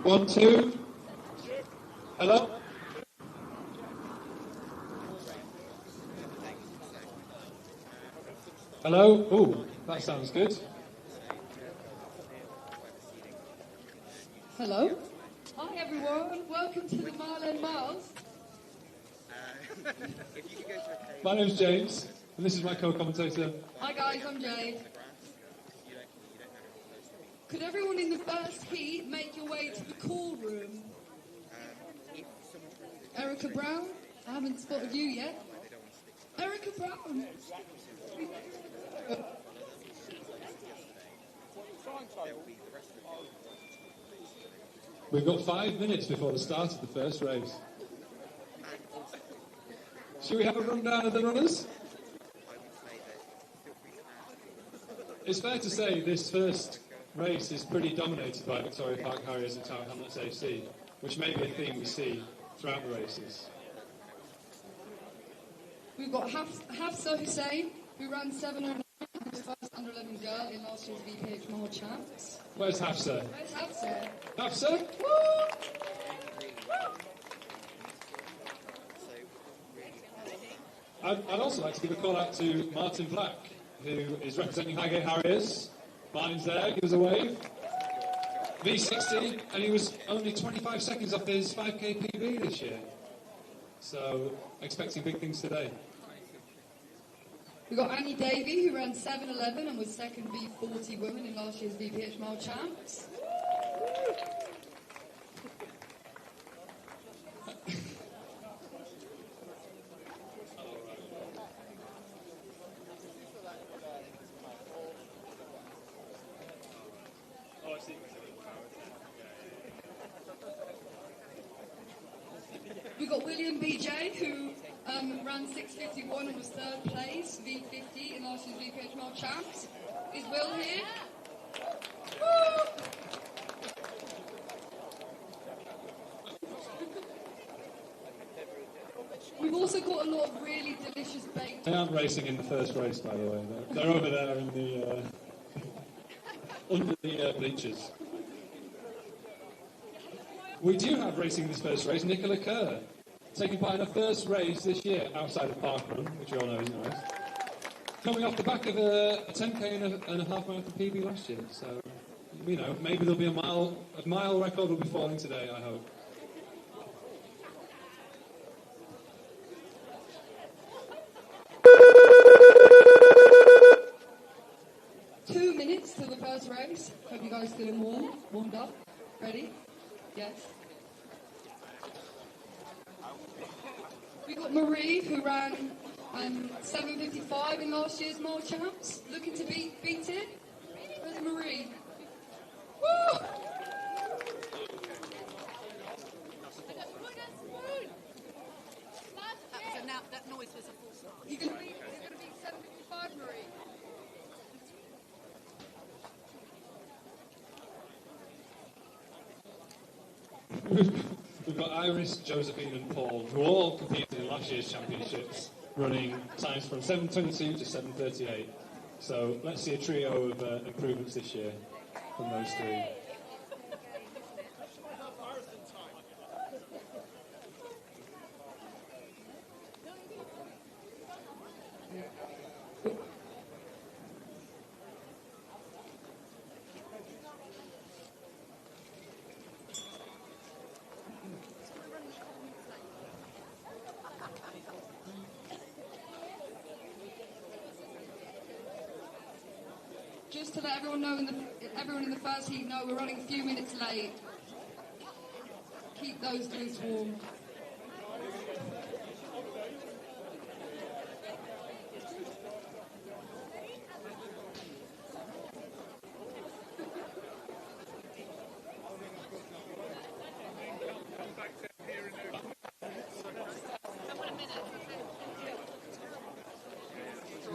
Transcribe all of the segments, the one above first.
1, 2. Hello? Hello? Oh, that sounds good. Hello. Hi everyone, welcome to the Mile and Miles. My name's James, and this is my co-commentator. Hi guys, I'm Jade. Could everyone in the first heat make your way to the call room? Erica Brown? I haven't spotted you yet. Erica Brown! We've got 5 minutes before the start of the first race. Should we have a rundown of the runners? It's fair to say this first race is pretty dominated by Victoria Park Harriers and Tower Hamlets AC, which may be a theme we see throughout the races. We've got Hafsa Hussain, who ran 709, who's first under 11 girl in last year's VPH Mile Champs. Where's Hafsa? Where's Hafsa? Hafsa? Woo! I'd also like to give a call out to Martin Black, who is representing Highgate Harriers. Martin's there, give us a wave. V60, and he was only 25 seconds off his 5k PB this year. So, expecting big things today. We've got Annie Davey, who ran 7:11 and was second V40 women in last year's VPH Mile Champs. We've got William BJ, who ran 6:51 and was third place, V50 in last year's VPH Mile Champs. Is Will here? Woo! We've also got a lot of really delicious baked. They aren't racing in the first race, by the way. They're over there in the under the bleachers. We do have racing in this first race. Nicola Kerr, taking part in her first race this year outside of Parkrun, which you all know isn't a race. Coming off the back of a 10k and a half marathon PB last year. So, you know, maybe there'll be a mile record will be falling today, I hope. Two minutes till the first race. Hope you guys feeling warmed up. Ready? Yes. We got Marie, who ran 7:55 in last year's Mile Champs, looking to beat it. Where's Marie? Woo! That noise was a full stop. You're going to beat 7:55, Marie. We've got Iris, Josephine and Paul, who all competed in last year's championships, running times from 7:22 to 7:38. So let's see a trio of improvements this year from those three. Just to let everyone in the first heat know, we're running a few minutes late. Keep those boots warm.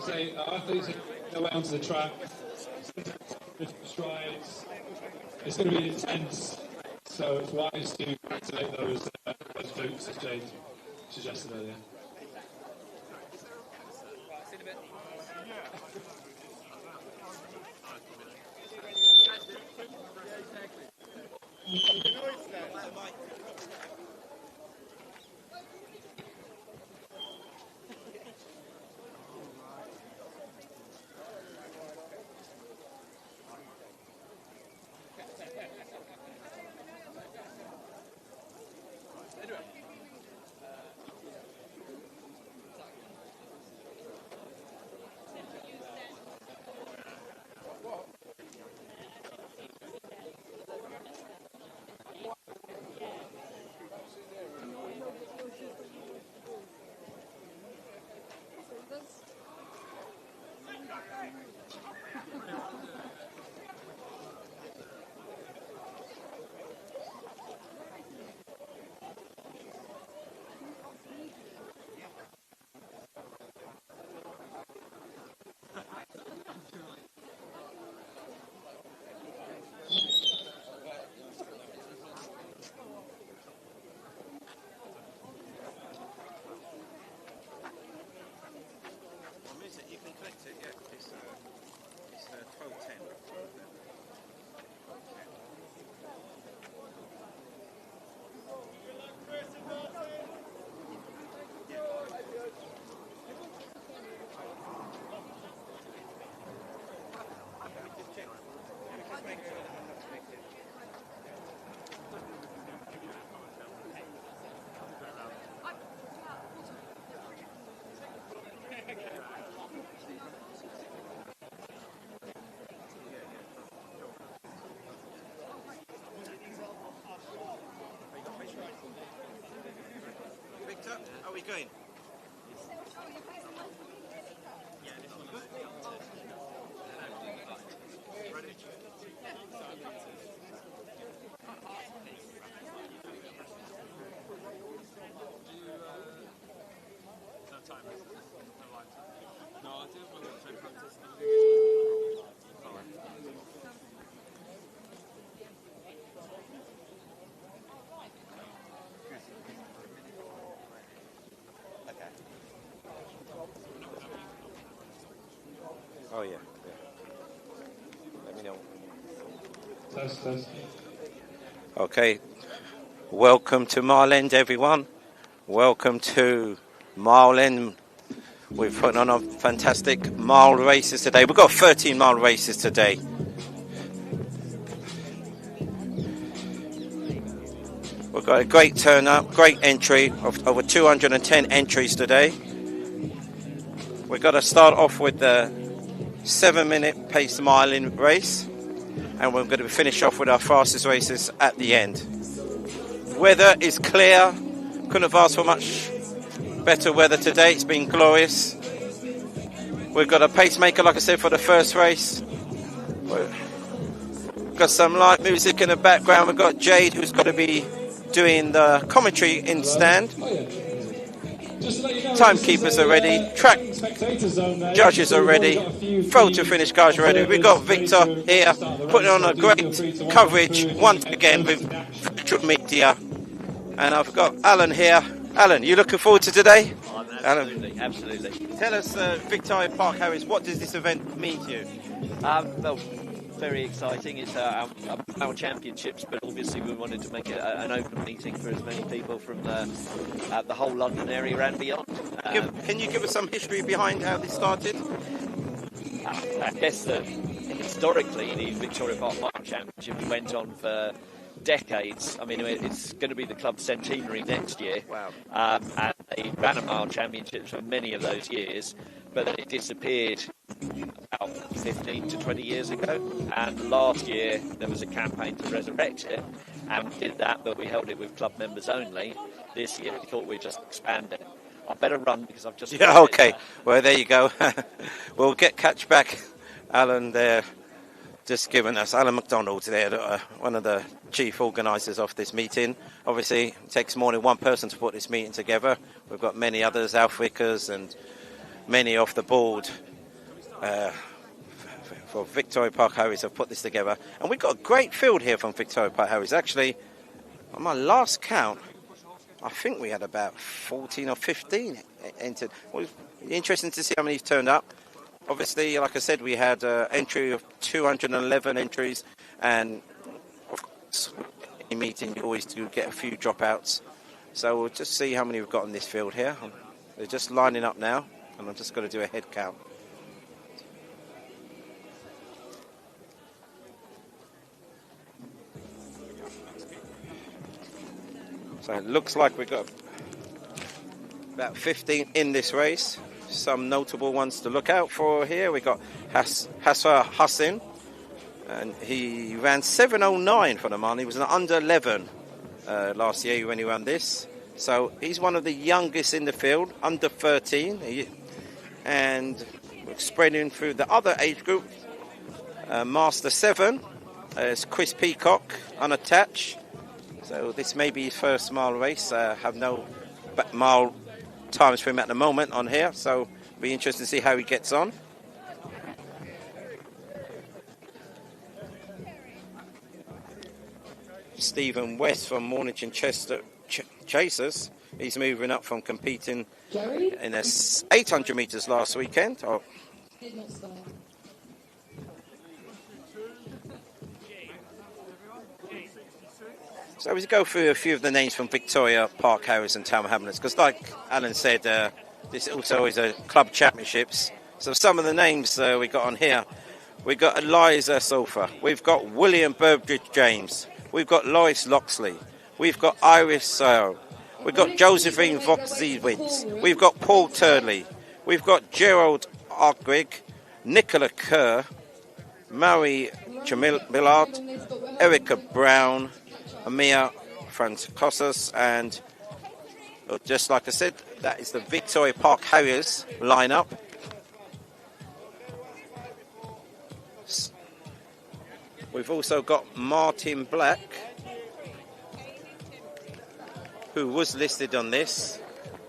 Say, our athletes go out onto the track, strides. It's going to be intense, so it's wise to activate those boots, as Jade suggested earlier. You can collect it, yeah. It's 12:10. Victor, how are we going? Ready? Oh yeah. Let me know. Test. Okay. Welcome to Mile End, everyone. Welcome to Mile End. We're putting on a fantastic mile races today. We've got 13 mile races today. We've got a great turn up, great entry of over 210 entries today. We've got to start off with the 7-minute pace miling race, and we're going to finish off with our fastest races at the end. Weather is clear. Couldn't have asked for much better weather today. It's been glorious. We've got a pacemaker, like I said, for the first race. We've got some light music in the background. We've got Jade, who's got to be doing the commentary in stand. Timekeepers are ready. Track judges are ready. Photo finish guys are ready. We've got Victor here putting on a great coverage once again with virtual media. And I've got Alan here. Alan, you looking forward to today? Absolutely. Tell us, Victoria Park Harris, what does this event mean to you? Well, very exciting. It's our championships, but obviously we wanted to make it an open meeting for as many people from the whole London area and beyond. Can you give us some history behind how this started? I guess that historically the Victoria Park Mile Championship went on for decades. I mean, it's going to be the club's centenary next year. Wow. And they ran a mile championships for many of those years, but then it disappeared about 15 to 20 years ago. And last year there was a campaign to resurrect it, and we did that, but we held it with club members only. This year we thought we'd just expand it. I better run because I've just... Yeah, okay. Well, there you go. We'll catch back Alan there. Just giving us Alan McDonald there, one of the chief organisers of this meeting. Obviously, it takes more than one person to put this meeting together. We've got many others, Alf Vickers and many off the board for Victoria Park Harris have put this together. And we've got a great field here from Victoria Park Harris. Actually, on my last count, I think we had about 14 or 15 entered. Well, it's interesting to see how many turned up. Obviously, like I said, we had an entry of 211 entries, and of course, meeting, you always do get a few dropouts. So we'll just see how many we've got in this field here. They're just lining up now, and I'm just going to do a head count. So it looks like we've got about 15 in this race. Some notable ones to look out for here. We got Hassan, and he ran 7:09 for the man. He was an under 11 last year when he ran this. So he's one of the youngest in the field, under 13. And we're spreading through the other age group. Master 7 is Chris Peacock, unattached. So this may be his first mile race. Have no mile times for him at the moment on here. So be interested to see how he gets on. Stephen West from Mornington Chester Chasers. He's moving up from competing in 800 metres last weekend. Did not start. So we go through a few of the names from Victoria, Park Harris and Tower Hamlets, because like Alan said, this also is a club championships. So some of the names we got on here, we've got Eliza Sofa, we've got William Burbridge James, we've got Lois Loxley, we've got Iris Searle, we've got Josephine Voxiewicz, we've got Paul Turdley, we've got Gerald Arkrig, Nicola Kerr, Marie Millard, Erica Brown, Amia Francosus, and just like I said, that is the Victoria Park Harriers lineup. We've also got Martin Black, who was listed on this,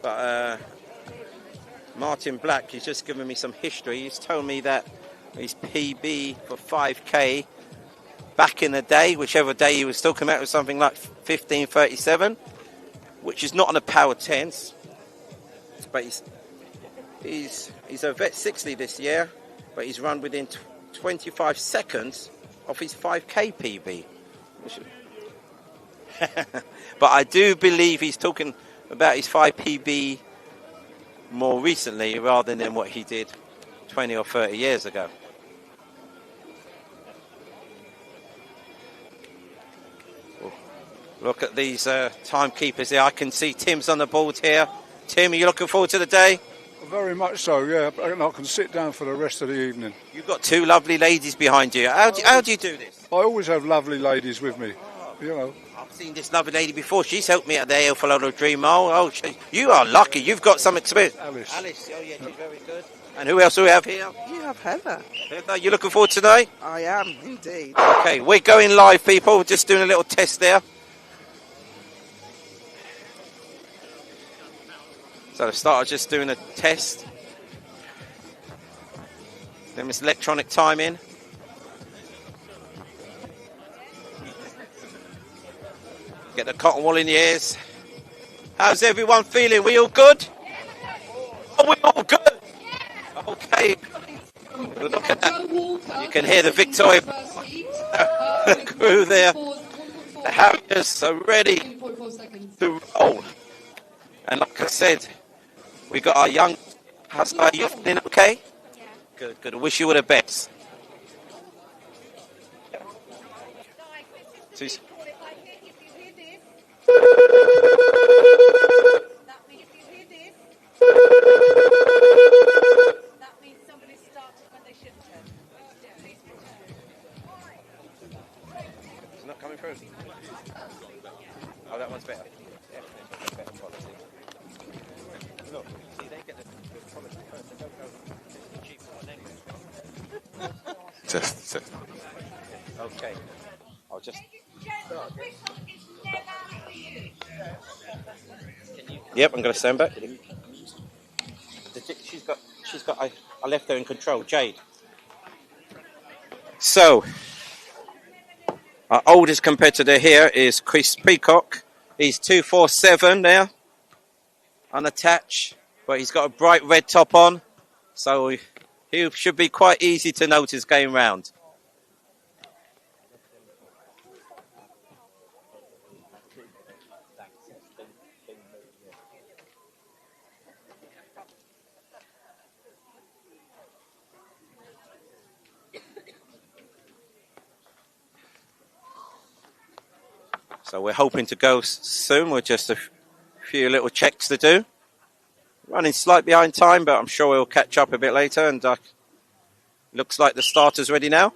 but Martin Black, he's just given me some history. He's told me that his PB for 5k back in the day, whichever day he was talking about, was something like 15:37, which is not on a power 10s, but he's a vet 60 this year, but he's run within 25 seconds of his 5k PB. But I do believe he's talking about his 5 PB more recently rather than what he did 20 or 30 years ago. Look at these timekeepers here. I can see Tim's on the board here. Tim, are you looking forward to the day? Very much so, yeah. And I can sit down for the rest of the evening. You've got two lovely ladies behind you. How do you do this? I always have lovely ladies with me, you know. I've seen this lovely lady before. She's helped me at the Ale for Lotto Dream Mile. Oh, you are lucky. You've got some experience. Alice. Alice, oh yeah, she's very good. And who else do we have here? You have Heather. Heather, you looking forward tonight? I am, indeed. Okay, we're going live, people. We're just doing a little test there. So the starter just doing a test. Then it's electronic timing. Get the cotton wool in the ears. How's everyone feeling? We all good? Are we all good? Okay. Look at that. You can hear the Victoria crew there. The Harriers are ready to roll. And like I said, we got our young husband. Are you feeling okay? Yeah. Good, good. I wish you were the best. That means somebody started when they shouldn't have. It's not coming through. Oh, that one's better. Yeah, better quality. Look, see, they get the quality first. They don't go cheap one anyway. Okay. I'll just. Yep, I'm going to stand back. She's got. I left her in control, Jade. So, our oldest competitor here is Chris Peacock. He's 247 there, unattached, but he's got a bright red top on, so he should be quite easy to notice going round. So we're hoping to go soon. We're just a few little checks to do. Running slightly behind time, but I'm sure we'll catch up a bit later. And looks like the starter's ready now.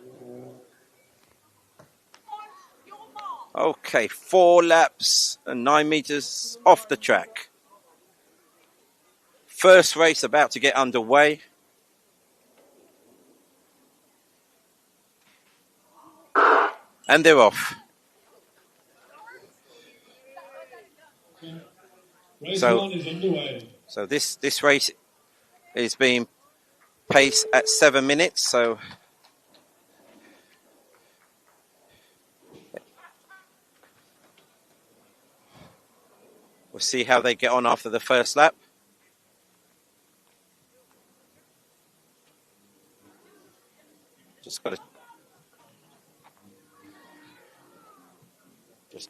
Okay, 4 laps and 9 meters off the track. First race about to get underway. And they're off. Race 1 is underway. So this race is being paced at 7 minutes. So we'll see how they get on after the first lap. Just got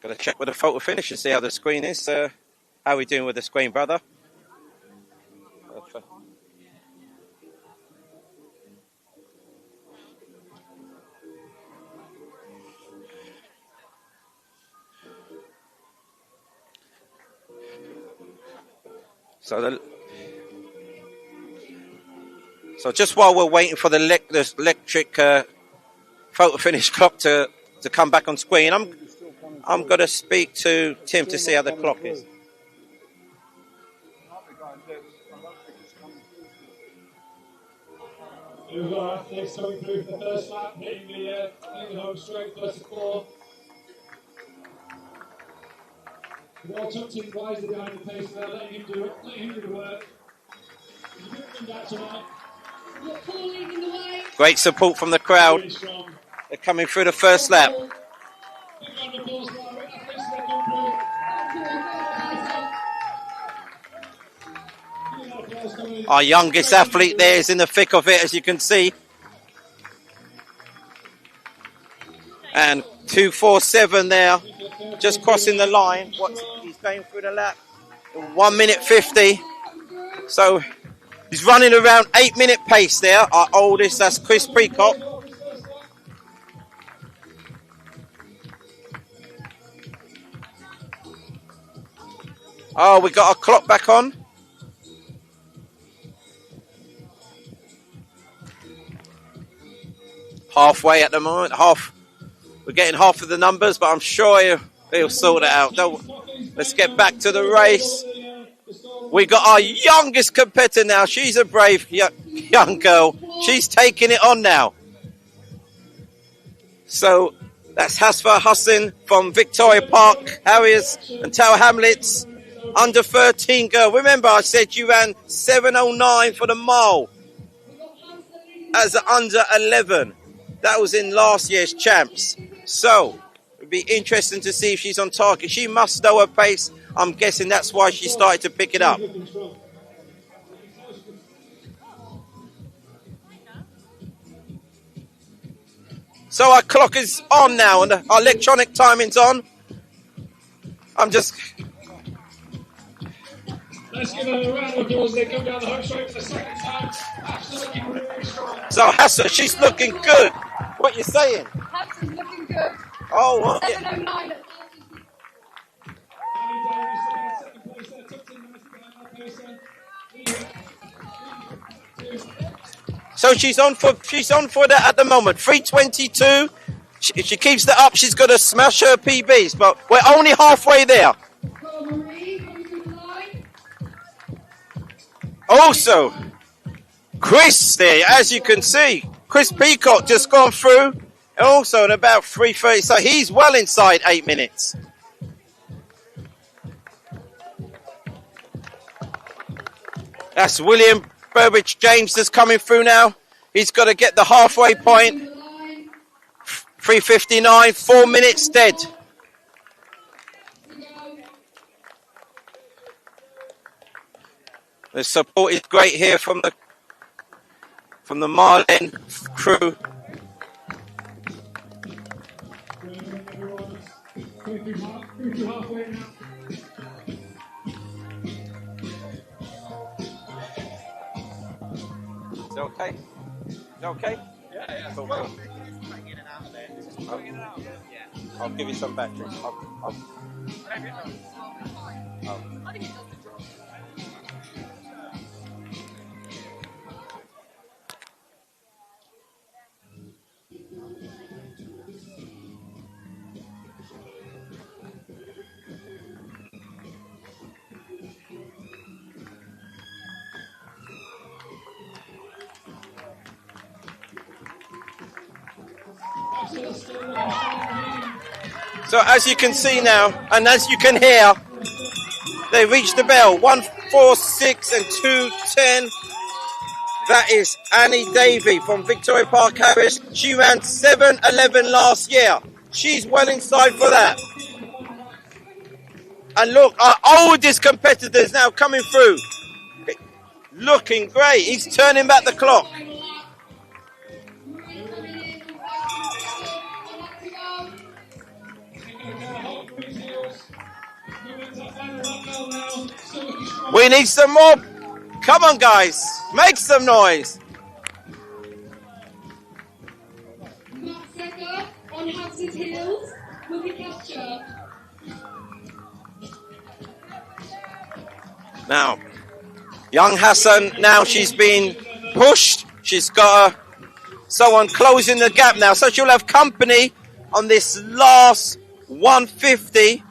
to check with the photo finish and see how the screen is. How are we doing with the screen, brother? So just while we're waiting for the electric photo finish clock to come back on screen, I'm going to speak to Tim to see how the clock is. We've got our athletes coming through for the first lap, hitting the home straight, first to 4. We've all tucked in wisely behind the pace there, letting him do the work. He's a bit turned out tonight. Got Paul leading the way. Great support from the crowd. They're coming through the first lap. Big round of applause for our athletes as they come through. Our youngest athlete there is in the thick of it, as you can see. And 2:47 there, just crossing the line. He's going through the lap in 1 minute 50. So he's running around 8 minute pace there. Our oldest, that's Chris Precock. Oh, we got our clock back on. Halfway at the moment. We're getting half of the numbers, but I'm sure he'll sort it out. Let's get back to the race. We got our youngest competitor now. She's a brave young girl. She's taking it on now. So that's Hasfa Hussain from Victoria Park, Harriers and Tower Hamlets. Under 13 girl. Remember, I said you ran 7:09 for the mile as an under 11. That was in last year's champs. So it'd be interesting to see if she's on target. She must know her pace. I'm guessing that's why she started to pick it up. So our clock is on now and our electronic timing's on. Let's give her a round of applause. They come down the home straight for the second time. Absolutely really strong. So Hassan, she's looking good. What you saying? Hampton's looking good. Oh, well, 7:09. so she's on for that at the moment. 3:22. If she keeps that up, she's going to smash her PBs. But we're only halfway there. Also, Chris there, as you can see, Chris Peacock just gone through, and also at about 3:30, so he's well inside 8 minutes. That's William Burbridge James that's coming through now. He's got to get the halfway point. 3:59, 4 minutes dead. The support is great here from the Marlin crew. Okay? Okay? Yeah. Cool, cool. I'll give you some batteries. I'll... So as you can see now, and as you can hear, they reached the bell. 146 and 210. That is Annie Davey from Victoria Park Harris. She ran 7:11 last year. She's well inside for that. And look, our oldest competitors now coming through. Looking great. He's turning back the clock. We need some more. Come on, guys. Make some noise. Matt Secker on Hampstead Hills will be captured. Now, young Hassan, now she's been pushed. She's got someone closing the gap now. So she'll have company on this last 150.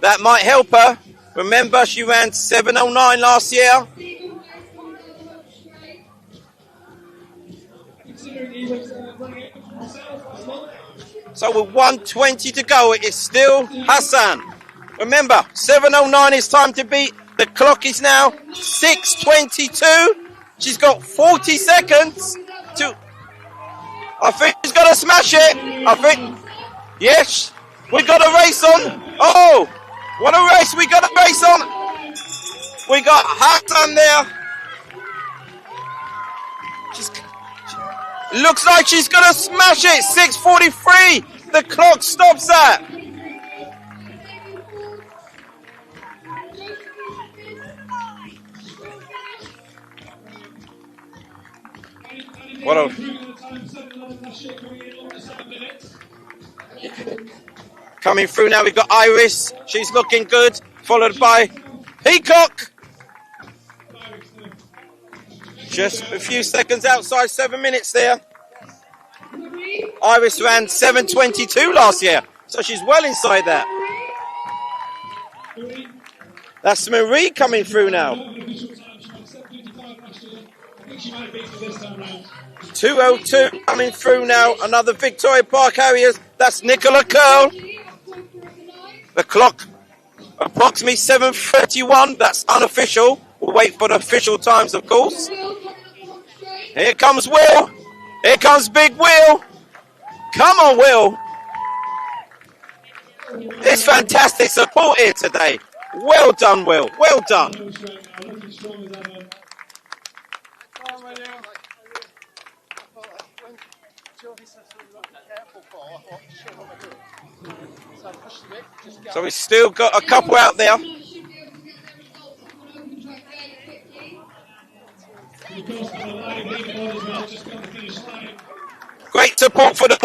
That might help her. Remember, she ran 7:09 last year. So with 120 to go, it is still Hassan. Remember, 7:09 is time to beat. The clock is now 6:22. She's got 40 seconds to... I think she's going to smash it. I think... Yes, we got a race on. Oh, what a race. We got a race on. We got Hassan there. Looks like she's going to smash it. 6:43. The clock stops at. What a... Coming through now, we've got Iris. She's looking good. Followed by Peacock. Just a few seconds outside 7 minutes there. Iris ran 7:22 last year. So she's well inside that. That's Marie coming through now. 2:02 coming through now. Another Victoria Park Harriers. That's Nicola Curl. The clock approximately 7:31. That's unofficial. We'll wait for the official times, of course. Here comes Will. Here comes Big Will. Come on, Will. It's fantastic support here today. Well done, Will. Well done. So we've still got a couple out there. Great support for the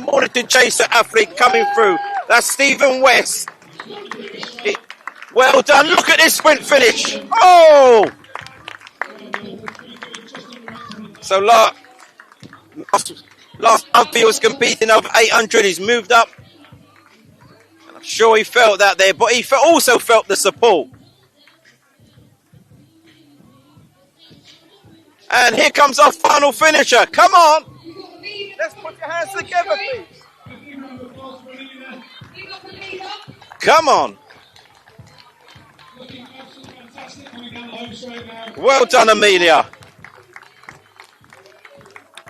Mornington Chaser athlete coming through. That's Stephen West. Well done. Look at this sprint finish. Oh! So last month he was competing over 800. He's moved up. And I'm sure he felt that there, but he also felt the support. And here comes our final finisher. Come on. Let's put your hands together, please. Come on. Well done, Amelia.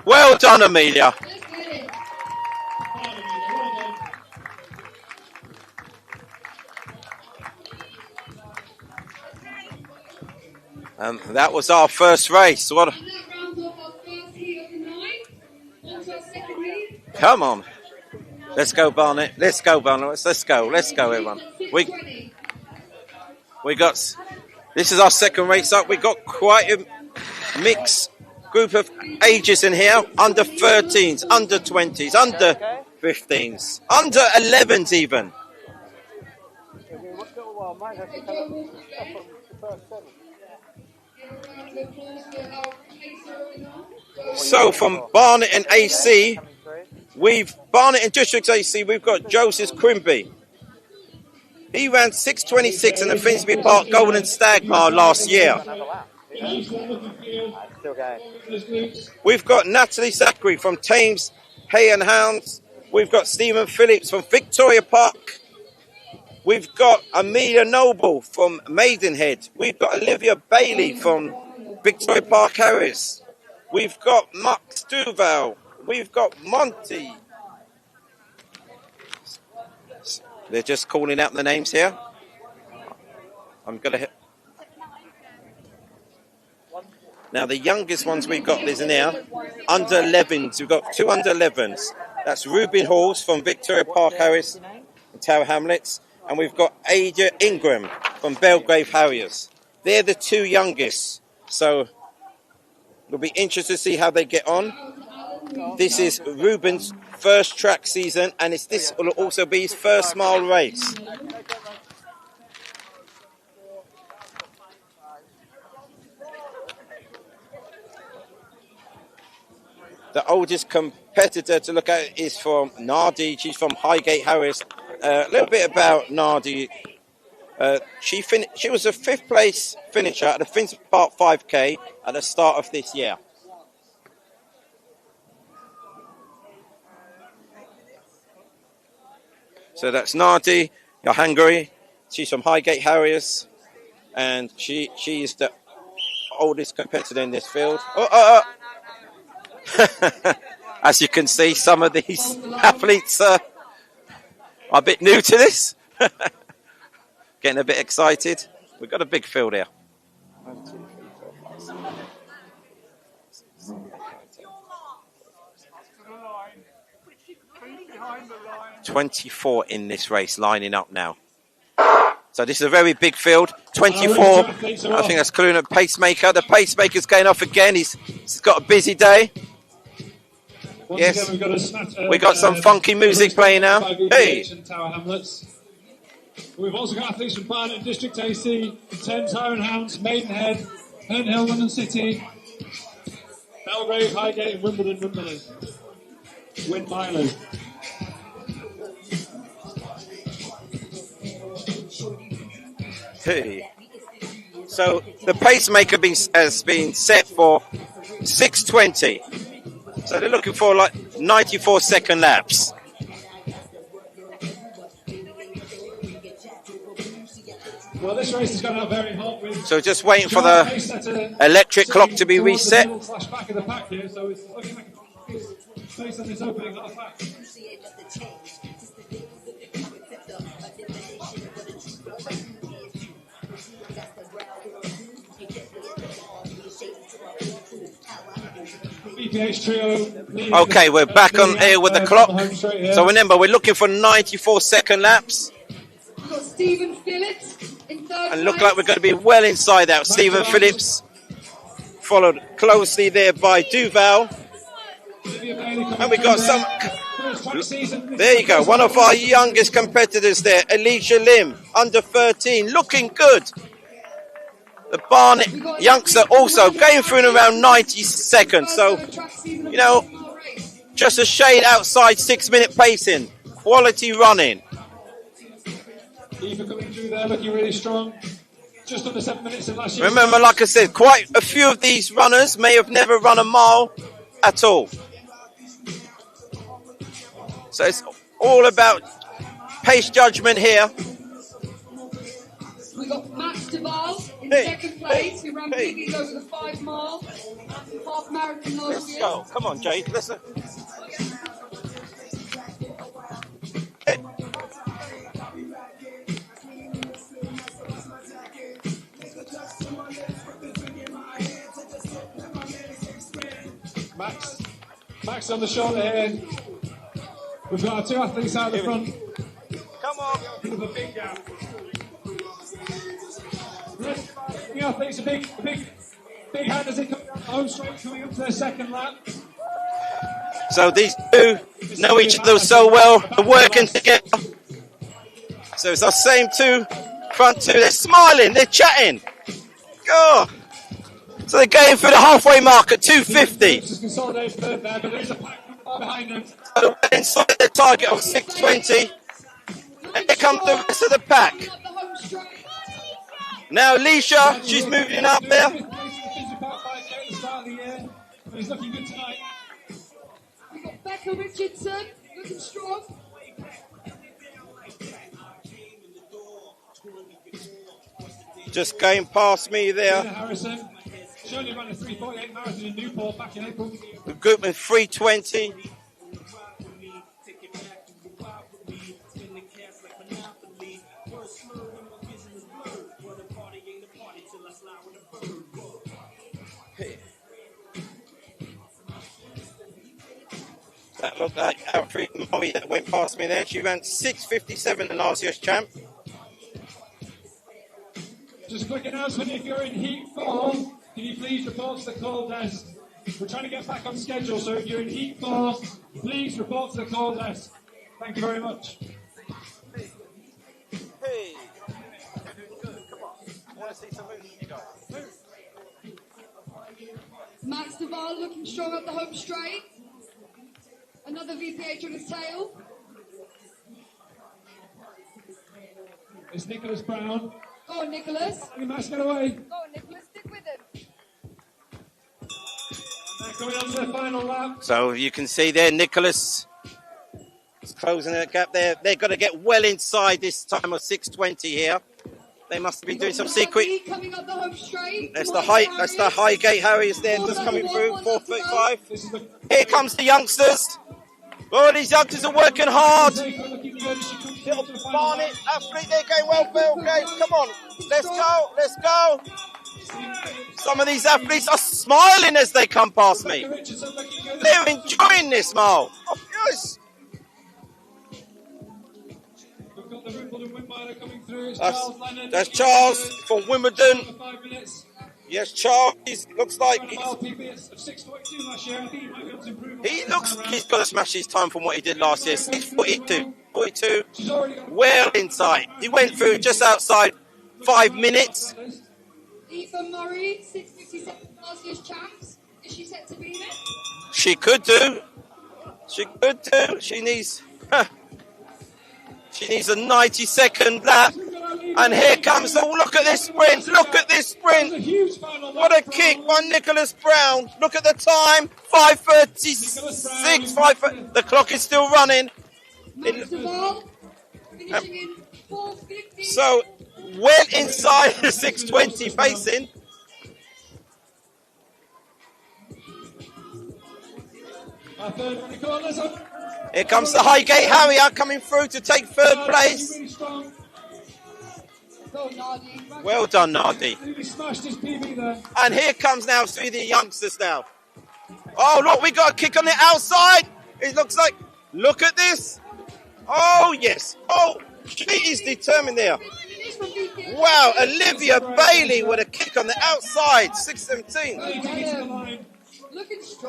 Well done, Amelia. And that was our first race. What? Come on. Let's go, Barnett. Let's go, Barnett. Let's go. Let's go, everyone. We got... This is our second race up. We got quite mixed group of ages in here. Under 13s, under 20s, under 15s, under 11s even. So from Barnet and AC, Barnet and Districts AC, we've got Joseph Quimby. He ran 6:26 in the Finsbury Park Golden Stag Mile last year. We've got Natalie Zachary from Thames Hay and Hounds. We've got Stephen Phillips from Victoria Park. We've got Amelia Noble from Maidenhead. We've got Olivia Bailey from Victoria Park Harris. We've got Max Duval. We've got Monty. They're just calling out the names here. I'm going to hit. Now, the youngest ones we've got is now under 11s. We've got 2 under 11s. That's Ruben Halls from Victoria Park Harris and Tower Hamlets. And we've got Ada Ingram from Belgrave Harriers. They're the 2 youngest. So we'll be interested to see how they get on. This is Ruben's first track season, and this will also be his first mile race. The oldest competitor to look at is from Nardi. She's from Highgate Harris. A little bit about Nardi. She was a 5th place finisher at the Finsbury Park 5K at the start of this year. So that's Nardi, your Hungary. She's from Highgate Harriers, and she is the oldest competitor in this field. As you can see, some of these athletes are a bit new to this. Getting a bit excited. We've got a big field here. 1, 2, 3, 4, 5, 6. 24 in this race, lining up now. So this is a very big field. 24. I think that's Kaluna Pacemaker. The Pacemaker's going off again. He's got a busy day. Yes. We got some funky music playing now. Hey. We've also got athletes from Barnet District AC, Thames Highland Hounds, Maidenhead, Herne Hill, London City, Belgrave, Highgate, and Wimbledon. Win Milo. Hey. So the pacemaker has been set for 6:20. So they're looking for like 94-second laps. Well, this race is going to have very hot. So just waiting for the electric clock to be reset. Back of the pack here, so it's looking like a space on this opening of the pack. Okay, we're back on here with the clock. So remember, we're looking for 94-second laps. We've got Stephen Phillips in 3rd and look like we're going to be well inside that. Stephen Phillips, followed closely there by Duval. And we got some... There you go, one of our youngest competitors there, Alicia Lim, under 13, looking good. The Barnet youngster also going through in around 90 seconds. So, you know, just a shade outside 6-minute pacing. Quality running. Eva coming through there looking really strong. Just under 7 minutes in last year. Remember, like I said, quite a few of these runners may have never run a mile at all. So it's all about pace judgment here. We got Max Duval in 2nd place, who ran PBs over the 5 mile half marathon last year. Let's go. Come on, Jade. Listen. Max on the shoulder here. We've got our 2 athletes out the front. Come on. With a big gap. The athletes are big Big hand as they come down the home straight, coming up to their second lap. So these two know each other so well, they're working together. So it's the same two, front two, they're smiling, they're chatting. God. So they're going for the halfway mark at 250. Just consolidated third there, but there's a pack far behind them. So they're inside their target of 620. And here comes the rest of the pack. Now Alicia, she's moving up there. He's looking good tonight. We've got Becca Richardson, looking strong. Just going past me there. Harrison, she only ran a 3:48 marathon in Newport back in April. The Goodman 320. That looked like Alfred Molly that went past me there. She ran 6:57 in last year's champ. Just a quick announcement, if you're in heat 4, can you please report to the call desk? We're trying to get back on schedule, so if you're in heat 4, please report to the call desk. Thank you very much. Hey. Come on. I want to see some movement, you guys. Max Duval looking strong up the home straight. Another VPH on his tail. It's Nicholas Brown. Go on, Nicholas. Max, get away. Go on, Nicholas, stick with him. They're coming on to their final lap. So you can see there, Nicholas is closing the gap there. They've got to get well inside this time of 620 here. They must have been doing some secret. Coming up the home straight. That's the Highgate Harriers there, just coming through. 4:35. Here comes the youngsters. Oh, these youngsters are working hard. Little Barnet athlete, they're going well, Bill. Okay, come on, let's go, let's go. Some of these athletes are smiling as they come past me. They're enjoying this, Mal. Oh, yes. We've got the Wimbledon windmiler coming through. It's That's Charles from Wimbledon. Yes, Charles. Looks like he looks. He's got to smash his time from what he did last year. 6:42, 42. Well inside. He went through just outside 5 minutes. Eva Murray, 6:57 last year's champs. Is she set to beat it? She could do. She could do. She needs a 90-second lap. And here comes the look at this sprint. Look at this sprint. What a kick by Nicholas Brown. Look at the time. 5:36. 5. The clock is still running. So well inside the 6:20 pacing. Here comes the Highgate Harrier coming through to take third place. Well done, Nardi. And here comes now, see the youngsters now. Oh, look, we got a kick on the outside. It looks like, look at this. Oh, yes. Oh, she is determined there. Wow, Olivia Bailey with a kick on the outside, 6:17.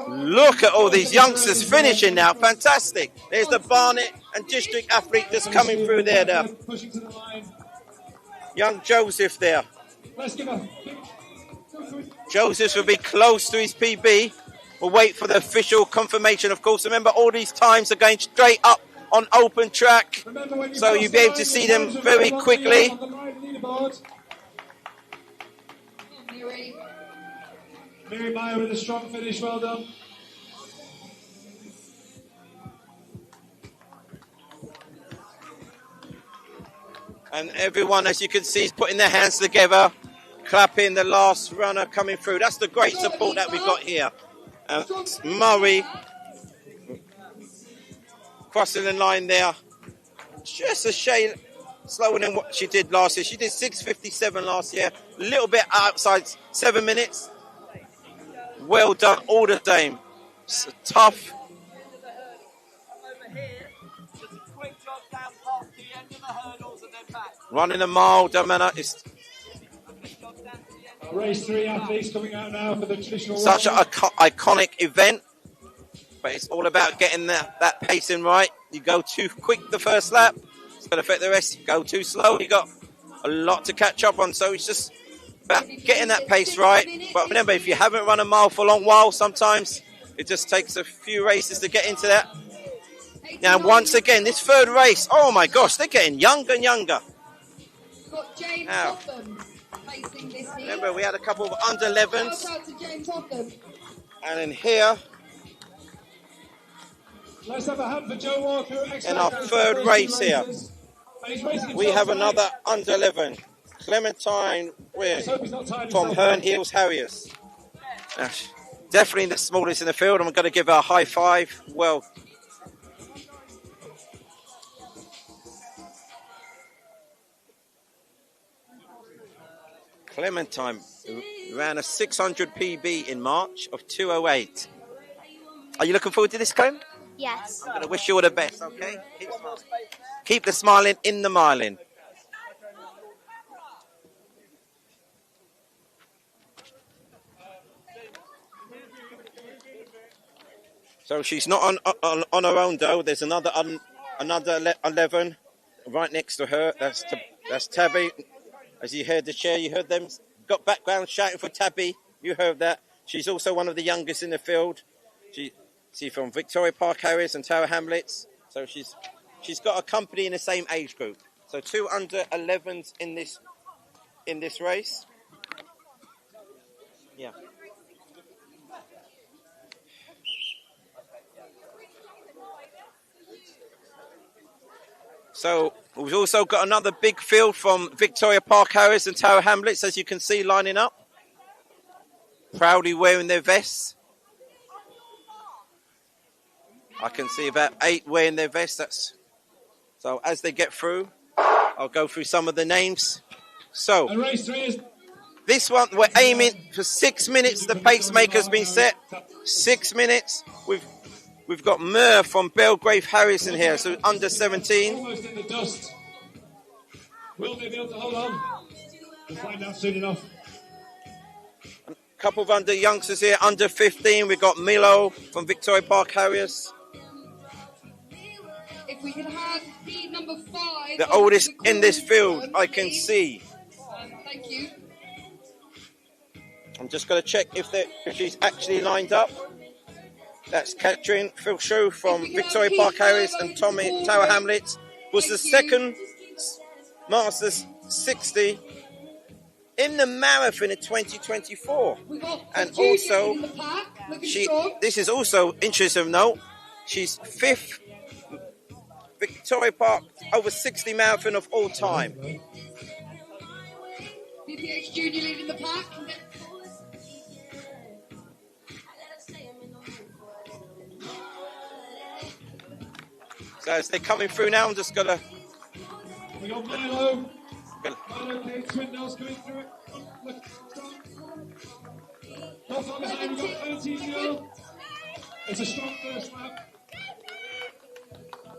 Look at all these youngsters finishing now. Fantastic. There's the Barnet and District athlete just coming through there now. Young Joseph there. Joseph will be close to his PB. We'll wait for the official confirmation, of course. Remember, all these times are going straight up on open track. So you'll be able to see them very quickly. Mary Meyer with a strong finish, well done. And everyone, as you can see, is putting their hands together, clapping the last runner coming through. That's the great support that we've got here. Murray crossing the line there. Just a shade slower than what she did last year. She did 6:57 last year. A little bit outside 7 minutes. Well done all the same. It's tough. Running a mile, don't matter. Race 3 athletes coming out now for the traditional. Such an iconic event, but it's all about getting that pacing right. You go too quick the first lap, it's going to affect the rest. You go too slow, you got a lot to catch up on. So it's just about getting that pace right. But remember, if you haven't run a mile for a long while, sometimes it just takes a few races to get into that. Now, once again, this third race, oh my gosh, they're getting younger and younger. Now, remember, we had a couple of under 11s. And in here, let's have a hand for Joe Walker. In our third race here, we have another under 11. Clementine Weir from Herne Hills Harriers. Definitely the smallest in the field. I'm going to give her a high five. Well, Clementine ran a 600 PB in March of 2:08. Are you looking forward to this, Clem? Yes. I'm going to wish you all the best, okay? Keep the smiling in the miling. So she's not on her own though. There's another 11 right next to her. That's Tabby. As you heard the chair, you heard them. Got background shouting for Tabby. You heard that. She's also one of the youngest in the field. She's from Victoria Park Harriers and Tower Hamlets. So she's got a company in the same age group. So 2 under 11s in this race. Yeah. So we've also got another big field from Victoria Park Harriers and Tower Hamlets, as you can see, lining up. Proudly wearing their vests. I can see about 8 wearing their vests. So as they get through, I'll go through some of the names. So this one, we're aiming for 6 minutes. The pacemaker's been set. 6 minutes. We've got Mur from Belgrave Harris in here, so under 17. Almost in the dust. Will they be able to hold on? We'll find out soon enough. A couple of under youngsters here, under 15. We've got Milo from Victoria Park Harriers. If we could have speed number 5. The oldest in this field, I can see. Thank you. I'm just going to check if she's actually lined up. That's Catherine Filshow from Victoria Park Harriers and Tommy Tower Hamlets. Was the second Masters 60 in the marathon in 2024. And also, this is also interesting to note, she's 5th Victoria Park over 60 marathon of all time. BPH Junior leading the pack. So as they're coming through now, I'm just going to... We got Milo. Milo Kate Swindell's coming through it. Look, Not on behind, we've got 13 0. It's a strong first lap.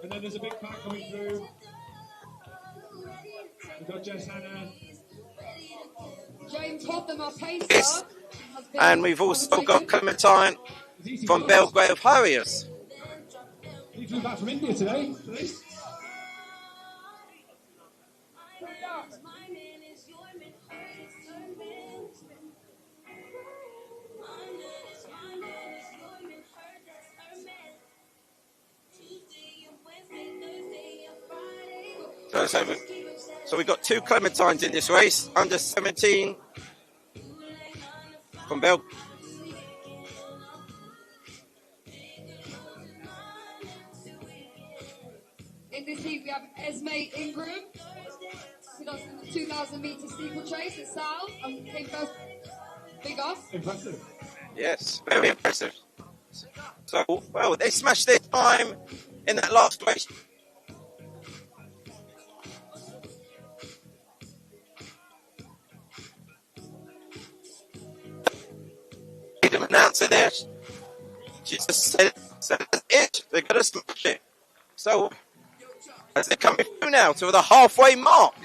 And then there's a big pack coming through. We've got Jess Hannah. James Hotham, our pacer. Yes. And we've also got Clementine from Belgrave Harriers. He flew back from India today. So we've got 2 Clementines in this race, under 17 from Belgrave. In this heat, we have Esme Ingram, who does the 2,000 metre steeplechase at South and came first. Big off. Impressive. Yes, very impressive. So, well, they smashed their time in that last race. The announcer there, she just said it. They're going to smash it. So, as they're coming through now to the halfway mark.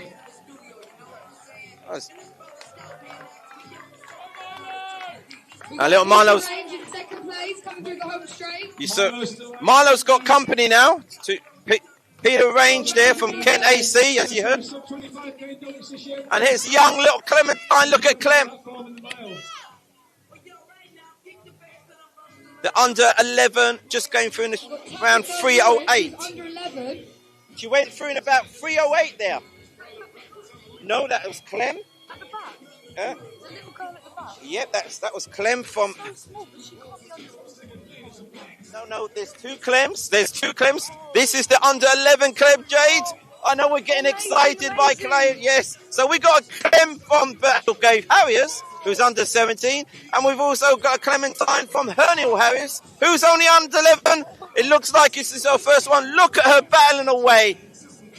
A little Milo's. Range in second place, coming through the home straight. Milo's got company now. Peter Range there from Kent AC, as you heard. And here's young little Clementine. Look at Clem. The under 11 just going through in around 308. Under 11. She went through in about 308 there. No, that was Clem. At the back. Yeah. The little girl at the back. Yep, that was Clem from. So small, but she can't be under. No, there's two Clems. There's two Clems. This is the under 11 Clem, Jade. I know we're getting excited by Clem. Yes. So we got a Clem from Battlegate Harriers, who's under 17. And we've also got a Clementine from Hernhill Harriers, who's only under 11. It looks like this is her first one. Look at her battling away.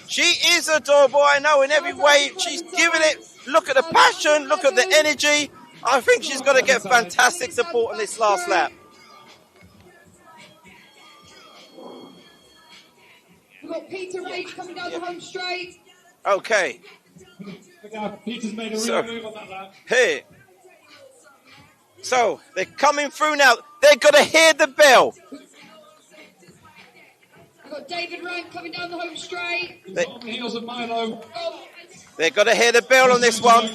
She is adorable, I know, in every way. She's giving it. Look at the passion. Look at the energy. I think she's going to get fantastic support on this last lap. We've got Peter Range coming down the home straight. Okay. Peter's made a real move on that lap. Here. So, they're coming through now. They're going to hear the bell. We've got David Rank coming down the home straight. On the heels of Milo. They're going to hear the bell on this one.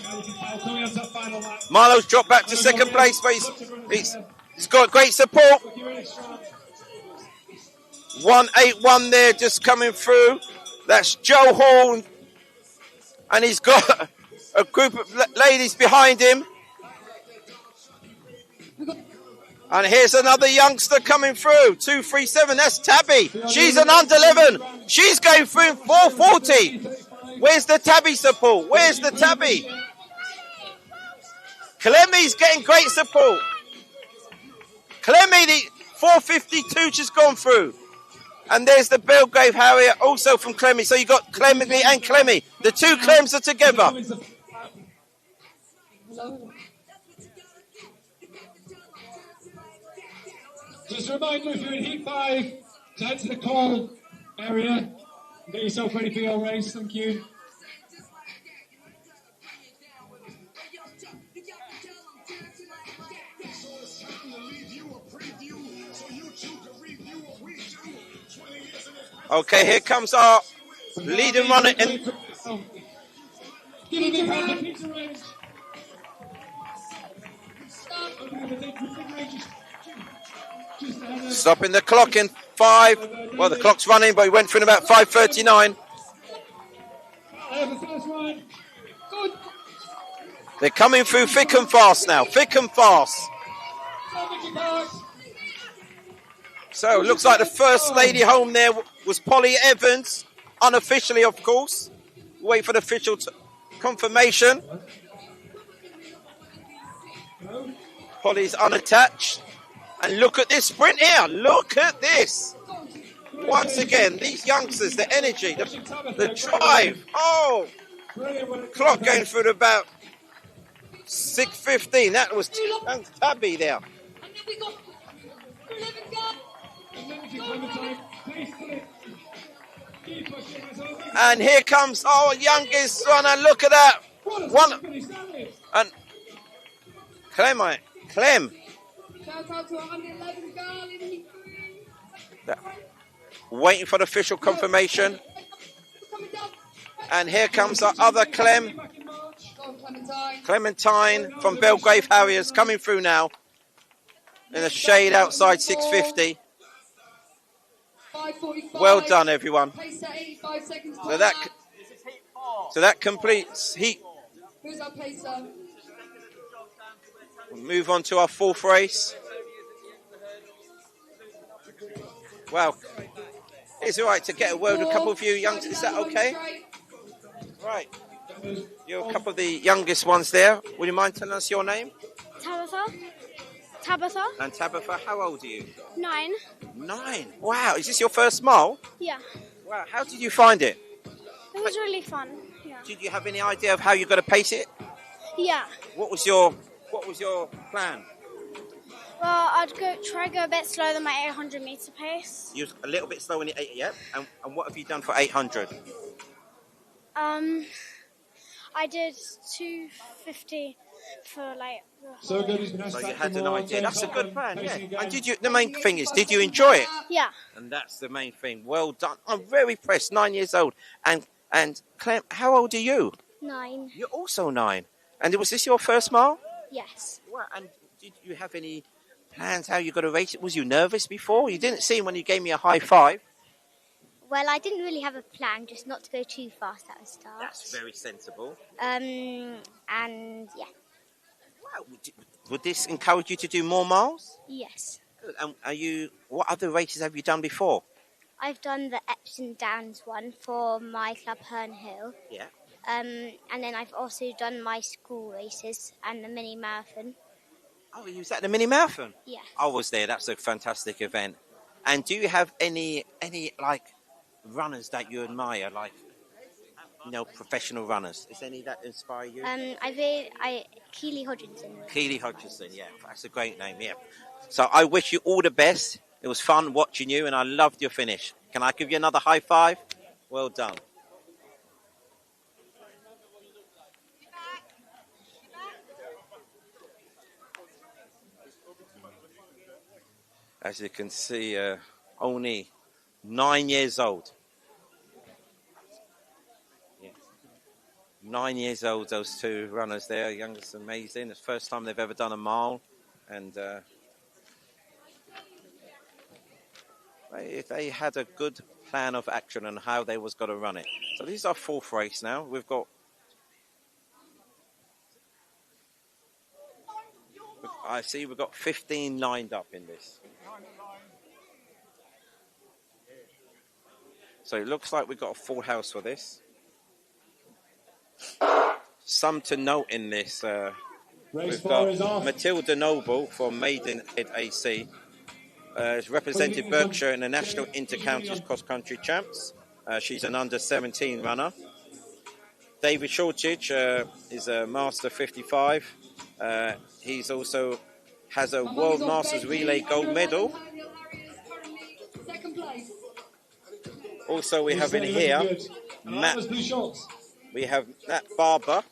Milo's dropped back to second place, but he's got great support. 181 there just coming through. That's Joe Hall. And he's got a group of ladies behind him. And here's another youngster coming through. 237, that's Tabby. She's an under 11. She's going through in 440. Where's the Tabby support? Where's the Tabby? Clemmy's getting great support. Clemmy, the 452 just gone through. And there's the Belgrave Harrier, also from Clemmy. So you got Clemmy and Clemmy. The two Clems are together. Just a reminder, if you're in Heat 5, to head to the call area. Get yourself ready for your race. Thank you. Okay, here comes our leading runner. Stopping the clock in 5. Well, the clock's running, but he went through in about 5:39. They're coming through thick and fast now. Thick and fast. So, it looks like the first lady home there was Polly Evans. Unofficially, of course. Wait for the official confirmation. Polly's unattached. And look at this sprint here. Look at this. Once again, these youngsters, the energy, the drive. Oh, clock going through to about 6:15. That was Tabby there. And here comes our youngest runner. Look at that. One. And Clem. Shout out to our under 11 girl in Heat 3. Waiting for the official confirmation. And here comes our other Clem. Clementine from Belgrave Harriers coming through now. In the shade outside 650. Well done, everyone. So that completes Heat. Who's our pacer? We'll move on to our fourth race. Well, it's all right to get a word with a couple of you youngsters. Is that okay? Right. You're a couple of the youngest ones there. Would you mind telling us your name? Tabitha. And Tabitha, how old are you? 9. 9. Wow, is this your first mile? Yeah. Wow, how did you find it? It was really fun. Yeah. Did you have any idea of how you're going to pace it? Yeah. What was your plan? Well, I'd try to go a bit slower than my 800 meter pace. You was a little bit slow in the 8, yeah? And what have you done for 800? I did 2:50 for like. So good, he's been asked So you back had for an more. idea. That's a James good Hoffman plan, yeah. pacing again. And the main thing is, did you enjoy it? Yeah. And that's the main thing. Well done. I'm very impressed. 9 years old. And Clem, how old are you? 9. You're also 9. And was this your first mile? Yes. Well, and did you have any plans how you're going to race it? Was you nervous before? You didn't seem when you gave me a high five. Well, I didn't really have a plan, just not to go too fast at the start. That's very sensible. And yeah. Wow. Would this encourage you to do more miles? Yes. Good. And what other races have you done before? I've done the Epsom Downs one for my club, Herne Hill. Yeah. And then I've also done my school races and the mini marathon. Oh, you was at the mini marathon? Yes. I was there. That's a fantastic event. And do you have any like runners that you admire, like professional runners? Is any that inspire you? Keely Hodgkinson. Keely Hodgkinson, yeah, that's a great name. Yeah. So I wish you all the best. It was fun watching you, and I loved your finish. Can I give you another high five? Well done. As you can see, only 9 years old. Yeah. 9 years old, those two runners there. Youngest, amazing. It's the first time they've ever done a mile. And they had a good plan of action on how they was going to run it. So this is our fourth race now. We've got I see we've got 15 lined up in this. So it looks like we've got a full house for this. Some to note in this, we've got Matilda Noble from Maidenhead AC. Has represented Berkshire in the National Inter-Counties Cross Country Champs. She's an under-17 runner. David Shortridge is a Master 55. He's also has a World Masters Relay gold medal. Also, we have in here Matt. We have Matt Barber,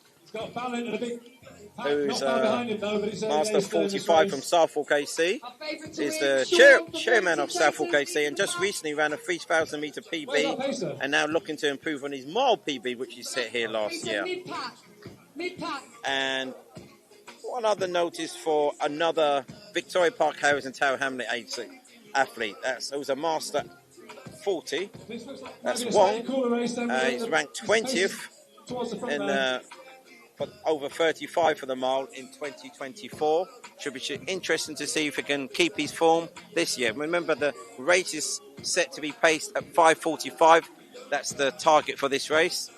who's Master 45 from Suffolk AC. Is the chairman of Suffolk AC, and just recently ran a 3,000 metre PB, and now looking to improve on his mile PB, which he set here last year. And one other notice for another Victoria Park Harriers and Tower Hamlet athlete. That was a Master 40. That's Wong. He's ranked 20th in over 35 for the mile in 2024. Should be interesting to see if he can keep his form this year. Remember, the race is set to be paced at 5:45. That's the target for this race.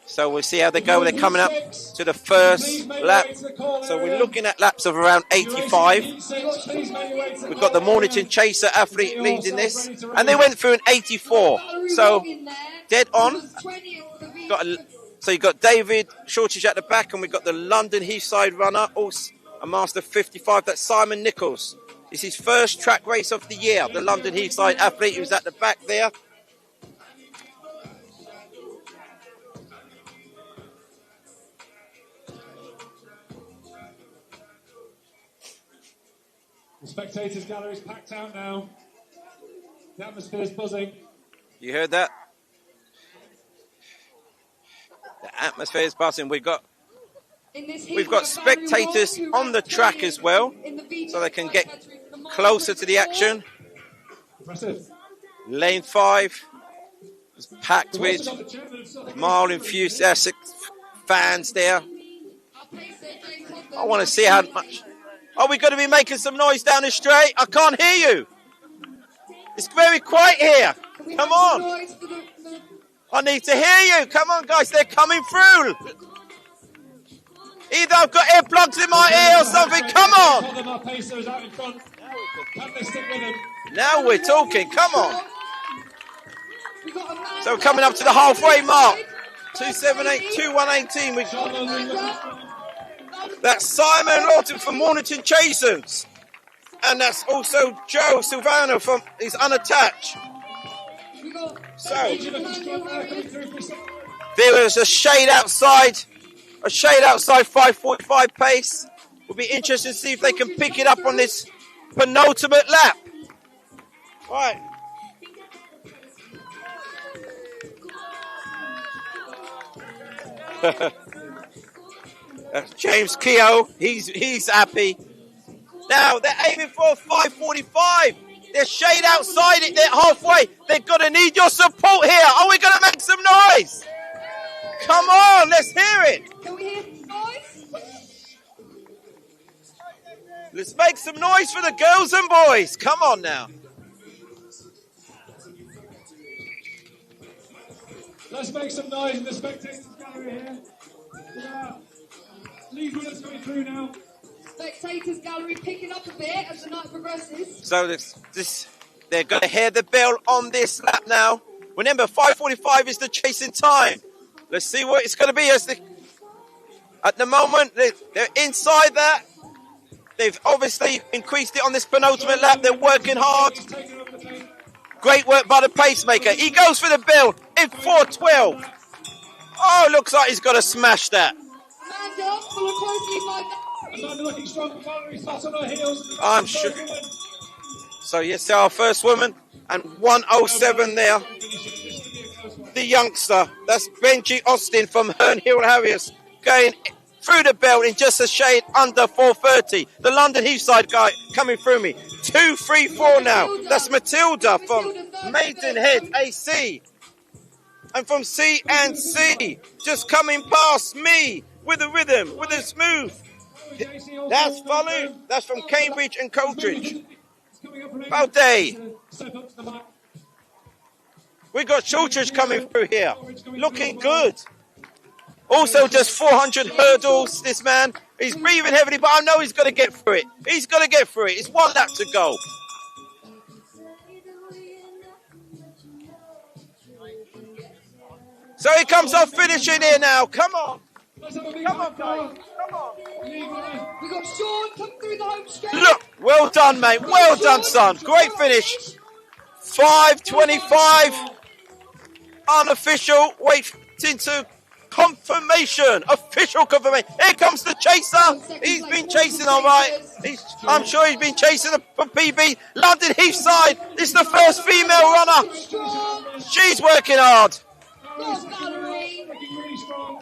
So we'll see how they go. They're coming up to the first lap. So we're looking at laps of around 85. We've got the Mornington Chaser athlete leading this. And they went through an 84. So dead on. So you've got David Shortridge at the back, and we've got the London Heathside runner, also a Master 55. That's Simon Nichols. It's his first track race of the year. The London Heathside athlete who's at the back there. The spectators' gallery is packed out now. The atmosphere is buzzing. You heard that? The atmosphere is buzzing. We've got spectators on the track as well, so they can get closer to the action. Impressive. Lane 5 is packed with mile enthusiastic fans there. I want to see how much. Are we going to be making some noise down the straight? I can't hear you. It's very quiet here. Come on. I need to hear you. Come on, guys. They're coming through. Either I've got earplugs in my ear or something. Come on. Now we're talking. Come on. So we're coming up to the halfway mark. 278, 2118. That's Simon Lawton from Mornington Chasers. And that's also Joe Silvano from his Unattached. So there is a shade outside A shade outside 5:45 pace. Will be interesting to see if they can pick it up on this penultimate lap. Right. James Keogh, he's happy. Now they're aiming for 5:45. They're shade outside it. They're halfway. They're gonna need your support here. Are we gonna make some noise? Come on, let's hear it. Can we hear some noise? Let's make some noise for the girls and boys. Come on now. Let's make some noise in the spectators gallery here. Yeah. Lead winners coming through now. Spectators gallery picking up a bit as the night progresses. So they're going to hear the bell on this lap now. Remember, 5:45 is the chasing time. Let's see what it's going to be. At the moment, they're inside that. They've obviously increased it on this penultimate lap. They're working hard. Great work by the pacemaker. He goes for the bell in 4:12. Oh, looks like he's got to smash that. Amanda, follow closely by Amanda looking strong, Valerie sat on her heels. I'm sure. So yes, our first woman and 1:07 there. The youngster, that's Benji Austin from Herne Hill Harriers, going through the bell in just a shade under 4:30. The London Heathside guy coming through me. 2:34 now. That's Matilda from Maidenhead AC. And from C&C, just coming past me with a rhythm, with a smooth. That's Folly. That's from Cambridge and Coldridge. Balday. We got Shortridge coming through here. Looking good. Also just 400 hurdles, this man. He's breathing heavily, but I know he's going to get through it. He's going to get through it. It's one lap to go. So he comes off finishing here now. Come on. Come on, guys. Come on. We got Sean come through the home straight. Look, well done, mate. Well done, son. Great finish. 5:25. Unofficial. Waiting to confirmation. Official confirmation. Here comes the chaser. He's been chasing all right. I'm sure he's been chasing for PB. London Heathside. This is the first female runner. She's working hard.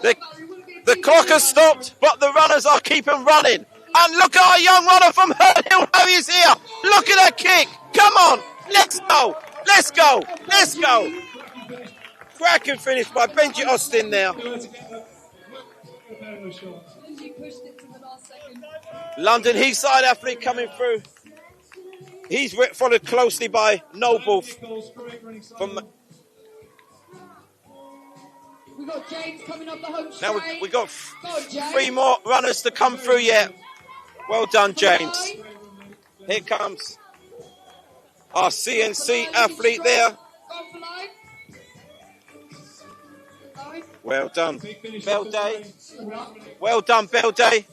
The clock has stopped, but the runners are keeping running. And look at our young runner from Herne Hill Harriers here. Look at that kick. Come on. Let's go. Let's go. Let's go. Cracking finish by Benji Austin there. London Heathside athlete coming through. He's followed closely by Noble from... We got James coming up the home straight. Now we got 3 more runners to come through yet. Well done, James. Here comes our CNC athlete there. Well done, Bell Day. Well done, Bell Day.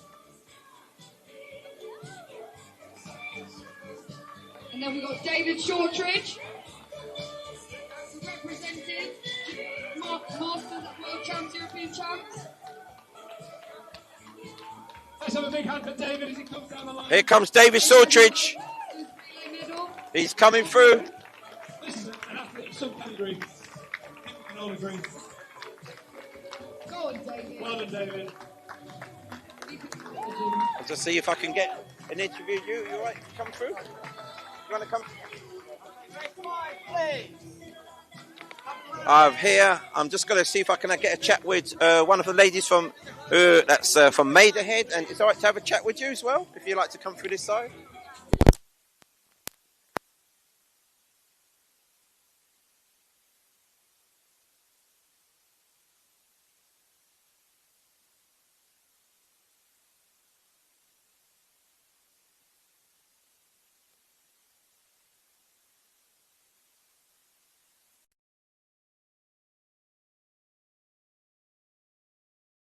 And then we got David Shortridge, represented Masters at World Champs, European Champs. Let's have a big hand for David as he comes down the line. Here comes David Shortridge. He's coming through. This is an athlete of some category. All agree. Go on, David. Well done, David. Let's just see if I can get an interview. You all right? Come through? You want to come? I'm just going to see if I can get a chat with one of the ladies from from Maidenhead, and it's all right to have a chat with you as well, if you'd like to come through this side.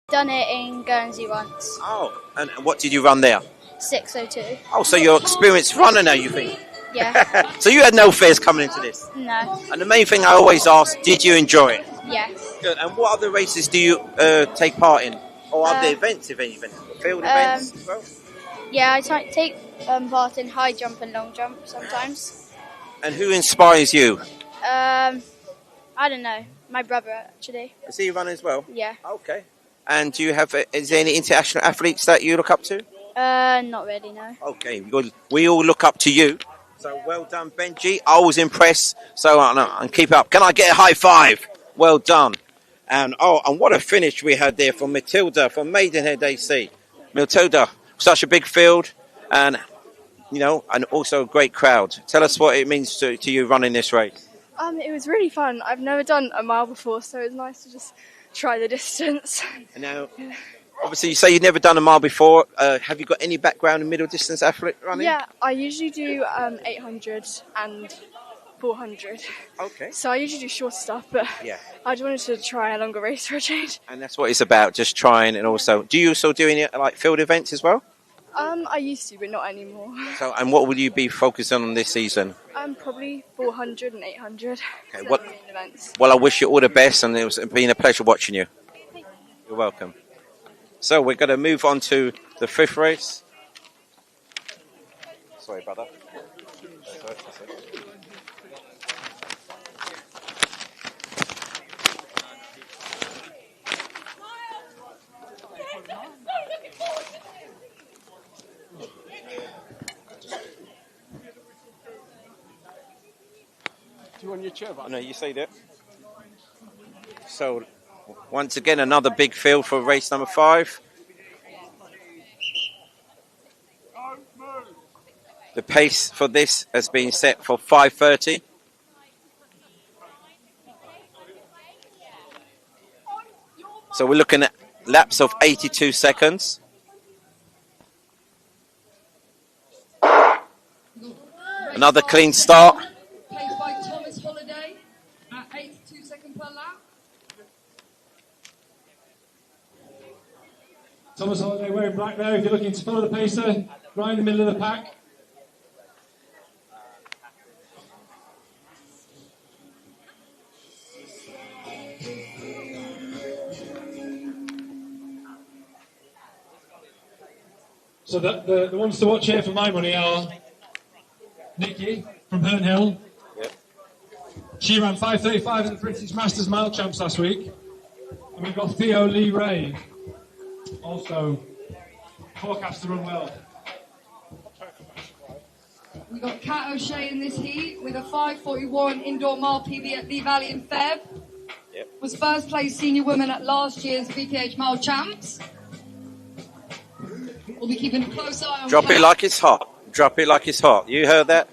Done it in Guernsey once. Oh, and what did you run there? 6:02. Oh, so you're an experienced runner now, you think? Yeah. So you had no fears coming into this? No. And the main thing I always ask, did you enjoy it? Yes. Good. And what other races do you take part in? Or are the events, even field events as well? Yeah, I take part in high jump and long jump sometimes. And who inspires you? I don't know. My brother, actually. Is he running as well? Yeah. Okay. And do you have? Is there any international athletes that you look up to? Not really, no. Okay, we all look up to you. So well done, Benji. I was impressed. So and keep up. Can I get a high five? Well done. And what a finish we had there from Matilda from Maidenhead AC. Matilda, such a big field, and and also a great crowd. Tell us what it means to you running this race. It was really fun. I've never done a mile before, so it was nice to just try the distance. And now, obviously, you say you've never done a mile before. Have you got any background in middle distance athlete running? Yeah, I usually do 800 and 400. Okay. So I usually do short stuff, but yeah, I just wanted to try a longer race for a change. And that's what it's about, just trying. And also, do you also do any like field events as well? I used to, but not anymore. So, and what will you be focusing on this season? Probably 400 and 800. Okay, So the main events. Well, I wish you all the best, and it's been a pleasure watching you. You're welcome. So we're going to move on to the fifth race. Sorry, brother. Sorry. Do you want your chair? No, you say that. So, once again, another big field for race number 5. The pace for this has been set for 5:30. So we're looking at laps of 82 seconds. Another clean start. Placed by Thomas Holiday at 82 seconds per lap. Thomas Holiday wearing black there. If you're looking to follow the pacer, right in the middle of the pack. So the ones to watch here for my money are Nikki from Hernhill. Yep. She ran 5:35 at the British Masters Mile Champs last week. And we've got Theo Lee Ray, also forecast to run well. We've got Kat O'Shea in this heat with a 5:41 indoor mile PB at Lee Valley in Feb. Yep. Was first place senior woman at last year's VPH Mile Champs. We'll be keeping a close eye on Drop it Kat. like it's hot. Drop it like it's hot. You heard that?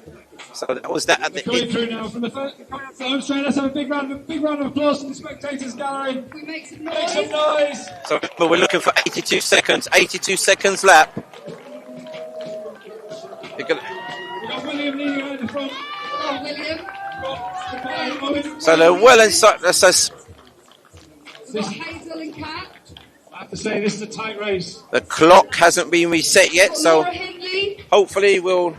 So that was that at They're the coming through now from the first, coming up to the home straight. Let's have a big round of applause from the spectators gallery. We make some Make some noise. noise. So we're looking for 82 seconds. 82 seconds lap. You're gonna, We've got William leading out in the front. Oh, William. so they're well inside. We've got Hazel and Kat. I have to say, this is a tight race. The clock hasn't been reset yet, so Laura Hindley. hopefully we'll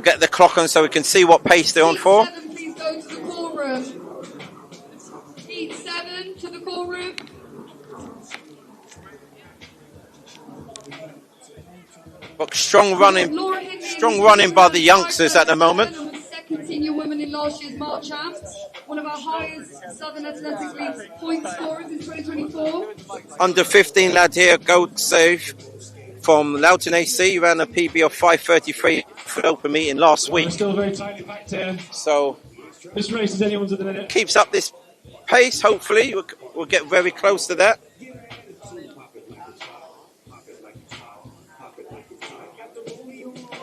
get the clock on so we can see what pace they're on for. Heat 7, please go to the call room. Heat 7 to the call room. But strong running by the youngsters at the moment. Second senior woman in last year's March Champs. One of our highest Southern Athletics League point scorers in 2024. Under 15 lad here, gold save from Loughton AC, ran a PB of 5:33 for the open meeting last We're week. still very tightly packed here. So This race is anyone's at the minute. keeps up this pace. Hopefully we'll get very close to that.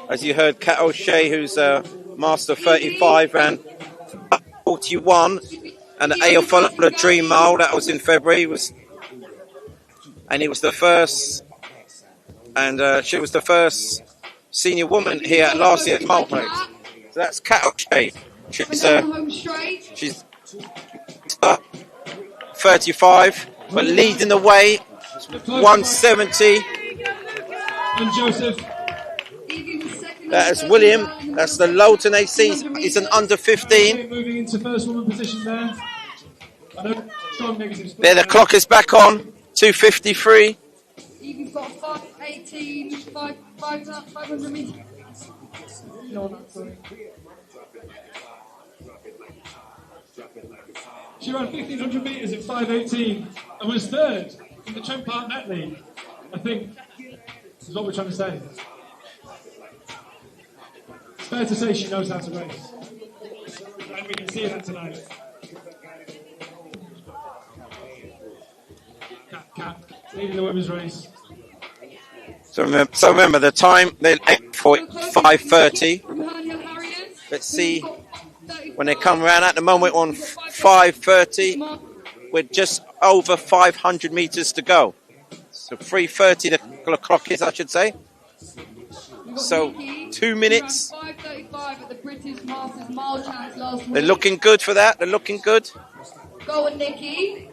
As you heard, Kat O'Shea, who's a master 35, ran 41, and the AO followed the Dream Mile. That was in February. And it was the first, and she was the first senior woman here at last year's mile race. So that's Kat O'Shea. She's 35, but leading the way, 170. And Joseph. That is William. That's the Loughton AC. He's an under 15. Moving into first woman position there. I know strong negative split. There, the clock is back on. 2:53. Evie's got 5:18, 500 metres. No, not sorry. She ran 1,500 metres in 5:18 and was third in the Trent Park Net League. I think is what we're trying to say. It's fair to say she knows how to race. And we can see that tonight. Cat, leading the women's race. So remember the time, they're 5:30. Let's see when they come around. At the moment on 5:30, we're just over 500 metres to go. So 3:30 the clock is, I should say. So 2 minutes. 5:35 at the British Masters Mile Champs last week. They're looking good for that. They're looking good. Go on, Nikki.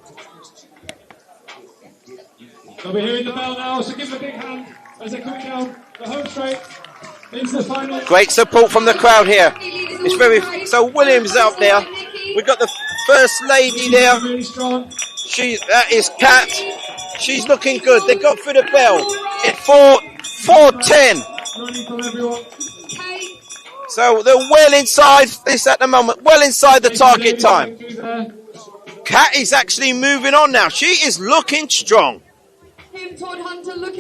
So we're hearing the bell now, so give them a big hand as they're coming down the home straight into the final. Great support from the crowd here. It's very so. Williams out there. We've got the first lady there. Really strong. That is Kat. She's looking good. They got through the bell in 4:10. Running from everyone. So they're well inside this at the moment. Well inside the target time. Kat is actually moving on now. She is looking strong.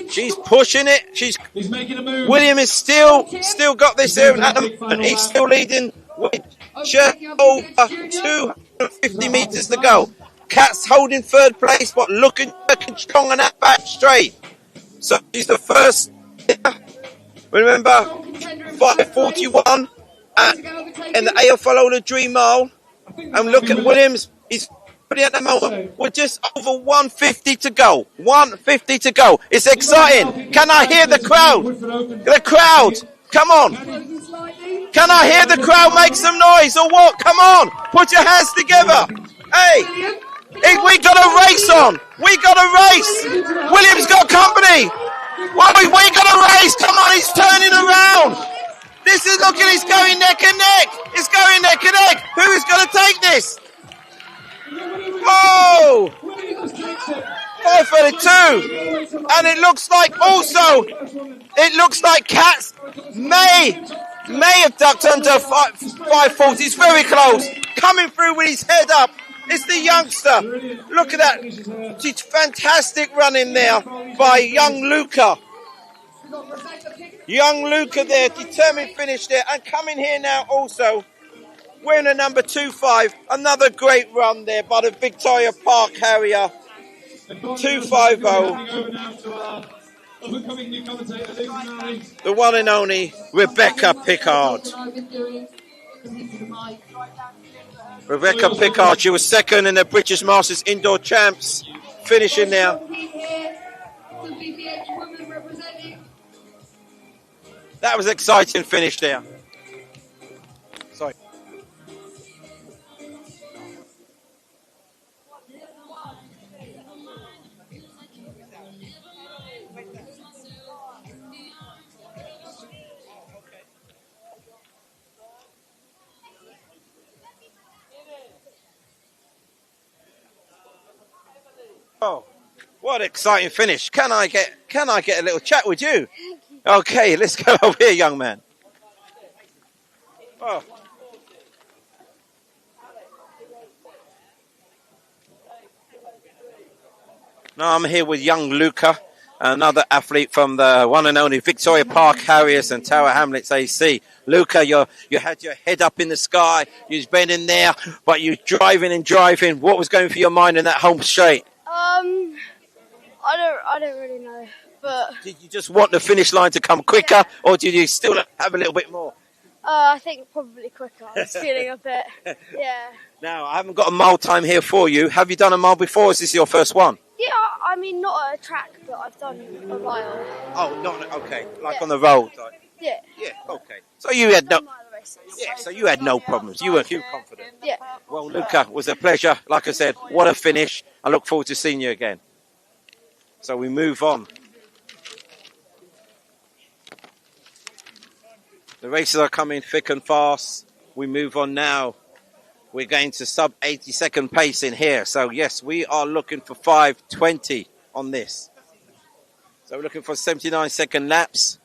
She's pushing it. He's making a move. William is still got this here at the moment. He's still leading with just over 250 metres to go. Kat's holding third place, but looking strong on that back straight. So she's the first. Remember, 5:41 in the AFL Dream Mile. And look at Williams. He's at the moment. We're just over 150 to go. 150 to go. It's exciting. Can I hear the crowd? The crowd. Come on. Can I hear the crowd make some noise or what? Come on. Put your hands together. Hey, we got a race on. We got a race. Williams got company. Well, we got a race. Come on, he's turning around. This is, look at, he's going neck and neck. It's going neck and neck. Who is going to take this? Oh! 5:32. And it looks like Kat may have ducked under 5:40. It's very close. Coming through with his head up. It's the youngster. Look at that. She's fantastic running there by young Luca. Young Luca there, determined finish there. And coming here now also, wearing a number 25. Another great run there by the Victoria Park Harrier. 250. The one and only Rebecca Pickard. Rebecca Pickard, she was second in the British Masters Indoor Champs, finishing there. That was an exciting finish there. Sorry. Oh, what an exciting finish. Can I get a little chat with you? Okay, let's go over here, young man. Oh. Now I'm here with young Luca, another athlete from the one and only Victoria Park Harriers and Tower Hamlets AC. Luca, you had your head up in the sky, you was bending there, but you driving and driving. What was going through your mind in that home straight? I don't really know, but did you just want the finish line to come quicker, or did you still have a little bit more? I think probably quicker. I was feeling a bit, yeah. Now, I haven't got a mile time here for you. Have you done a mile before, or is this your first one? Yeah, I mean, not at a track, but I've done a mile. Oh, not, okay, like on the road? Like. Yeah. Yeah, okay. So you had no problems. You were confident. Yeah. Well, Luca, it was a pleasure. Like I said, what a finish. I look forward to seeing you again. So we move on. The races are coming thick and fast. We move on now we're going to sub 80-second pace in here. So, yes, we are looking for 5:20 on this. So we're looking for 79-second laps.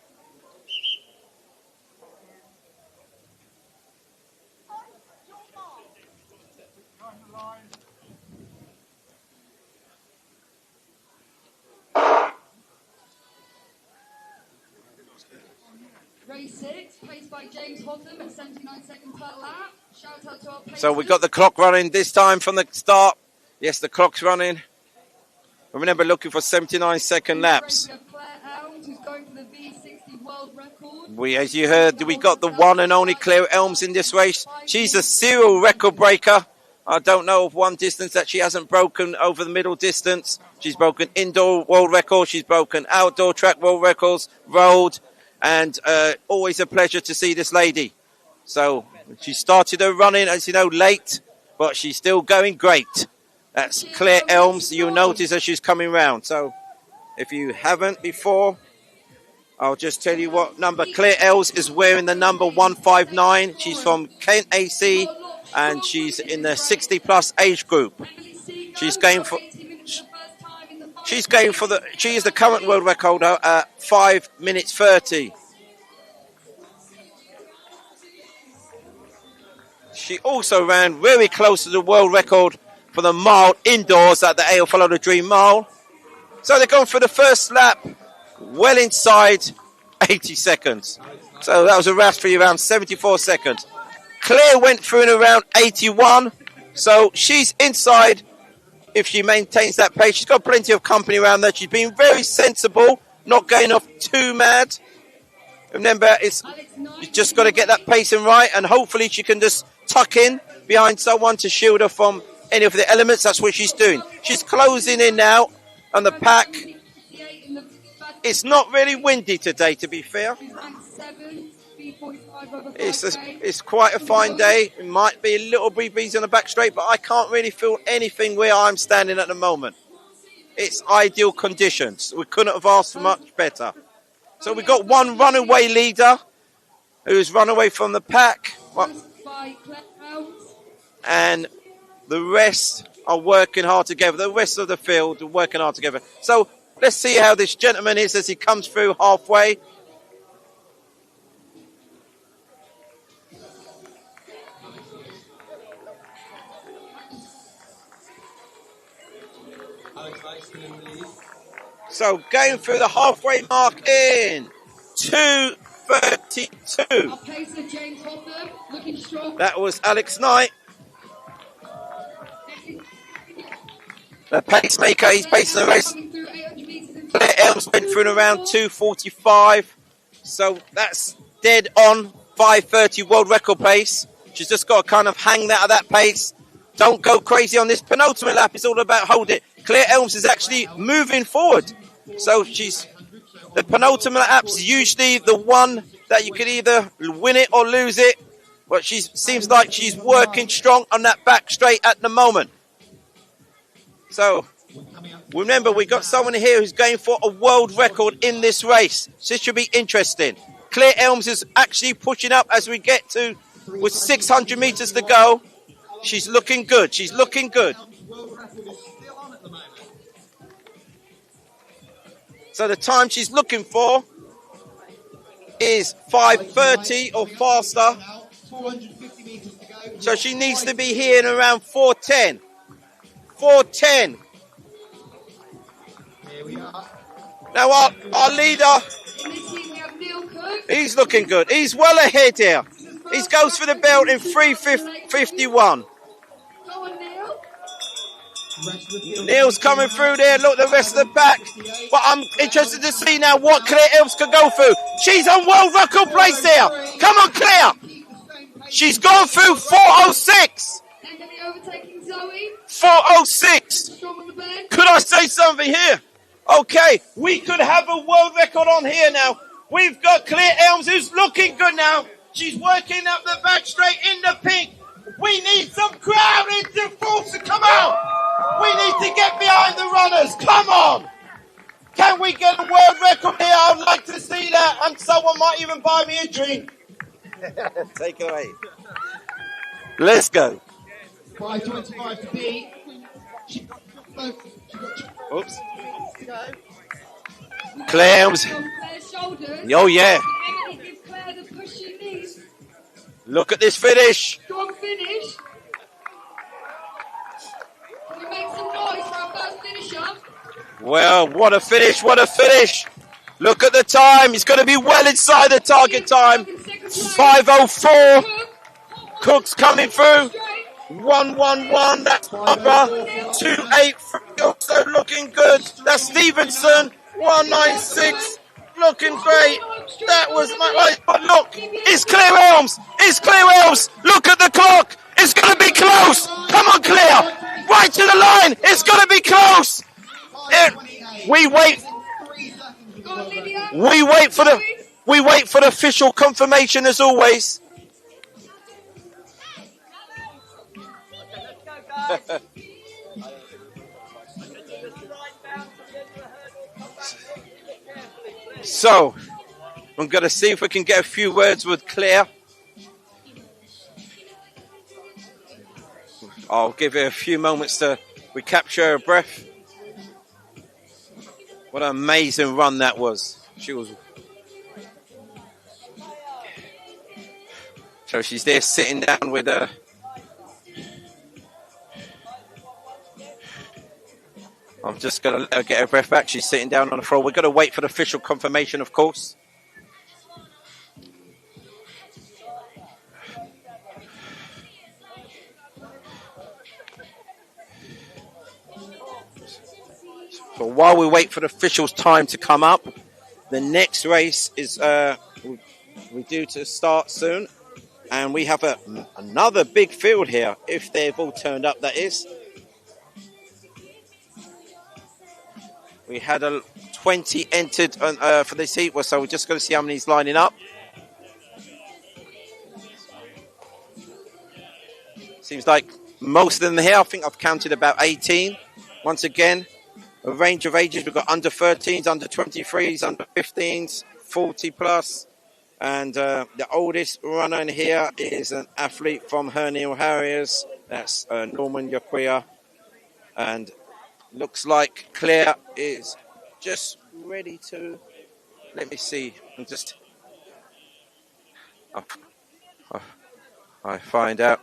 Race 6, paced by James Hotham at 79 seconds per lap. Shout out to our pacers. So we got the clock running this time from the start. Yes, the clock's running. Remember, looking for 79-second laps. We have Claire Elms, who's going for the V60 world record. As you heard, we got the one and only Claire Elms in this race. She's a serial record breaker. I don't know of one distance that she hasn't broken over the middle distance. She's broken indoor world records. She's broken outdoor track world records, road. And always a pleasure to see this lady. So she started her running, as you know, late, but she's still going great. That's Claire Elms. You'll notice as she's coming round. So if you haven't before, I'll just tell you what number. Claire Elms is wearing the number 159. She's from Kent AC, and she's in the 60-plus age group. She is the current world record holder at 5 minutes 30. She also ran very close to the world record for the mile indoors at the AO Follow the Dream Mile. So they're going for the first lap, well inside 80 seconds. So that was a race for around 74 seconds. Claire went through in around 81, so she's inside. If she maintains that pace, she's got plenty of company around there. She's been very sensible, not going off too mad. Remember, you just got to get that pacing right, and hopefully she can just tuck in behind someone to shield her from any of the elements. That's what she's doing. She's closing in now on the pack. It's not really windy today, to be fair. It's quite a fine day. It might be a little breeze on the back straight, but I can't really feel anything where I'm standing at the moment. It's ideal conditions. We couldn't have asked for much better. So we've got one runaway leader who's run away from the pack. And the rest are working hard together. The rest of the field are working hard together. So let's see how this gentleman is as he comes through halfway. So going through the halfway mark in 2:32. That was Alex Knight. The pacemaker, he's pacing the race. Claire Elms went through in around 2:45. So that's dead on 5:30 world record pace. She's just got to kind of hang that at that pace. Don't go crazy on this penultimate lap. It's all about hold it. Claire Elms is actually moving forward. So the penultimate lap's usually the one that you could either win it or lose it. But she seems like she's working strong on that back straight at the moment. So remember, we got someone here who's going for a world record in this race. So this should be interesting. Claire Elms is actually pushing up as we get to with 600 meters to go. She's looking good. She's looking good. So the time she's looking for is 5:30 or faster. So she needs to be here in around 4:10. 4:10. Now our leader, he's looking good. He's well ahead here. He goes for the belt in 3:51. Neil's coming through there. Look, the rest of the pack. But I'm interested to see now what Claire Elms can go through. She's on world record place there. Come on, Claire. She's gone through 4:06. 4:06. Could I say something here? Okay, we could have a world record on here now. We've got Claire Elms who's looking good now. She's working up the back straight in the pink. We need some crowd into force to come out. We need to get behind the runners. Come on. Can we get a world record here? I'd like to see that. And someone might even buy me a drink. Take it away. Let's go. 5:25 to beat. Oops. Claire was. Oh, yeah. Give Claire the push she needs. Look at this finish. Strong finish. Can we make some noise for our first finisher? Well, what a finish. What a finish. Look at the time. He's going to be well inside the target time. 5:04. Cook's coming through. 1:11. That's Barbara. 2:83. Also looking good. That's Stevenson. 1:96. Looking great. That was my. But look, it's Claire Elms. It's Claire Elms. Look at the clock. It's going to be close. Come on, Claire. Right to the line. It's going to be close. We wait. We wait for the official confirmation as always. So, I'm going to see if we can get a few words with Claire. I'll give her a few moments to recapture her breath. What an amazing run that was. She was. So she's there sitting down with her. I'm just going to let her get her breath back. She's sitting down on the floor. We're going to wait for the official confirmation, of course. So while we wait for the official's time to come up, the next race is we're due to start soon. And we have another big field here, if they've all turned up, that is. We had 20 entered for this heat, so we're just going to see how many's lining up. Seems like most of them here. I think I've counted about 18. Once again, a range of ages. We've got under 13s, under 23s, under 15s, 40 plus. And the oldest runner in here is an athlete from Hernhill Harriers. That's Norman Yaquia. And looks like Claire is just ready to. Let me see. I find out.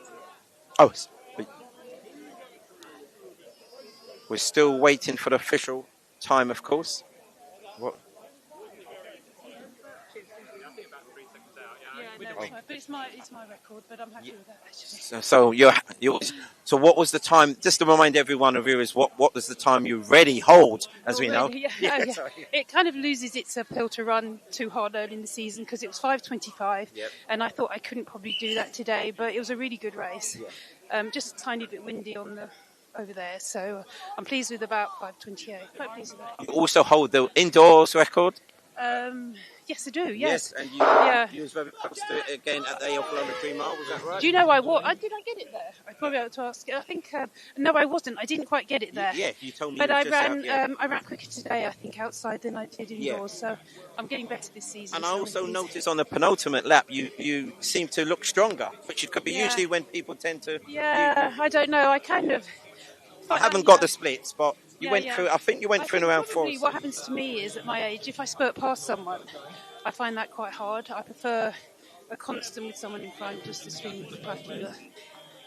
Oh, we're still waiting for the official time, of course. What? But it's my record, but I'm happy with that actually. So what was the time? Just to remind everyone of viewers, what was the time you really hold, as we know? Yeah. It kind of loses its appeal to run too hard early in the season because it was 5:25, and I thought I couldn't probably do that today, but it was a really good race. Just a tiny bit windy over there, so I'm pleased with about 5:28. Quite pleased with that. You also hold the indoors record. Yes, I do. Yes, and you was very close to it again at the Oklahoma 3 mile. Was that right? Do you know did I get it there? I probably ought to ask. I think no, I wasn't. I didn't quite get it there. Yeah, you told me. But I ran. I ran quicker today, I think, outside than I did indoors. So I'm getting better this season. And I also noticed on the penultimate lap, you seem to look stronger, which it could be usually when people tend to. Yeah, I don't know. I kind of. I haven't got the splits, but you went through. I think you went through in around 4. What happens to me is at my age, if I spurt past someone, I find that quite hard. I prefer a constant with someone in front, just a stream of puffing,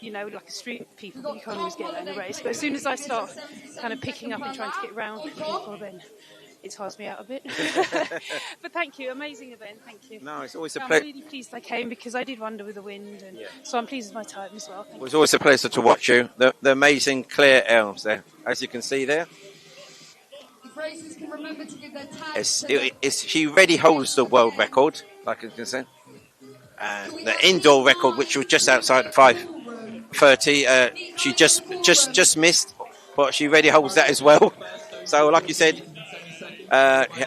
like a street of people. You can't always get that in a race. But as soon as I start kind of picking up and trying to get round people, then it tires me out a bit. But thank you, amazing event. Thank you. No, it's always a pleasure. I'm really pleased I came because I did wonder with the wind, and so I'm pleased with my time as well. It was always a pleasure to watch you. The amazing Claire Elms there, as you can see there. Racers can remember to give their tags. She already holds the world record, like I can say. The indoor record, which was just outside of 5:30, she just missed, but she already holds that as well. So, like you said,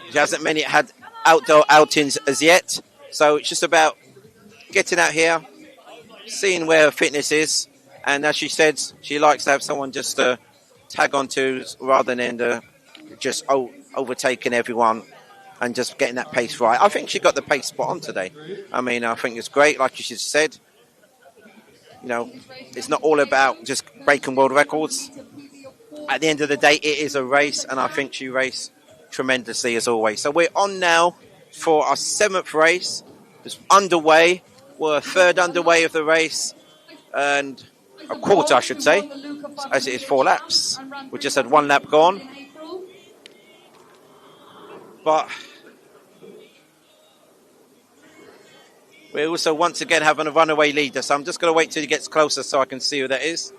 she hasn't had outdoor outings as yet. So it's just about getting out here, seeing where her fitness is, and as she said, she likes to have someone just to tag onto rather than just overtaking everyone and just getting that pace right. I think she got the pace spot on today. I mean, I think it's great, like you just said. you know, it's not all about just breaking world records. At the end of the day, it is a race, and I think she raced tremendously as always. So we're on now for our 7th race. It's underway. We're third underway of the race, and a quarter, I should say, as it is 4 laps. We just had 1 lap gone. But we also once again having a runaway leader, so I'm just going to wait till he gets closer so I can see who that is.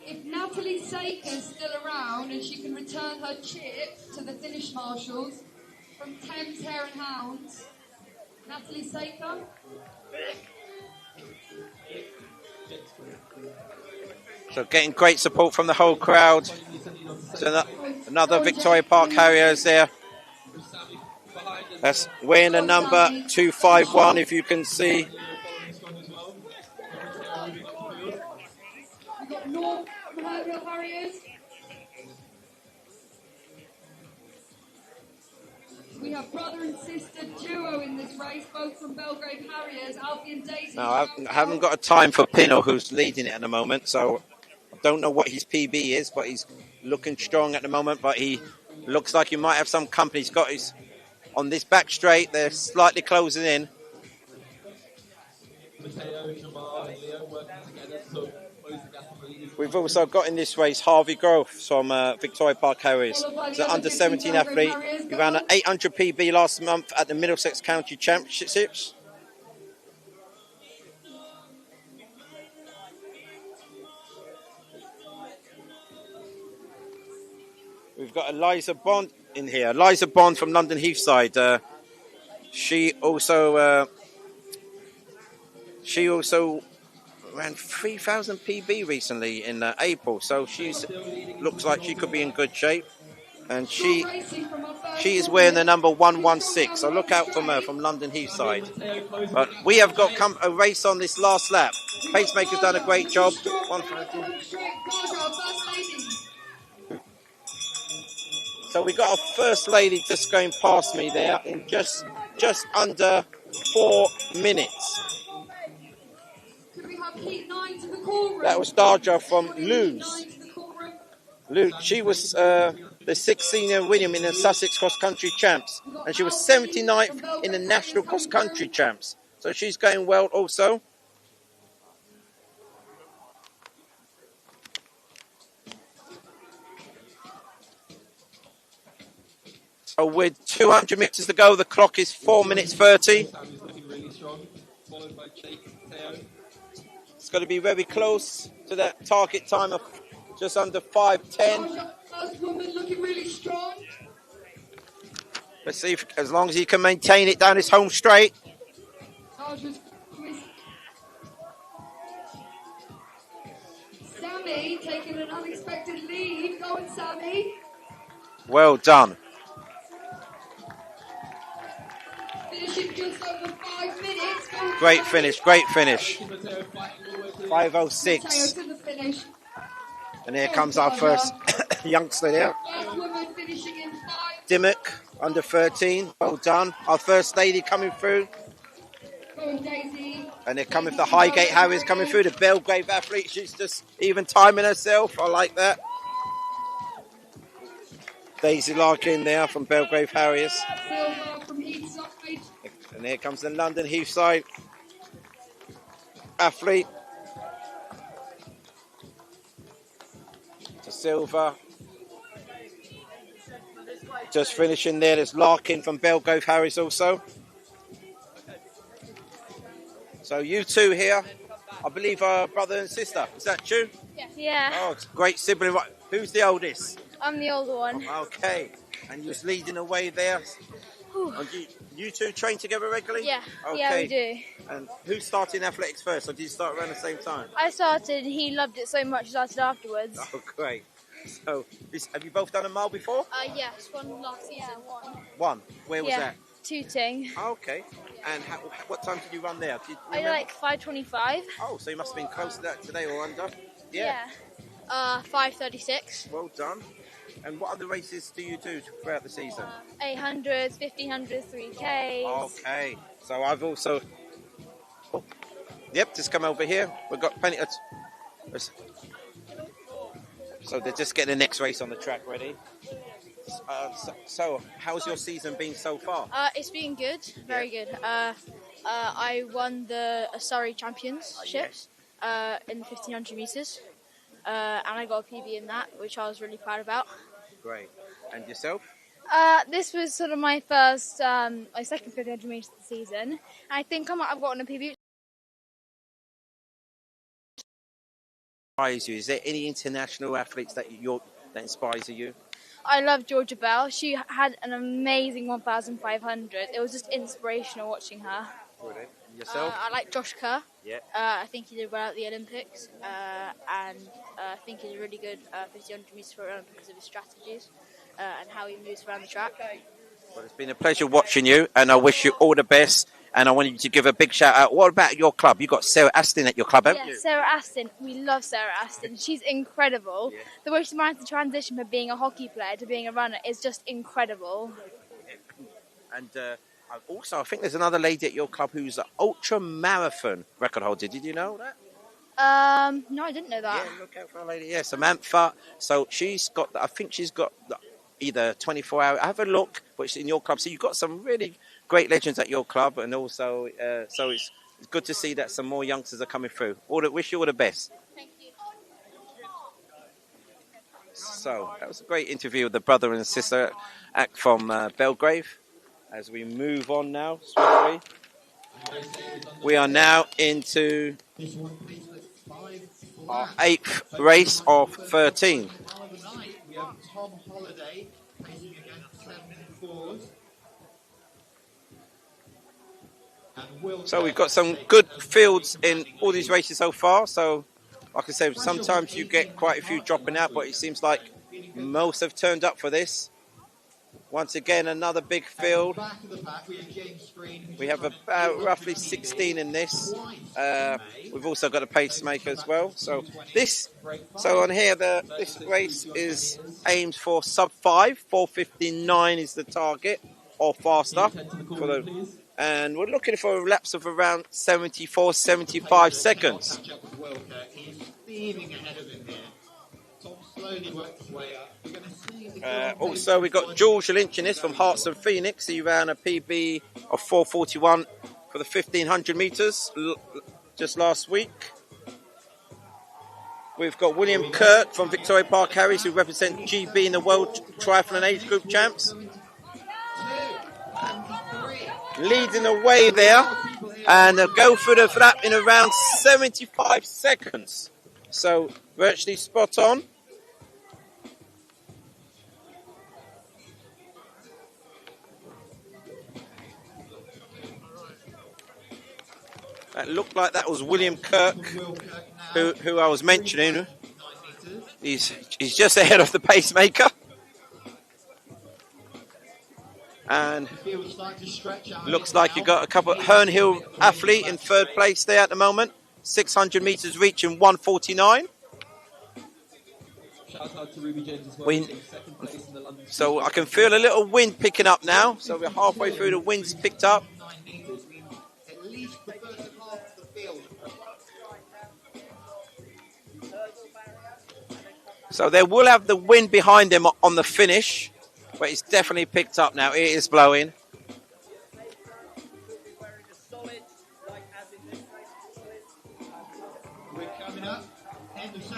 If Natalie Saker's still around and she can return her chip to the finish marshals from Thames Hare and Hounds. Natalie Saker. So getting great support from the whole crowd. So another Victoria Park Harriers there. That's wearing the number 251, if you can see. We've got North Harriers. We have brother and sister duo in this race, both from Belgrave Harriers, Alfie and Daisy. No, I haven't got a time for Pino, who's leading it at the moment, so I don't know what his PB is, but he's looking strong at the moment, but he looks like he might have some company. He's got his, on this back straight, they're slightly closing in. We've also got in this race Harvey Grove from Victoria Park Harriers. He's an under 17 athlete. He ran an 800 PB last month at the Middlesex County Championships. We've got Eliza Bond in here. Eliza Bond from London Heathside. She also ran 3,000 PB recently in April, so she's looks like she could be in good shape. And she is wearing the number 116, so look out for her from London Heathside. But we have got a race on this last lap. Pacemaker's done a great job. So we got our first lady just going past me there in just under 4 minutes. That was Darja from Lewes. She was the 6th senior William in the Sussex Cross Country Champs, and she was 79th in the National Cross Country Champs. So she's going well also. So with 200 metres to go, the clock is 4 minutes 30. It's going to be very close to that target time of just under 5:10. Looking really strong. Let's see if, as long as he can maintain it down his home straight. Sammy taking an unexpected lead. Go on, Sammy. Well done. Finishing just over 5 minutes. Great finish, great finish. 5:06. And here comes our first youngster there. Dimmock, under 13. Well done. Our first lady coming through. And they're coming, the Highgate Harriers coming through. The Belgrave athlete, she's just even timing herself. I like that. Daisy Larkin there from Belgrave Harriers. And here comes the London Heathside athlete. To Silver. Just finishing there. There's Larkin from Belgrave Harriers also. So you two here, I believe are brother and sister. Is that true? Yeah. Oh, it's great sibling. Who's the oldest? I'm the older one. Okay. And you're leading the way there. And you two train together regularly? Yeah. Okay. Yeah, we do. And who started in athletics first, or did you start around the same time? I started, he loved it so much, I started afterwards. Oh, great. So, have you both done a mile before? Yes, one last season. One. Where was that? Tooting. Oh, okay. And what time did you run there? I did like 5:25. Oh, so you must have been close to that today or under? Yeah. 5:36. Well done. And what other races do you do throughout the season? 800s, 1500s, 3Ks. Okay. So I've also Yep, just come over here. We've got plenty of... So they're just getting the next race on the track ready. So how's your season been so far? It's been good, very good. I won the Surrey Championships in the 1500 metres, and I got a PB in that, which I was really proud about. Great. And yourself? This was sort of my first, my second 1500 metres of the season, and I think I might have gotten a PB. Inspires you? Is there any international athletes that inspires you? I love Georgia Bell. She had an amazing 1,500. It was just inspirational watching her. Brilliant. Yourself? I like Josh Kerr. Yeah. I think he did well at the Olympics, and I think he's a really good 1500 metres runner because of his strategies and how he moves around the track. Well, it's been a pleasure watching you, and I wish you all the best. And I wanted you to give a big shout out. What about your club? You've got Sarah Aston at your club, haven't you? Sarah Aston. We love Sarah Aston. She's incredible. Yeah. The way she managed to transition from being a hockey player to being a runner is just incredible. And also, I think there's another lady at your club who's an ultra marathon record holder. Did you know that? No, I didn't know that. Yeah, look out for a lady. Yeah, Samantha. So she's got, I think she's got either 24 hours. Have a look, but it's in your club. So you've got some really great legends at your club, and also, so it's good to see that some more youngsters are coming through. Wish you all the best. Thank you. So that was a great interview with the brother and sister act from Belgrave. As we move on now swiftly, we are now into our 8th race of 13. We have Tom Holliday racing against 7 4s. So we've got some good fields in all these races so far. So, like I said, sometimes you get quite a few dropping out, but it seems like most have turned up for this. Once again, another big field. We have about roughly 16 in this. We've also got a pacemaker as well. So on here, this race is aimed for sub 5. 4:59 is the target, or faster. And we're looking for laps of around 74, 75 seconds. Also, we've got George Lynch in this from Hearts and Phoenix. He ran a PB of 4:41 for the 1500 metres just last week. We've got William Kirk from Victoria Park Harriers, who represent GB in the World Triathlon Age Group Champs. Leading the way there, and they'll go through the flap in around 75 seconds. So, virtually spot on. That looked like that was William Kirk, who I was mentioning. He's just ahead of the pacemaker. And looks like you've got a couple of Herne Hill athlete in third place there at the moment. 600 metres reaching 1:49. So I can feel a little wind picking up now. So we're halfway through, the wind's picked up. So they will have the wind behind them on the finish, but it's definitely picked up now. It is blowing.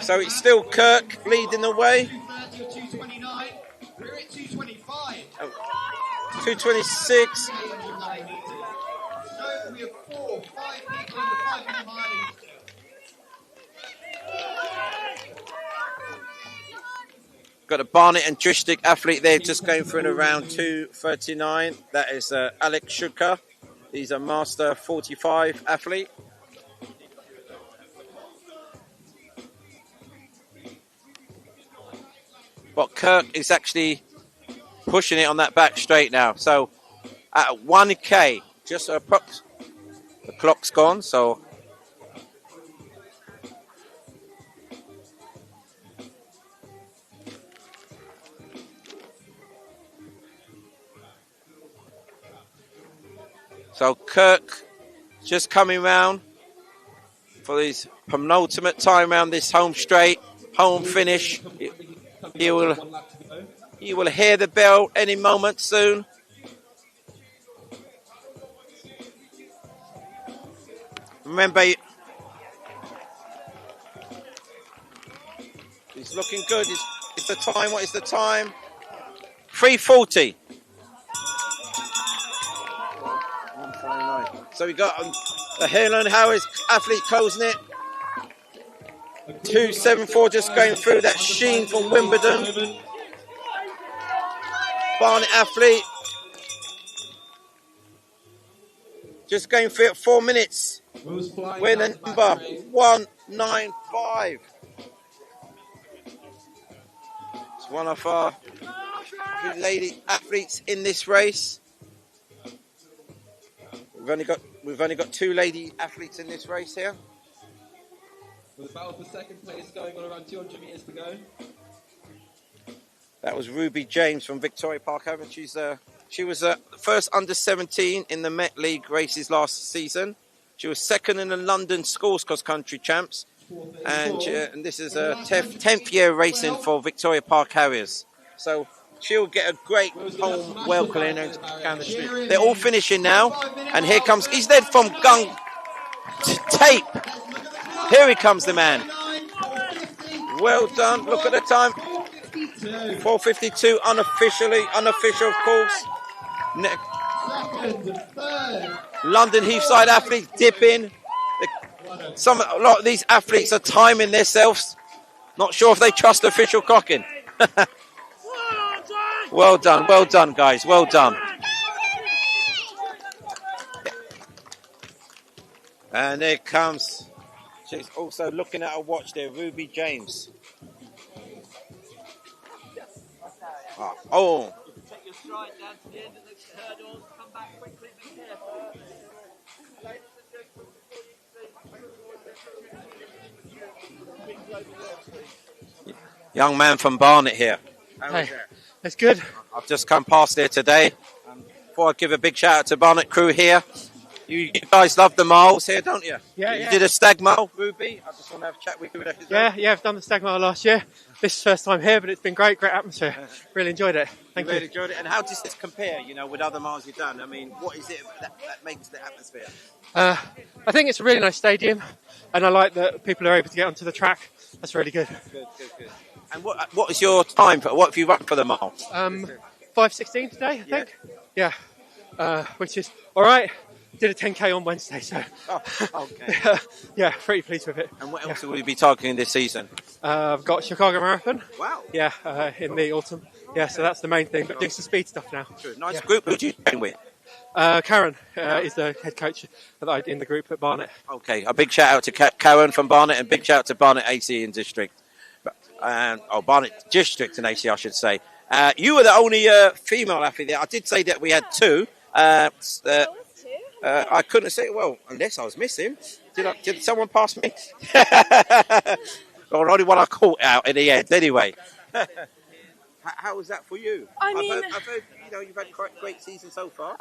So it's still Kirk leading the way. 226. Got a Barnet and Trishtik athlete there just going through in around 2:39. That is Alex Shuka. He's a Master 45 athlete. But Kirk is actually pushing it on that back straight now. So at 1K, just approx, the clock's gone. So Kirk just coming round. for his penultimate time around this home straight, home finish. You will hear the bell any moment soon. Remember, he's looking good. It's the time. What is the time? 3:40. 1:59. So we got the Helen Harris athlete closing it. 2:74 just going through that sheen from Wimbledon. Barnet athlete just going through it 4 minutes. We're the number 195. It's one of our lady athletes in this race. We've only got 2 lady athletes in this race here. With a battle for second place going on around 200 metres to go. That was Ruby James from Victoria Park Haven. She was first under 17 in the Met League races last season. She was second in the London Schools Cross Country Champs. And this is a 10th year racing for Victoria Park Harriers. So she'll get a great home welcoming down the street. They're all finishing now. And here comes, he's led from Gung Tape. Here he comes, the man. Well done. Look at the time. 4:52 unofficial, of course. London Heathside athletes dipping. A lot of these athletes are timing themselves. Not sure if they trust official clocking. Well done, guys. Well done. And there comes. She's also looking at her watch there, Ruby James. Oh. Take your stride down to the end of the hurdles. Come back quickly. Be careful. Young man from Barnet here. Hey, that's good. I've just come past there today. Before I give a big shout out to Barnet crew here. You guys love the miles here, don't you? Yeah, You did a stag mile, Ruby. I just want to have a chat with you. Yeah, I've done the stag mile last year. This is the first time here, but it's been great atmosphere. Really enjoyed it. Thank you. Really enjoyed it. And how does this compare, with other miles you've done? I mean, what is it that makes the atmosphere? I think it's a really nice stadium, and I like that people are able to get onto the track. That's really good. Good. And what is your time? What have you run for the mile? 5:16 today, I think. Yeah, which is all right. Did a 10k on Wednesday, so okay. Yeah, pretty pleased with it. And what else will you be targeting this season? I've got Chicago Marathon. Wow. Yeah, in the autumn. Yeah, so that's the main thing. But doing some speed stuff now. Good. Nice group. Who do you train with? Karen is the head coach in the group at Barnet. Okay, a big shout out to Karen from Barnet, and big shout out to Barnet AC and District. Barnet District and AC, I should say. You were the only female athlete there. I did say that we had 2. I couldn't say, well, unless I was missing. Did someone pass me? Or only one I caught out in the end. Anyway, how was that for you? I've heard you've had quite a great season so far.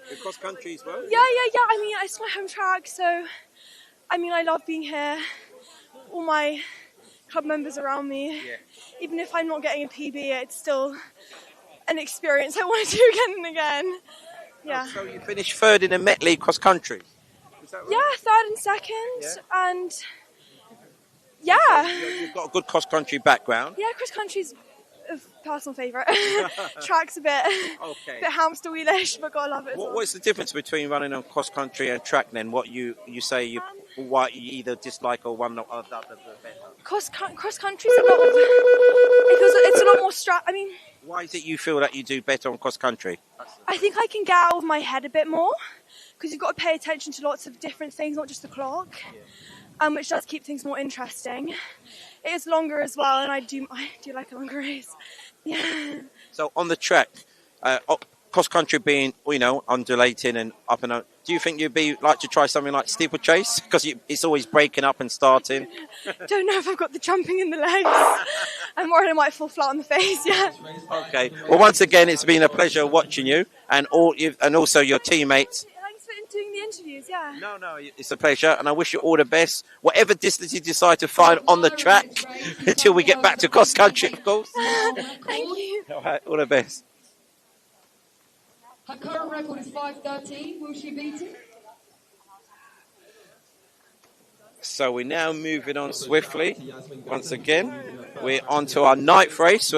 The cross country as well. Yeah. I mean, it's my home track, so I love being here. All my club members around me. Yeah. Even if I'm not getting a PB, it's still an experience I want to do again and again. Yeah. So you finished 3rd in the Met League cross country. Is that right? Yeah, 3rd and 2nd, and yeah. So you've got a good cross country background. Yeah, cross country's a personal favourite. Track's a bit hamster wheelish, but gotta love it. What's the difference between running on cross country and track then? What you say what you either dislike or one or the other better? Cross country's a lot of because it's a lot more why is it you feel that you do better on cross country? I think I can get out of my head a bit more because you've got to pay attention to lots of different things, not just the clock, which does keep things more interesting. It is longer as well, and I do like a longer race. Yeah. So on the track, cross country being undulating and up and up, do you think you'd like to try something like steeplechase? Because it's always breaking up and starting. Don't know if I've got the jumping in the legs. I'm worried I might fall flat on the face. Yeah. Okay. Well, once again, it's been a pleasure watching you and also your teammates. Thanks for doing the interviews, yeah. No, it's a pleasure, and I wish you all the best. Whatever distance you decide to find on the track, until we get back to cross country, of course. Thank you. All right, all the best. Her current record is 5:13. Will she beat it? So we're now moving on swiftly. Once again, we're on to our ninth race.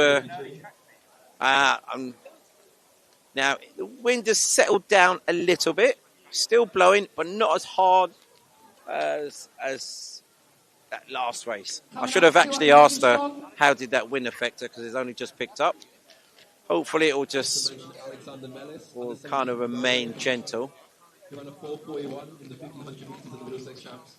Now, the wind has settled down a little bit. Still blowing, but not as hard as that last race. I should have actually asked her how did that wind affect her, because it's only just picked up. Hopefully it will kind of remain gentle. He ran a 4:41 in the 1500 metres of the Middlesex Champs.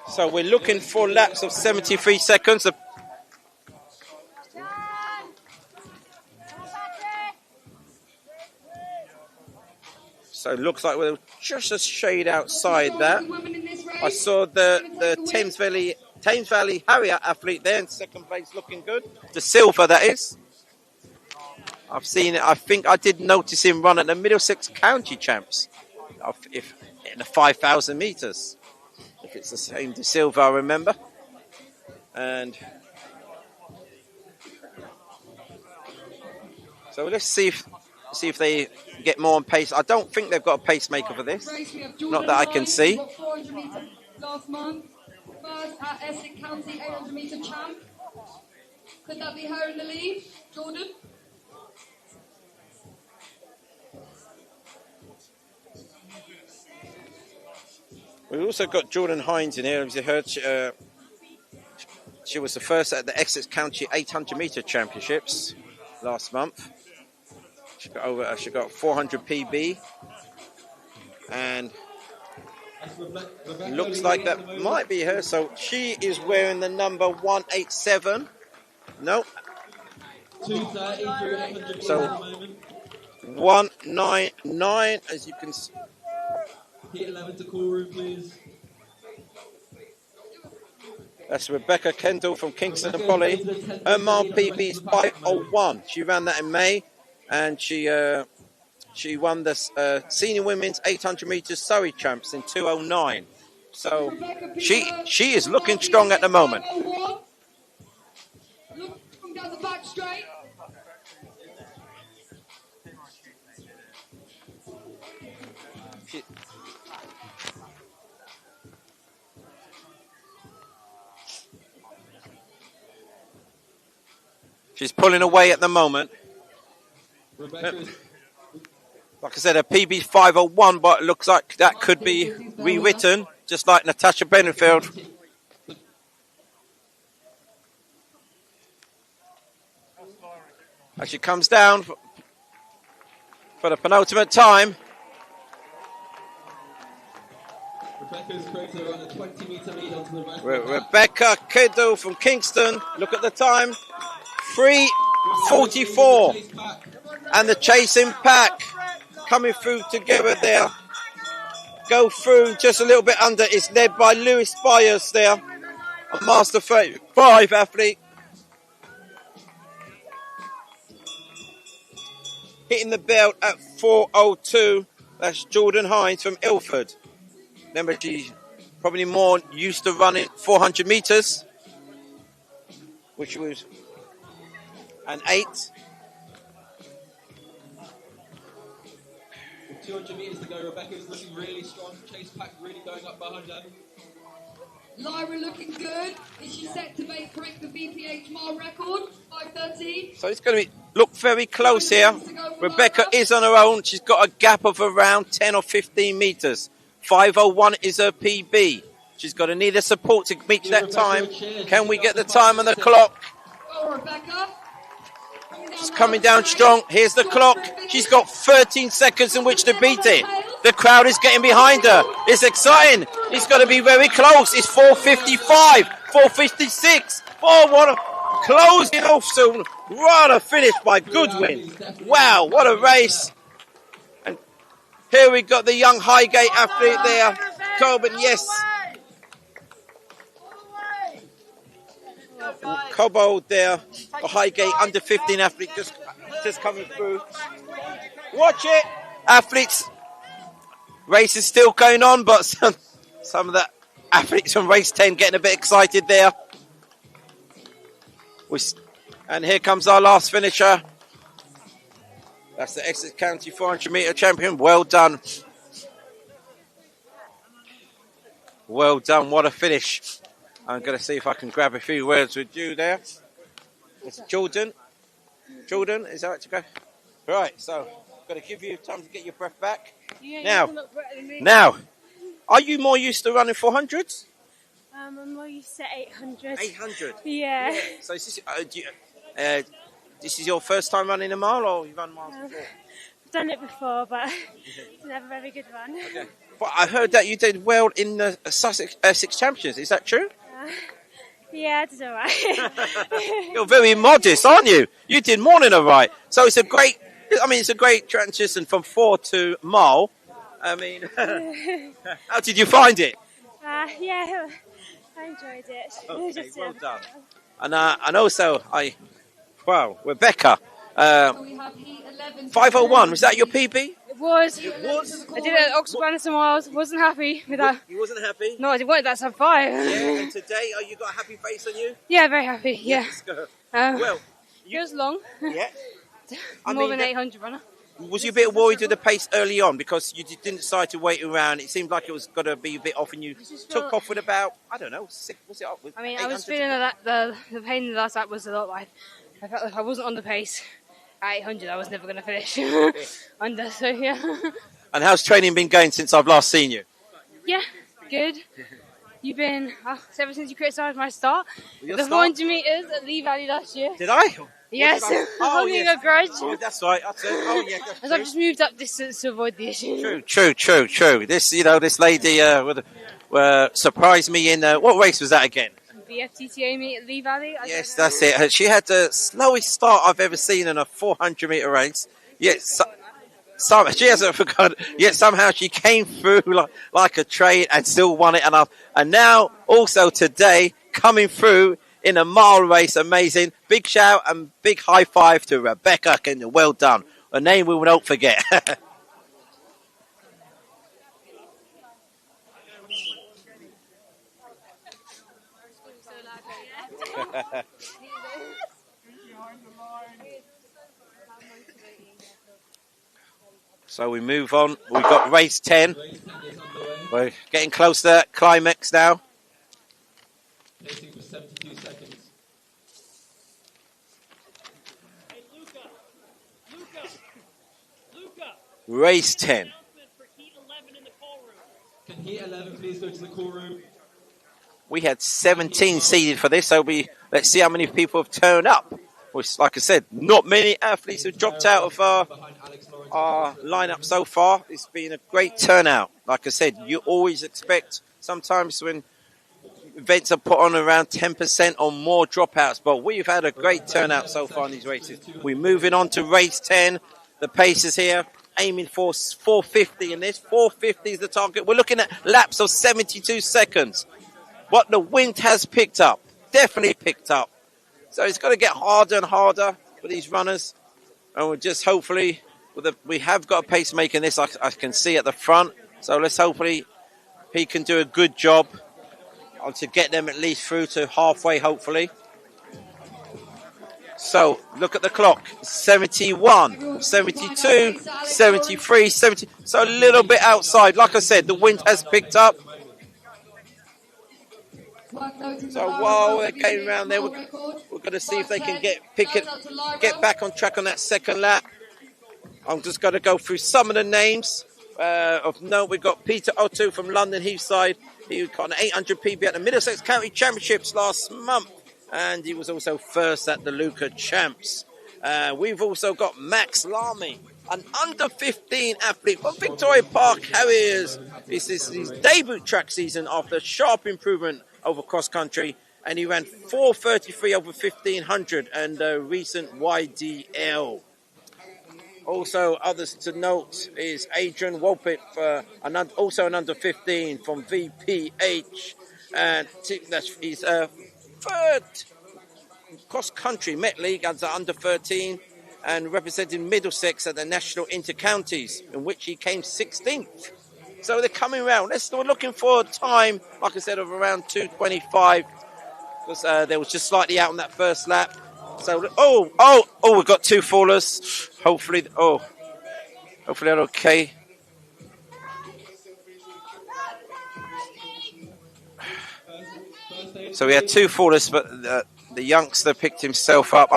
So we're looking for laps of 73 seconds. So it looks like we're just a shade outside that. I saw the Thames Valley Harrier athlete there in second place, looking good. The silver, that is. I've seen it. I think I did notice him run at the Middlesex County Champs, if in the 5,000 metres. If it's the same De Silva, I remember. And so let's see if they get more on pace. I don't think they've got a pacemaker for this. Not that I can see. 400 metres last month. First at Essex County 800 metre champ. Could that be her in the lead? Jordan? We've also got Jordan Hines in here. As you heard, she was the first at the Essex County 800 metre championships last month. She got 400 PB, and looks like that might be her. So she is wearing the number 187. No. 2:30 so 199, as you can see. Heat 11 to call room, please. That's Rebecca Kendall from Kingston and Polly. Her mile PB is 5:01. She ran that in May, and she won the senior women's 800 metres Surrey Champs in 2:09. So she is looking strong at the moment. Looking down the back straight. She's pulling away at the moment. Rebecca's Like I said, her PB 5:01, but it looks like that could be rewritten, just like Natasha Benenfield. As she comes down for the penultimate time. Rebecca's created around a 20-metre lead onto the rest. Rebecca Kendall from Kingston. Look at the time. 3:44. And the chasing pack coming through together there. Go through just a little bit under. It's led by Lewis Byers there. A Master 5 athlete. Hitting the belt at 4:02. That's Jordan Hines from Ilford. Remember, she's probably more used to running 400 metres, which was an 8. With 200 metres to go, Rebecca's looking really strong. Chase pack really going up behind her. Lyra looking good. Is she set to correct the VPH mile record? 5:13. So it's going to look very close here. Rebecca is on her own. She's got a gap of around 10 or 15 metres. 5:01 is her PB. She's got to need a support to reach that time. Can we get the time on the clock? Go, Rebecca. She's coming down strong. Here's the clock. She's got 13 seconds in which to beat it. The crowd is getting behind her. It's exciting. It's got to be very close. It's 4:55, 4:56. Oh, what a closing off soon. What a finish by Goodwin. Wow, what a race. And here we got the young Highgate athlete there. Corbin, yes. Cobbold there, the Highgate under 15 athlete just coming through. Watch it, athletes. Race is still going on, but some of the athletes from race 10 getting a bit excited there. And here comes our last finisher. That's the Essex County 400 metre champion. Well done. Well done. What a finish. I'm going to see if I can grab a few words with you there. It's Jordan. Jordan, is that right to go? Right, so I'm going to give you time to get your breath back. Now, are you more used to running 400s? I'm more used to 800. 800? Yeah. So is this is your first time running a mile, or you've run miles before? I've done it before, but it's never a very good run. Okay. But I heard that you did well in the Sussex Essex Champions. Is that true? Yeah, it's all right. You're very modest, aren't you? You did more than all right. So it's a great transition from 4 to mile. I mean, how did you find it? Yeah, I enjoyed it. Okay, well done. And also, Rebecca, 5:01. Was that your PB? It was. It was. I did it at Oxford Bannister Miles. Wasn't happy with that. You wasn't happy? No, I wanted that sub 5. Yeah. And today, you got a happy face on you? Yeah, very happy. Yeah. Yes, go. Well, it was long. Yeah. More than 800 runner. Was you a bit worried with the pace early on because you didn't decide to wait around? It seemed like it was going to be a bit off, and you took off with about, I don't know, 6. Was it up with? I mean, I was feeling that the pain in the last lap was a lot. Like I felt like I wasn't on the pace. At 800, I was never going to finish under. So yeah. And how's training been going since I've last seen you? Yeah, good. You've been ever since you criticised my start. Your the start? 400 metres at Lee Valley last year. Did I? Yes. Holding a grudge. Oh, that's right. That's As I've just moved up distance to avoid the issue. True. This lady surprised me in what race was that again? BFTTA meet at Lee Valley. Yes, that's it. She had the slowest start I've ever seen in a 400 metre race. Yes, she hasn't forgotten. Yet somehow she came through like a train and still won it. And now also today coming through in a mile race, amazing. Big shout and big high five to Rebecca. Well done. A name we will not forget. So we move on. We've got race 10. We're getting close to that climax now. Race 10. Can Heat 11 please go to the call room? We had 17 seeded for this, so let's see how many people have turned up. Which, like I said, not many athletes have dropped out of our lineup so far. It's been a great turnout. Like I said, you always expect sometimes when events are put on around 10% or more dropouts, but we've had a great turnout so far in these races. We're moving on to race 10. The pace is here, aiming for 450 in this. 450 is the target. We're looking at laps of 72 seconds. What the wind has picked up, definitely picked up. So it's going to get harder and harder for these runners. And we're just hopefully, we have got a pacemaker in this, I can see at the front. So let's hopefully he can do a good job to get them at least through to halfway, hopefully. So look at the clock, 71, 72, 73, 70. So a little bit outside. Like I said, the wind has picked up. So while we're going around there, we're going to see if they can get back on track on that second lap. I'm just going to go through some of the names. Of note, we've got Peter Otto from London Heathside. He got an 800 PB at the Middlesex County Championships last month. And he was also first at the Luca Champs. We've also got Max Lamy, an under-15 athlete from Victoria Park Harriers. This is his debut track season after sharp improvement over cross-country. And he ran 4:33 over 1,500 and a recent YDL. Also, others to note is Adrian Wolpett, also an under-15 from VPH. And that's his third cross country Met League as under 13 and representing Middlesex at the National Inter-Counties, in which he came 16th. So they're coming around. We're looking for a time, like I said, of around 2:25, because they was just slightly out on that first lap. So, we've got two fallers. Hopefully they're okay. So we had two fallers, but the youngster picked himself up.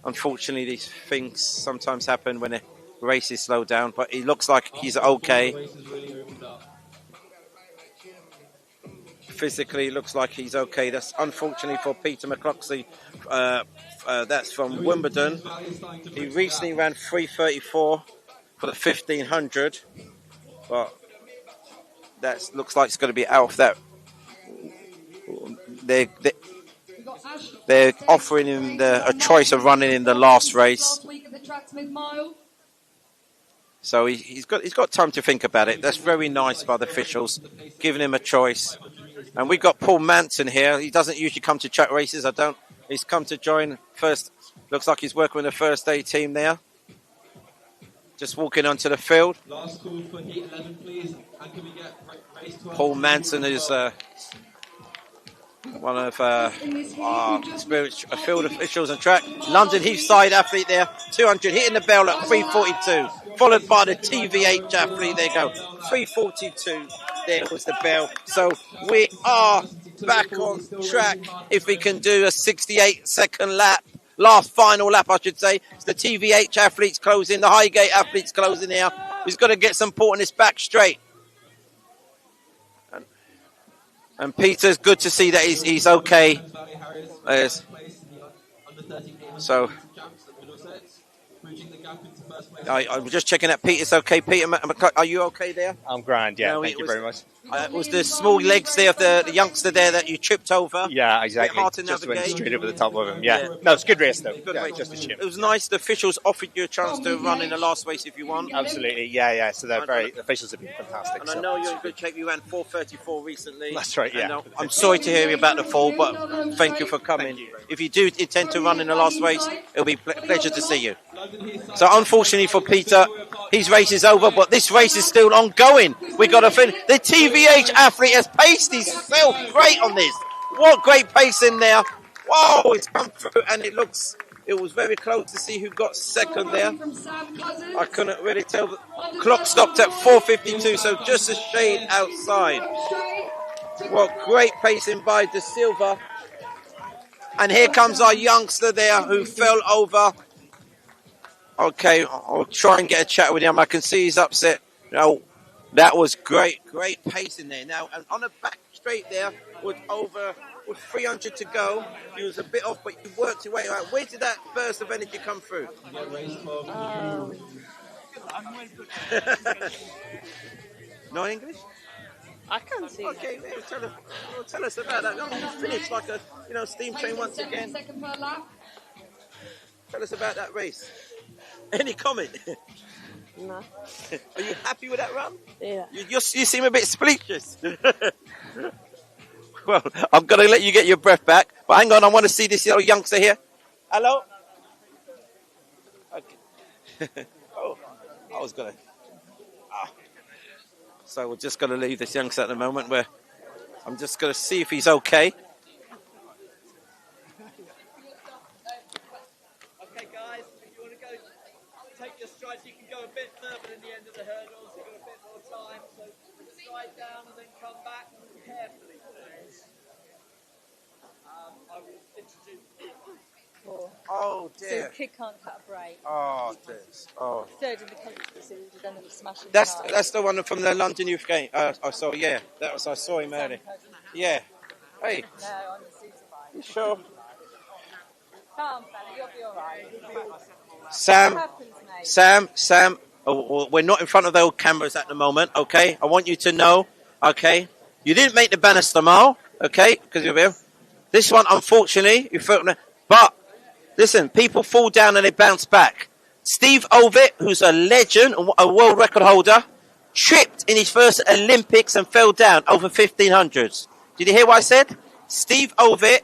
Unfortunately, these things sometimes happen when a race is slowed down, but he looks like he's okay. Physically, looks like he's okay. That's unfortunately for Peter McCluskey. That's from Wimbledon. He recently ran 3:34 for the 1500, but that looks like it's going to be out of that. They're offering him a choice of running in the last race. So he's got time to think about it. That's very nice by the officials, giving him a choice. And we've got Paul Manson here. He doesn't usually come to track races. He's come to join first. Looks like he's working with the first day team there. Just walking onto the field. Last call for heat 11, please. And can we get race 12? Paul Manson is one of field officials on track. London Heathside athlete there, 200, hitting the bell at 3:42. Followed by the TVH athlete, there you go, 3:42. There was the bell. So we are back on track. If we can do a 68-second lap, last final lap, I should say. It's the TVH athletes closing, the Highgate athletes closing here. He's got to get some port on his back straight. And Peter's good to see that he's okay. So I'm just checking that Peter's okay. Peter, are you okay there? I'm grand, yeah. No, thank you very much. Was the small legs there of the youngster there that you tripped over? Yeah, exactly. Just went straight over the top of him. Yeah. No, it's a good race though. Good race. Just a chip. It was nice. The officials offered you a chance to run in the last race if you want. Absolutely. Yeah. So the officials have been fantastic. And I know you're in good shape. You ran 4:34 recently. That's right. Yeah. I'm sorry to hear about the fall, but thank you for coming. If you do intend to run in the last race, it'll be a pleasure to see you. So unfortunately for Peter, his race is over, but this race is still ongoing. We got to finish. The TVH athlete has paced himself great on this. What great pace in there. Whoa, it's come through, and it was very close to see who got second there. I couldn't really tell. The clock stopped at 4:52, so just a shade outside. Well, great pacing by De Silva. And here comes our youngster there who fell over. Okay, I'll try and get a chat with him. I can see he's upset. No, that was great pace in there. Now, and on the back straight there, with 300 to go, he was a bit off, but he worked his way out. Where did that burst of energy come through? No English? I can't see. Okay, tell us about that. You finished like a steam train once again. Tell us about that race. Any comment? No. Are you happy with that run? Yeah. You seem a bit speechless. Well, I'm going to let you get your breath back. But hang on, I want to see this little youngster here. Hello? Okay. I was going to... So we're just going to leave this youngster at the moment where I'm just going to see if he's okay. Okay, guys, if you want to go take your strides, you can go a bit further than the end of the hurdles. You've got a bit more time, so stride down and then come back carefully. I will introduce you. Oh dear. So Kid can't cut a break. Oh dear. Oh. Third in the country, so he's done a smashing. That's the one from the London Youth Game. I saw. Yeah, I saw him earlier. Yeah. Hey. No, on the superbike. You sure? Calm, fella, you'll be all right. Sam. We're not in front of the old cameras at the moment. Okay. I want you to know. Okay. You didn't make the Bannister Mile. Okay, because you're here. This one, unfortunately, you felt. But listen, people fall down and they bounce back. Steve Ovett, who's a legend, a world record holder, tripped in his first Olympics and fell down over 1500s. Did you hear what I said? Steve Ovett,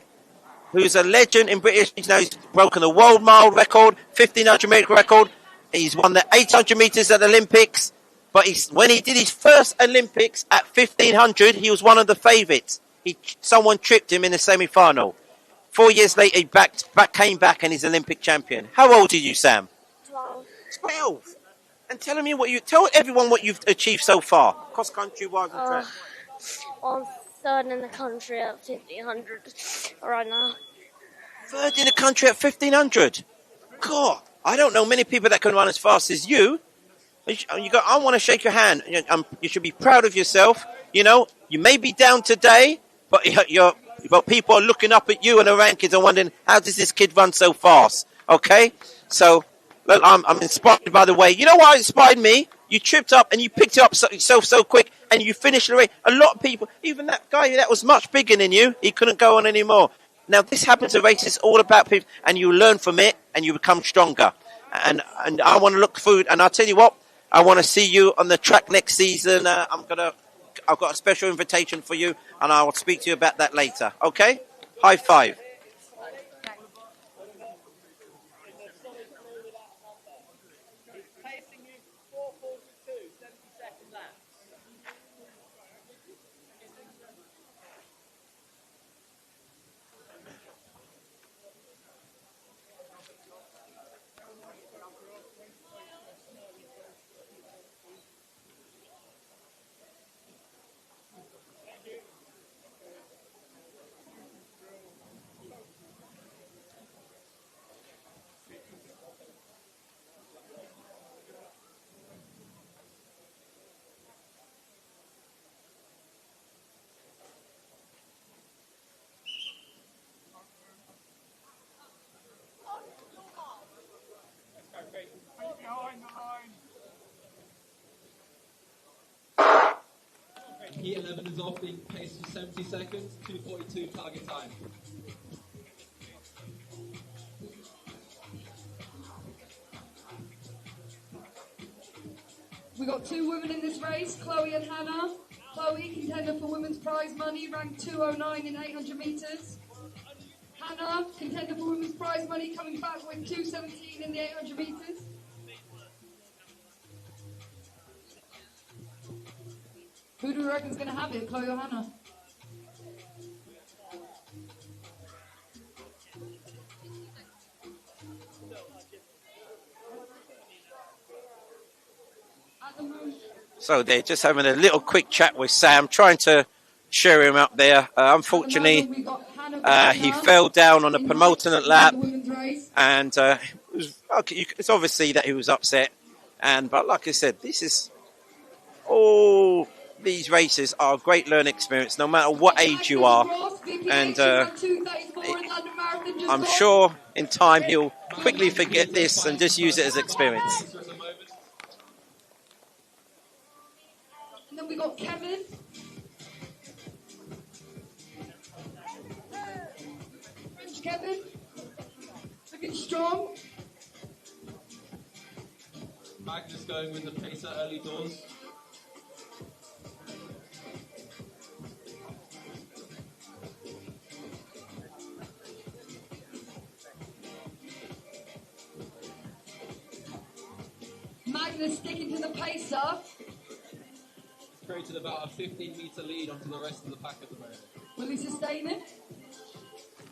who's a legend in British. He's broken the world mile record, 1500 metre record. He's won the 800 metres at the Olympics. But when he did his first Olympics at 1500, he was one of the favourites. Someone tripped him in the semi-final. 4 years later, he came back and he's Olympic champion. How old are you, Sam? 12. 12. And tell everyone what you've achieved so far, cross country, wise and track. I'm third in the country at 1500 right now. Third in the country at 1500. God, I don't know many people that can run as fast as you. I want to shake your hand. You should be proud of yourself. You know, you may be down today, but people are looking up at you in the rankings and wondering, how does this kid run so fast? Okay, so look, I'm inspired by the way. You know what inspired me? You tripped up and you picked it up so quick and you finished the race. A lot of people, even that guy that was much bigger than you, he couldn't go on anymore. Now this happens in races, all about people, and you learn from it and you become stronger. And I want to look forward, and I'll tell you what, I want to see you on the track next season. I've got a special invitation for you, and I will speak to you about that later. Okay? High five. Heat 11 is off, being paced for 70 seconds, 2:42 target time. We got two women in this race, Chloe and Hannah. Chloe, contender for women's prize money, ranked 209 in 800 metres. Hannah, contender for women's prize money, coming back with 217 in the 800 metres. Who do we reckon is going to have it, Chloe or Hannah? So they're just having a little quick chat with Sam, trying to cheer him up there. Unfortunately, he fell down on the penultimate lap, and it's obviously that he was upset. But like I said, these races are a great learning experience, no matter what age you are. And I'm sure in time he'll quickly forget this and just use it as experience. And then we got Kevin. French Kevin. Looking strong. Magnus going with the pacer early doors. Magnus sticking to the pacer. Created about a 15-metre lead onto the rest of the pack at the moment. Will he sustain it?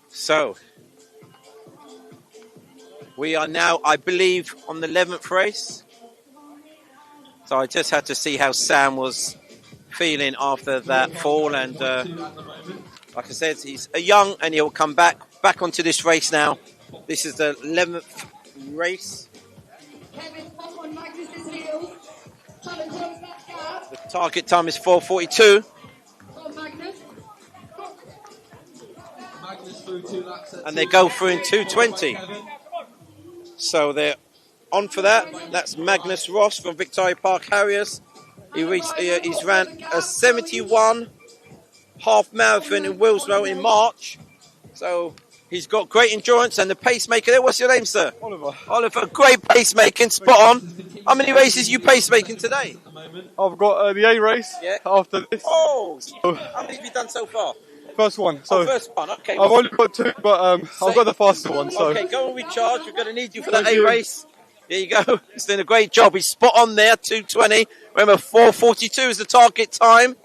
So, we are now, I believe, on the 11th race. So I just had to see how Sam was feeling after that fall. And like I said, he's young and he'll come back onto this race now. This is the 11th race. Kevin, up on Magnus's heels. Trying to close that gap. The target time is 4:42. Go on, Magnus. Magnus through 2 laps. And they go through in 2:20. So they're on for that. That's Magnus Ross from Victoria Park Harriers. He's ran a 71 half marathon in Willsrow in March. So he's got great endurance, and the pacemaker there. What's your name, sir? Oliver. Oliver, great pacemaking, spot on. How many races are you pacemaking today? I've got the A race after this. Oh, how many have you done so far? First one. So first one, okay. I've only got 2, but I've got the faster one. So Okay, go and recharge. We're going to need you for that A race. There you go. He's doing a great job. He's spot on there, 2:20. Remember, 4:42 is the target time.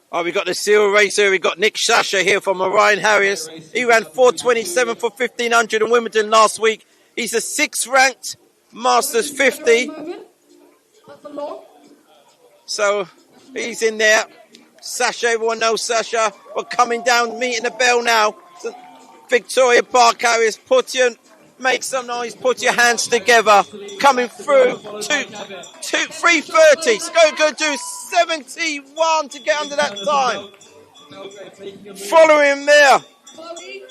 Oh, we got the serial racer. We got Nick Sasha here from Orion Harriers. He ran 4:27 for 1500 in Wimbledon last week. He's a 6th ranked Masters 50. So he's in there. Sasha, everyone knows Sasha. We're coming down, meeting the bell now. So Victoria Park Harriers, make some noise, put your hands together. Coming through, 3:30. Go do 71 to get under that time. Following there,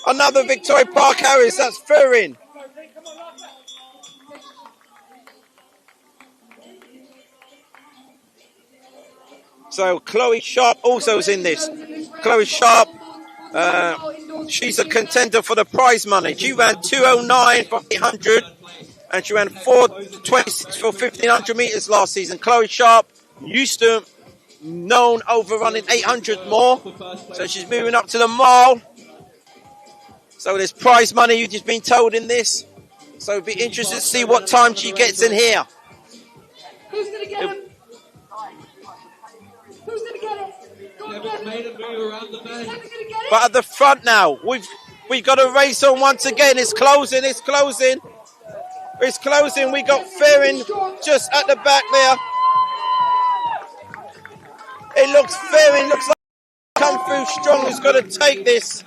another Victoria Park Harriers, that's Ferrin. So Chloe Sharp also is in this. Chloe Sharp, she's a contender for the prize money. She ran 2:09 for 800 and she ran 4:26 for 1500 meters last season. Chloe Sharp used to known over running 800 more, so she's moving up to the mile. So there's prize money, you've just been told in this. So it'd be interested to see what time she gets in here. Who's going to get him? Who's going to get it? But at the front now, we've got a race on once again. It's closing. We got Ferrin just at the back there. Ferrin looks like come through strong. He's got to take this.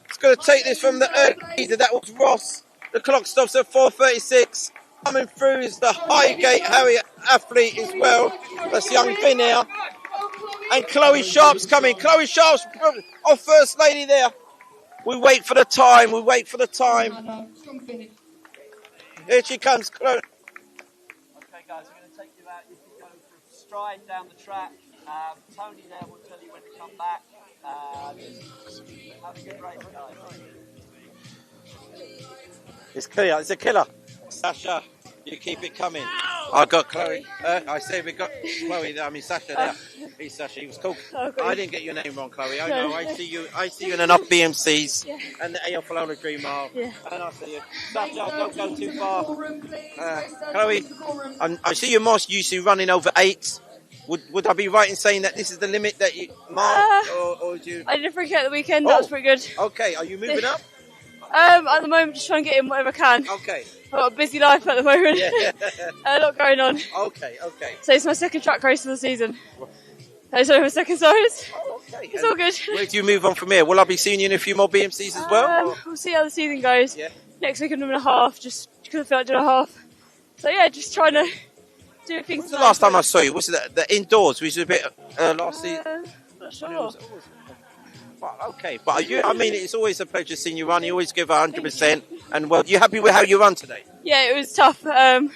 He's got to take this from the early leader. That was Ross. The clock stops at 4:36. Coming through is the Highgate Harrier athlete as well. That's young Finn here. And Chloe Sharp's coming. Chloe Sharp's our first lady there. We wait for the time. Here she comes, Chloe. Okay, guys, we're going to take you out. You can go for a stride down the track. Tony there will tell you when to come back. Have a good race, guys. It's clear. It's a killer. Sasha, you keep it coming. I got Chloe. I say we got Chloe. I mean Sasha there. He's Sasha. He was cool. I didn't get your name wrong, Chloe. I know. I see you in enough BMCs and the AFL Dream Mile. Yeah. And I see you. Sasha, don't go too far. Chloe, I see you most used to running over 8. Would I be right in saying that this is the limit that you marked, or do you? I did a free kick at the weekend. That was pretty good. Okay, are you moving up? At the moment, just trying to get in whatever I can. Okay. I've got a busy life at the moment. Yeah. A lot going on. Okay. So it's my second track race of the season. It's only my second, so it's all good. Where do you move on from here? Will I be seeing you in a few more BMCs as well? We'll see how the season goes. Yeah. Next week I'm doing a half, just because I feel like doing a half. So yeah, just trying to do things. What's the last time I saw you? Was it the indoors? Was it a bit last season? Not sure. Well, okay, but I mean, it's always a pleasure seeing you run. You always give 100%. And well, you happy with how you run today? Yeah, it was tough. I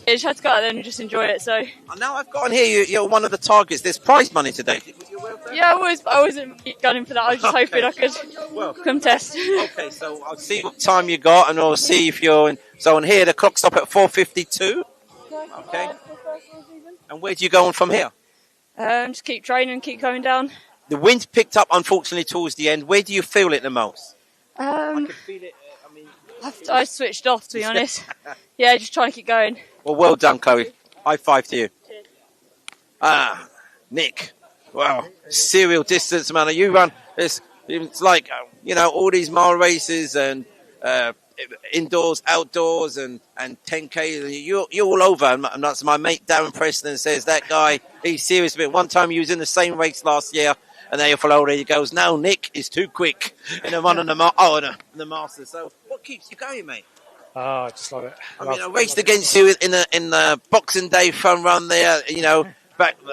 just had to go out there and just enjoy it. So now I've got on here you're one of the targets. There's prize money today. Yeah, I wasn't gunning for that. I was just hoping I could contest. Okay, so I'll see what time you got, and I'll see if you're in. So on here, the clock's up at 4:52. Okay. And where do you go on from here? Just keep training, keep going down. The wind picked up, unfortunately, towards the end. Where do you feel it the most? I can feel it. I switched off, to be honest. Yeah, just trying to keep going. Well done, Chloe. High five to you. Nick. Wow. Serial distance, man. You run. It's like, all these mile races and indoors, outdoors, and 10K. You're all over. And that's my mate Darren Preston says that guy, he's serious. But one time he was in the same race last year. And there he goes, now Nick is too quick in the run on the Masters. So what keeps you going, mate? I just love it. I raced against you in the Boxing Day fun run there,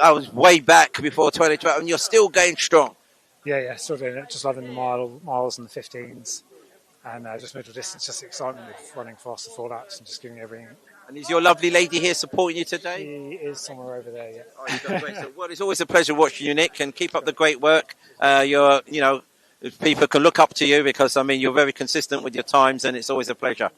I was way back before 2012, and you're still going strong. Yeah, still doing it. Just loving the miles and the 15s. And just middle distance, just excitement with running fast the 4 laps and just giving everything. And is your lovely lady here supporting you today? She is somewhere over there, yeah. Oh, you've got great stuff. Well, it's always a pleasure watching you, Nick, and keep up the great work. People can look up to you because, you're very consistent with your times, and it's always a pleasure.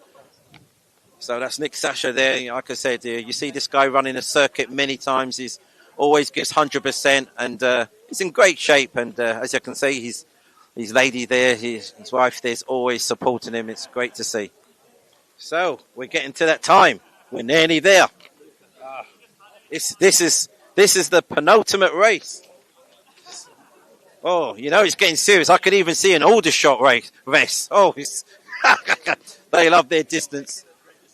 So that's Nick Sasha there. Like I said, you see this guy running a circuit many times. He's always gives 100%, and he's in great shape. And as you can see, his lady there, his wife there's always supporting him. It's great to see. So we're getting to that time. We're nearly there. This is the penultimate race. Oh, it's getting serious. I could even see an Aldershot race. Oh, they love their distance.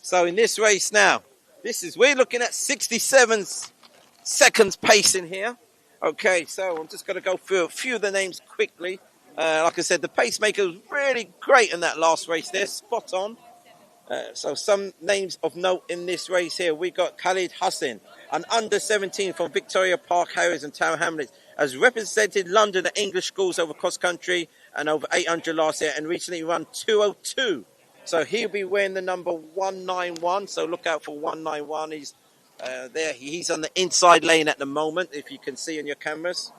So in this race now, we're looking at 67 seconds pace in here. Okay, so I'm just going to go through a few of the names quickly. Like I said, the pacemaker was really great in that last race there, spot on. So some names of note in this race here. We got Khalid Hussain, an under 17 from Victoria Park Harriers and Tower Hamlets, has represented London at English schools over cross country and over 800 last year, and recently run 202. So he'll be wearing the number 191. So look out for 191. He's there. He's on the inside lane at the moment, if you can see on your cameras.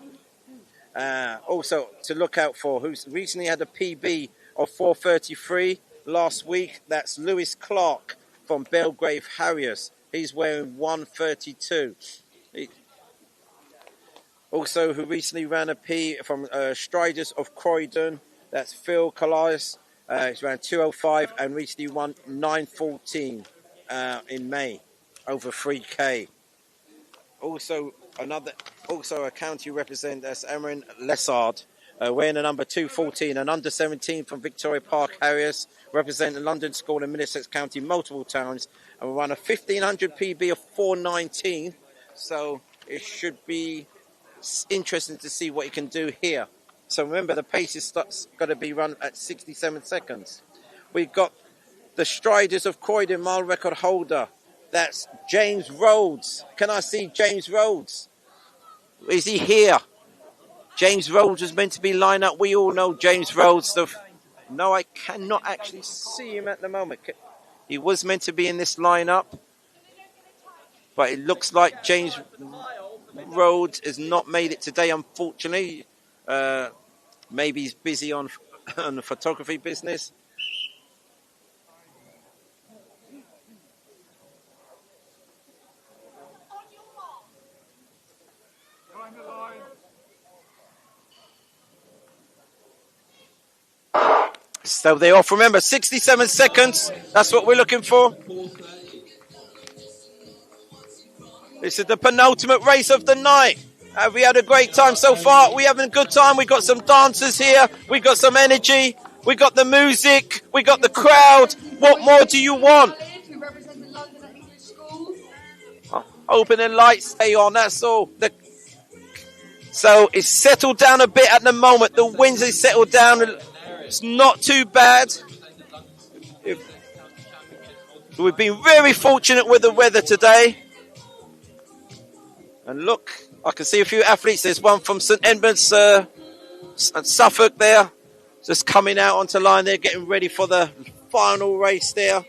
Also to look out for, who's recently had a PB of 4:33 last week. That's Lewis Clark from Belgrave Harriers. He's wearing 1:32. Also, who recently ran a P from Striders of Croydon. That's Phil Calais. He's ran 2:05 and recently won 9:14 in May over 3K. Also a county representative, that's Emerin Lessard, wearing the number 214, an under 17 from Victoria Park Harriers, representing London School in Middlesex County multiple times, and run a 1500 PB of 419. So it should be interesting to see what he can do here. So remember, the pace is got to be run at 67 seconds. We've got the Striders of Croydon mile record holder. That's James Rhodes. Can I see James Rhodes? Is he here? James Rhodes was meant to be lined up. We all know James Rhodes. No, I cannot actually see him at the moment. He was meant to be in this lineup, but it looks like James Rhodes has not made it today, unfortunately. Maybe he's busy on the photography business. So they're off. Remember, 67 seconds. That's what we're looking for. This is the penultimate race of the night. Have we had a great time so far? We having a good time. We got some dancers here. We got some energy. We got the music. We got the crowd. What more do you want? Open the lights. Stay on. That's all. So it's settled down a bit at the moment. The winds is settled down. It's not too bad. We've been very fortunate with the weather today. And look, I can see a few athletes. There's one from St Edmunds and Suffolk there. Just coming out onto line there, getting ready for the final race there.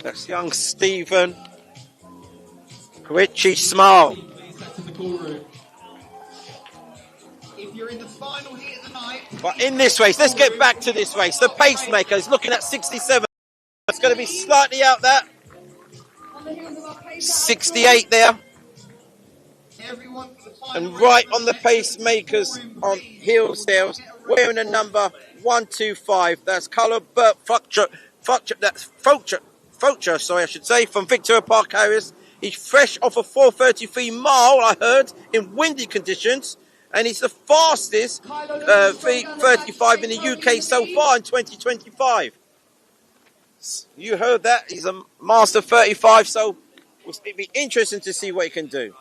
That's young Stephen. Richie Smile. You're in the final heat of the night. But in this race, let's get back to this race. The pacemaker is looking at 67. It's going to be slightly out there. 68 there. And right on the pacemakers on heels there, wearing a number 125. That's colour Burt Fulcher, I should say, from Victoria Park Harriers. He's fresh off a 4:33 mile, I heard, in windy conditions. And he's the fastest 35 in the UK so far in 2025. You heard that. He's a master 35, so it'll be interesting to see what he can do.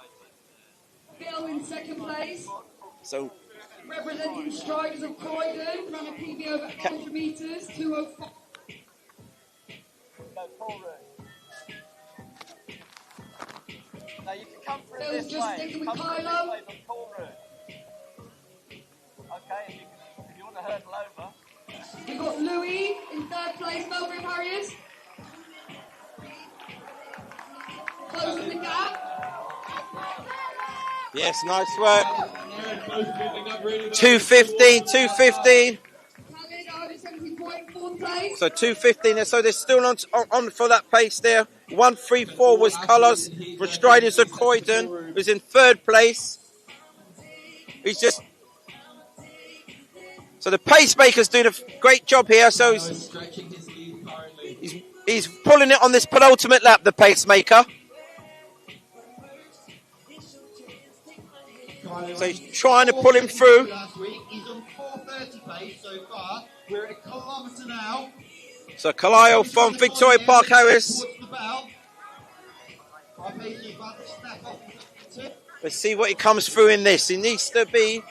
Bill in second place. So, representing Striders of Croydon, ran a PB over 100 metres, 2:05. Now you can come through Bill's this just way. sticking with Come through this Kylo. way from Paul Room. Okay, if you want to hurdle over. We've got Louis in third place, Belgrave Harriers. Closing the gap. yes, nice work. 2:15, 2:15. So 2:15. So they're still on for that pace there. 134 was Carlos Rastridis of Croydon, who's in third place. He's just... So the pacemaker's doing a great job here. So he's pulling it on this penultimate lap, the pacemaker. So he's trying to pull him through. He's on 4:30 pace so far. We're at a kilometre now. So Kalio from Victoria Park Harris. Let's see what he comes through in this. He needs to be...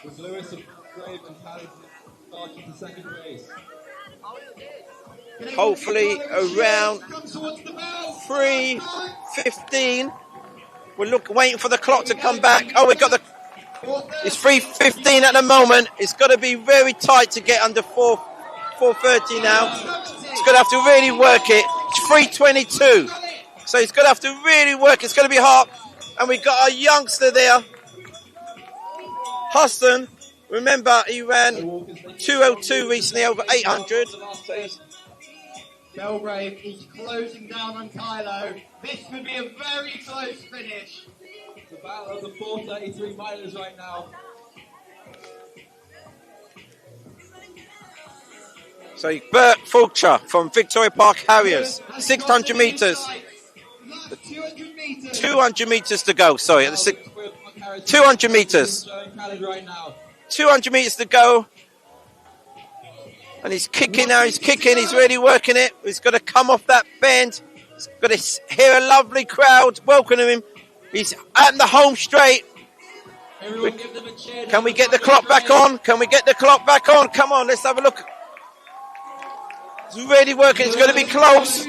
hopefully around 3:15. We're waiting for the clock to come back. Oh, we got the... It's 3:15 at the moment. It's got to be very tight to get under 4:30 now. He's going to have to really work it. It's 3:22. So he's going to have to really work. It's going to be hard. And we've got our youngster there. Huston. Remember, he ran 2:02 recently over 800. So he's... Belgrave is closing down on Kylo. This could be a very close finish. It's a battle of the 4:33 milers right now. So Bert Fulcher from Victoria Park Harriers, 600 metres. 200 metres to go, sorry. 200 metres. 200 metres to go. And he's kicking now, he's kicking, he's really working it. He's got to come off that bend. He's got to hear a lovely crowd welcoming him. He's at the home straight. Can we get the clock back on? Can we get the clock back on? Come on, let's have a look. He's really working, it's going to be close.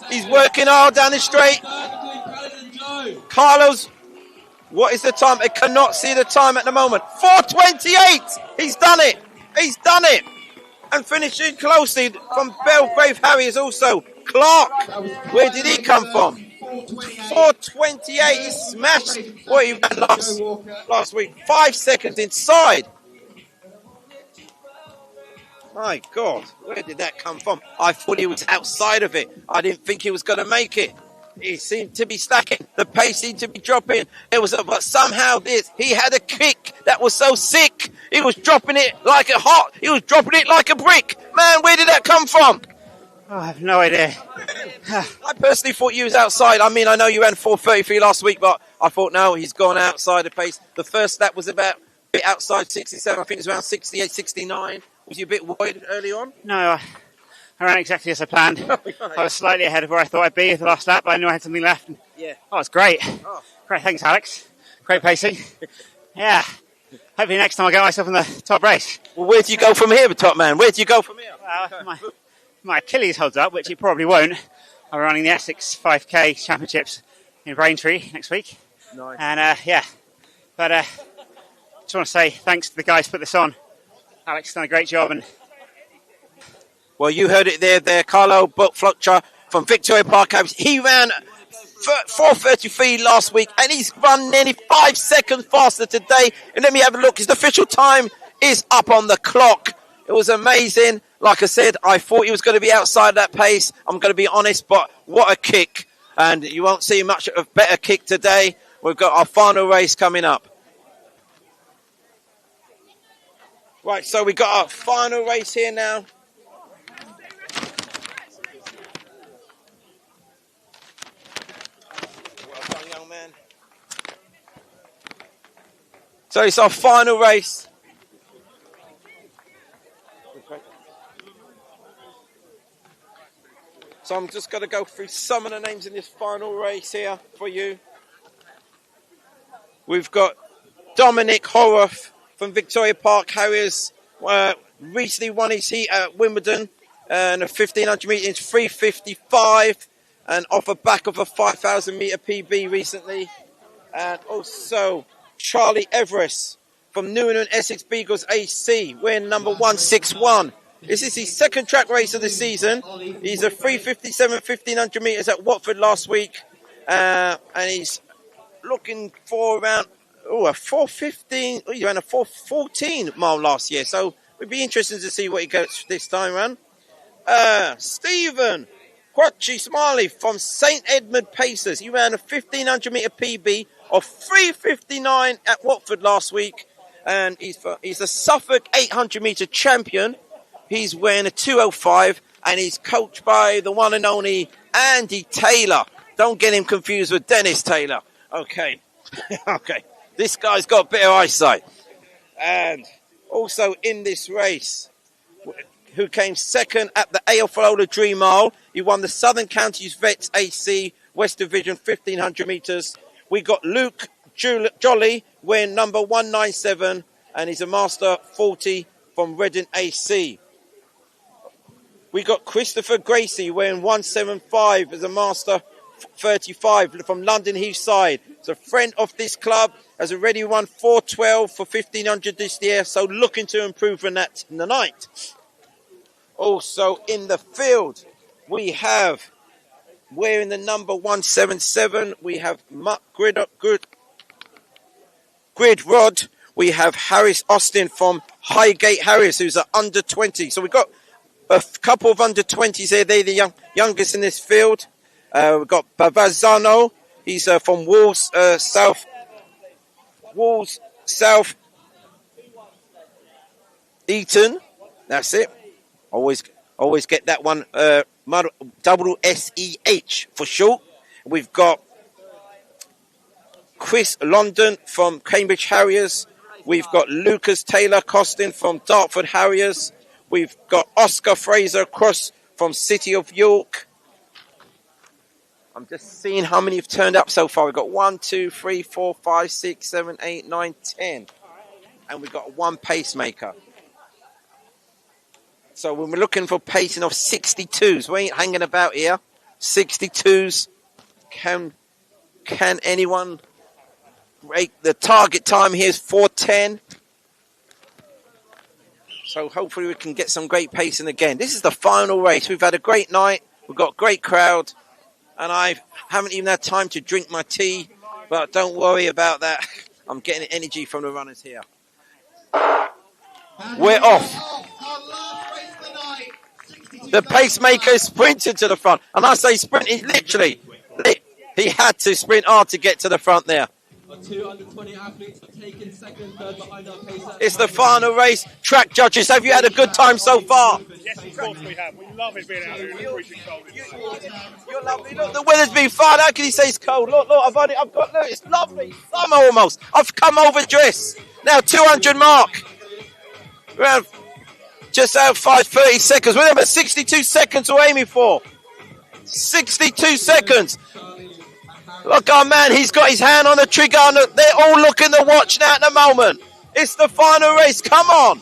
He's working hard down the straight. Carlos, what is the time? I cannot see the time at the moment. 4:28. He's done it. He's done it. And finishing closely from Belgrave Harriers also. Clark, where did he come from? 4:28. He smashed what he ran last week. 5 seconds inside. My God, where did that come from? I thought he was outside of it. I didn't think he was going to make it. He seemed to be slacking. The pace seemed to be dropping. But somehow he had a kick that was so sick. He was dropping it like a hot. He was dropping it like a brick. Man, where did that come from? Oh, I have no idea. I personally thought you was outside. I mean, I know you ran 4:33 last week, but I thought, no, he's gone outside the pace. The first lap was about a bit outside 67. I think it was around 68, 69. Was you a bit worried early on? No, I ran exactly as I planned. I was slightly ahead of where I thought I'd be at the last lap, but I knew I had something left. Yeah. Oh, it's great. Oh. Great, thanks, Alex. Great pacing. Yeah. Hopefully next time I'll get myself in the top race. Well, where do you go from here, top man? Where do you go from here? Well, my Achilles holds up, which it probably won't. I'm running the Essex 5K Championships in Braintree next week. Nice. And, yeah. But just want to say thanks to the guys who put this on. Alex has done a great job. And well, you heard it there. Carlo Fletcher from Victoria Park. He ran 4:33 last week, and he's run nearly 5 seconds faster today. And let me have a look. His official time is up on the clock. It was amazing. Like I said, I thought he was going to be outside that pace. I'm going to be honest, but what a kick. And you won't see much of a better kick today. We've got our final race coming up. Right, so we got our final race here now. Well done, young man. So it's our final race. So I'm just going to go through some of the names in this final race here for you. We've got Dominic Horwath from Victoria Park Harriers, recently won his heat at Wimbledon, and a 1500 metres, 3:55, and off the back of a 5,000 metre PB recently. And also Charlie Everest from Newton Essex Beagles AC, wearing number 161. This is his second track race of the season. He's a 3:57, 1500 metres at Watford last week, and he's looking for around a 4:15. Oh, he ran a 4:14 mile last year, so it'd be interesting to see what he gets this time around. Stephen Quachi Smiley from St Edmund Pacers. He ran a 1500 metre PB of 3:59 at Watford last week, and he's a Suffolk 800 metre champion. He's wearing a 2:05, and he's coached by the one and only Andy Taylor. Don't get him confused with Dennis Taylor. Okay, okay. This guy's got better eyesight. And also in this race, who came second at the Ailfolder Dream Mile. He won the Southern Counties Vets AC West Division 1500 metres. We got Luke Jolly wearing number 197, and he's a Master 40 from Reading AC. We got Christopher Gracie wearing 175 as a Master 35 from London Heathside. He's a friend of this club, has already won 412 for 1500 this year, so looking to improve on that tonight. Also in the field, we have wearing the number 177, we have Grid Rod. We have Harris Austin from Highgate Harris, who's an under 20. So we've got a couple of under 20s here. They're the youngest in this field. We've got Bavazzano. He's from Wolves South Eaton. That's it. Always get that one. WSEH for short. We've got Chris London from Cambridge Harriers. We've got Lucas Taylor Costin from Dartford Harriers. We've got Oscar Fraser Cross from City of York. I'm just seeing how many have turned up so far. We've got 1, 2, 3, 4, 5, 6, 7, 8, 9, 10. And we've got one pacemaker. So when we're looking for pacing of 62s, we ain't hanging about here. 62s. Can anyone break? The target time here is 4:10. So hopefully we can get some great pacing again. This is the final race. We've had a great night. We've got a great crowd. And I haven't even had time to drink my tea. But don't worry about that. I'm getting energy from the runners here. We're off. The pacemaker sprinted to the front. And I say sprint, literally. He had to sprint hard to get to the front there. Our 2 under 20 athletes are taking second, third behind our pacer. It's the final race. Track judges, have you had a good time so far? Yes, of course we have. We love it being out here in the freezing cold. You're lovely. Look, the weather's been fine. How can you say it's cold? Look, look, it's lovely. Summer almost. I've come overdressed. Now 200 mark. Around just out 5:30 seconds. Remember, 62 seconds we're aiming for. 62 seconds. Look, our man, he's got his hand on the trigger. They're all looking to watch now at the moment. It's the final race. Come on.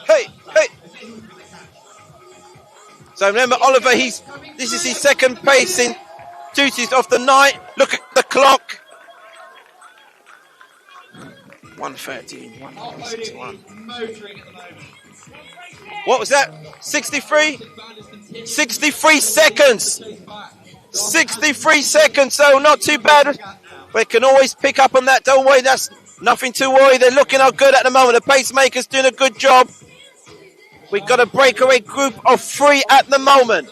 Hey, hey. So remember, Oliver, this is his second pacing duties of the night. Look at the clock. 1:13, 1:61. What was that? 63? 63 seconds. 63 seconds, so not too bad. We can always pick up on that. Don't worry, that's nothing to worry. They're looking out good at the moment. The pacemaker's doing a good job. We've got a breakaway group of 3 at the moment.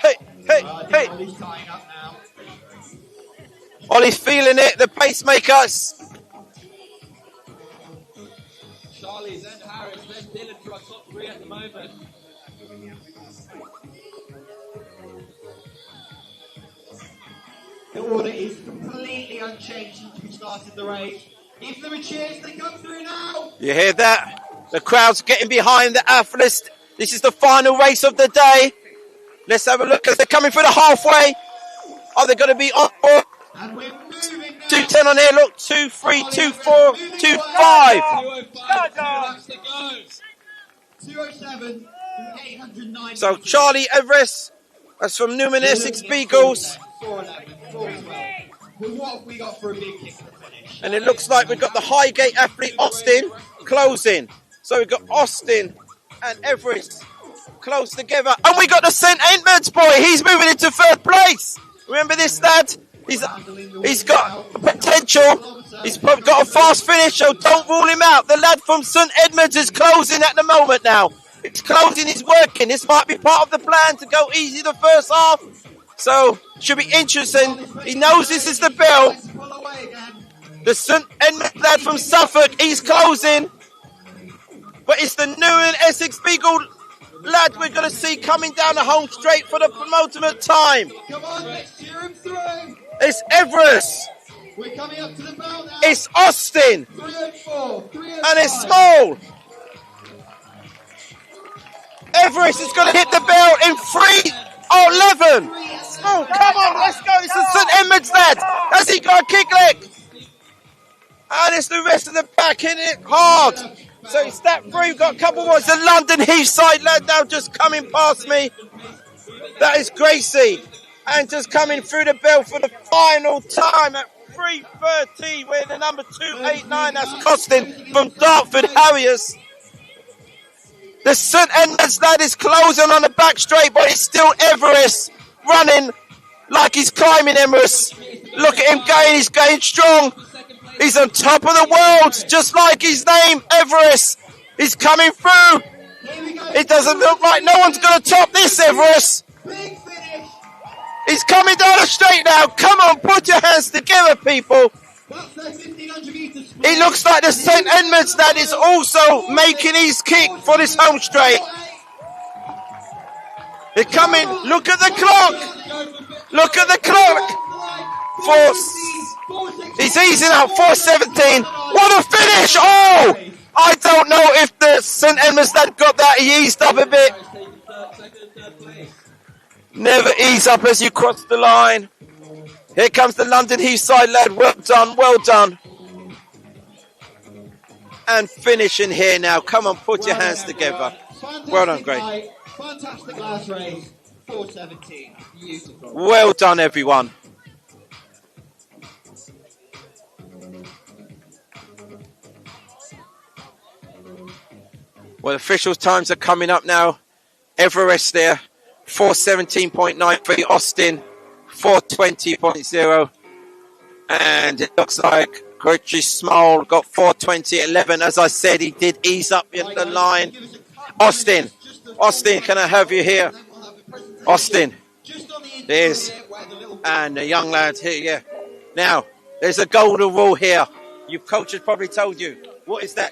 Hey, hey, hey. Ollie's feeling it. The pacemaker's. Charlie, then Harris, then Dylan for our top 3 at the moment. The order is completely unchanged since we started the race. Give them a cheers, they come through now. You hear that? The crowd's getting behind the athletes. This is the final race of the day. Let's have a look as they're coming through the halfway. Are they going to be on? 2:10 on here. Look, 2, 3, 2, 4, 2, 5. 207, 809. So Charlie Everest, that's from Newman Essex Beagles. 411, 412. Well, what have we got for a big kick to finish? And it looks like we've got the Highgate athlete Austin closing. So we've got Austin and Everest close together. And we got the St Edmunds boy. He's moving into 3rd place. Remember this, lad? He's got potential. He's probably got a fast finish, so don't rule him out. The lad from St Edmunds is closing at the moment now. He's closing, he's working. This might be part of the plan to go easy the first half. So, should be interesting. He knows this is the bell. The St Edmunds lad from Suffolk, he's closing. But it's the Newham Essex Beagle lad we're going to see coming down the home straight for the penultimate time. Come on, let's cheer him through. It's Everest. We're coming up to the bell now. It's Austin. 3 and 4, 3 and And it's 5. Small. Everest is going to hit the bell in 3:11. Small, come on, let's go. It's the St Edmunds lad. Has he got a kick leg? And it's the rest of the pack hitting it hard. So it's that three. We've got a couple more. It's the London Heathside lad now just coming past me. That is Gracie. And just coming through the bell for the final time at 3:13. We're the number 289. That's Costin from Dartford Harriers. The St Edmunds lad is closing on the back straight, but it's still Everest running like he's climbing Everest. Look at him going. He's going strong. He's on top of the world, just like his name, Everest. He's coming through. It doesn't look like no one's going to top this, Everest. He's coming down the straight now. Come on, put your hands together, people. He looks like the St Edmunds that is also making his kick for this home straight. They're coming. Look at the clock. Look at the clock. He's easing out 4:17. What a finish! Oh, I don't know if the St Edmunds lad got that. He eased up a bit. Never ease up as you cross the line. Here comes the London Heathside lad. Well done, well done. And finishing here now. Come on, put your hands together. Well done, Greg. Fantastic last race. 4:17. Beautiful. Well done, everyone. Well, official times are coming up now. Everest there, 4:17.93. Austin, 4:20.0. And it looks like Richie Small got 4:20.11. As I said, he did ease up in the line. Austin, can I have you here? Austin, there's, and the young lads here, yeah. Now, there's a golden rule here. Your coach has probably told you. What is that?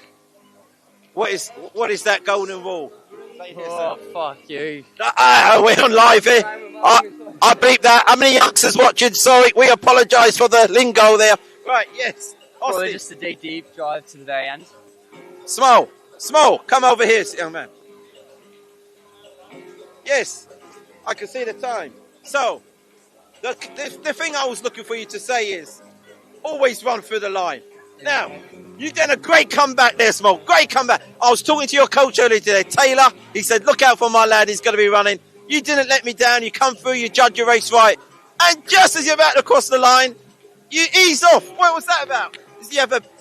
What is that golden rule? Oh, fuck you. We're on live here. I beat that. How many youngsters watching? Sorry, we apologise for the lingo there. Right, yes. Austin. Probably just a deep drive to the very end. Small, come over here, young man. Yes, I can see the time. So, the thing I was looking for you to say is, always run through the line. Now, you did a great comeback there, Small. Great comeback. I was talking to your coach earlier today, Taylor. He said, look out for my lad. He's going to be running. You didn't let me down. You come through. You judge your race right. And just as you're about to cross the line, you ease off. What was that about?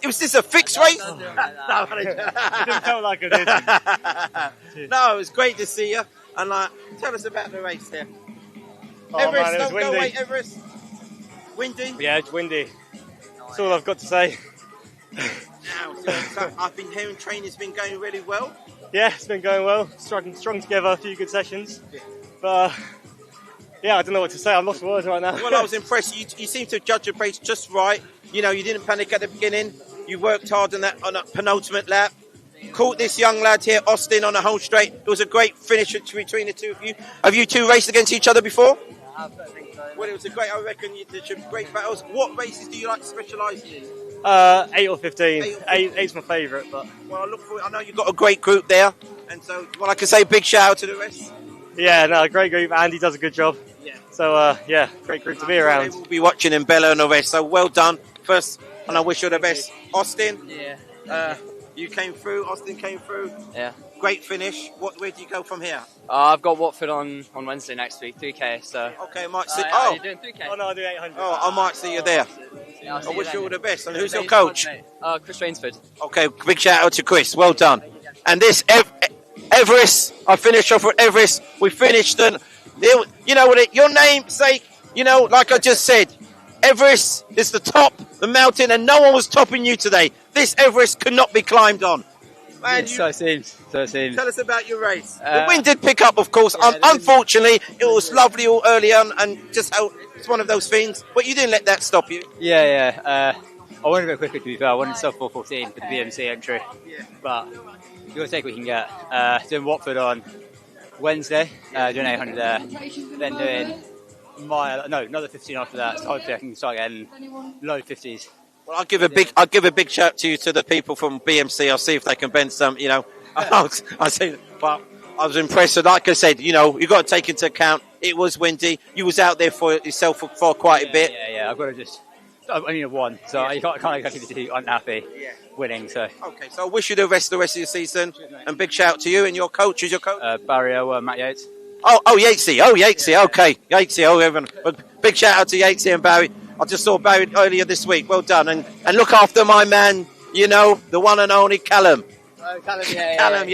Was this a fixed race? It didn't feel like it did. No, it was great to see you. And tell us about the race there. Oh, Everest, man, it was don't windy. go away, Everest. Windy? Yeah, it's windy. That's all I've got to say. Now, so I've been hearing training's been going really well. Yeah, it's been going well. Strung together a few good sessions. But, yeah, I don't know what to say. I'm lost for words right now. Well, I was impressed. You seem to judge your pace just right. You know, you didn't panic at the beginning. You worked hard on that penultimate lap. Caught this young lad here, Austin, on a home straight. It was a great finish between the two of you. Have you two raced against each other before? I think so. Well, it was a great, I reckon, you did some great battles. What races do you like to specialise in? 8 or 15. 8's my favourite, but... Well, I look for it. I know you've got a great group there. And so, well, I can say big shout out to the rest. Yeah, no, great group. Andy does a good job. Yeah. So, yeah, great group to be around. We'll be watching in Bella and the rest. So, well done. First, and I wish you the best. Austin? Yeah. You came through. Austin came through. Yeah. Great finish. Where do you go from here? I've got Watford on Wednesday next week, 3K. So. Okay, I might see. Are you doing 3K? Oh no, I do 800. Oh, I might see you there. Yeah, I wish you all the best. And who's your coach? Chris Rainsford. Okay, big shout out to Chris. Well done. And this Everest, I finished off with Everest. We finished, and you know what? Your namesake, you know, like I just said, Everest is the top, the mountain, and no one was topping you today. This Everest could not be climbed on. Man, So it seems. tell us about your race. The wind did pick up, of course. Unfortunately, it was lovely all early on, and just how it's one of those things. But you didn't let that stop you. Yeah. I wanted to go quicker, to be fair. I wanted sub 4:14 for the BMC entry. But you've got to take what you can get. Doing Watford on Wednesday, doing 800 there. Then doing another 15 after that. So hopefully I can start getting low 50s. Well, I'll give a big shout to you to the people from BMC. I'll see if they can bend some. I say, but I was impressed. And like I said, you've got to take into account it was windy. You was out there for yourself for quite a bit. Yeah. I've got to I only have one, so you can't exactly be too unhappy winning. So okay, so I wish you the rest of your season, and big shout to you and your coach. Who's your coach? Barry Matt Yates. Oh, Yatesy. Okay, Yatesy. Oh, everyone. Big shout out to Yatesy and Barry. I just saw Barry earlier this week. Well done, and look after my man. The one and only Callum. Callum,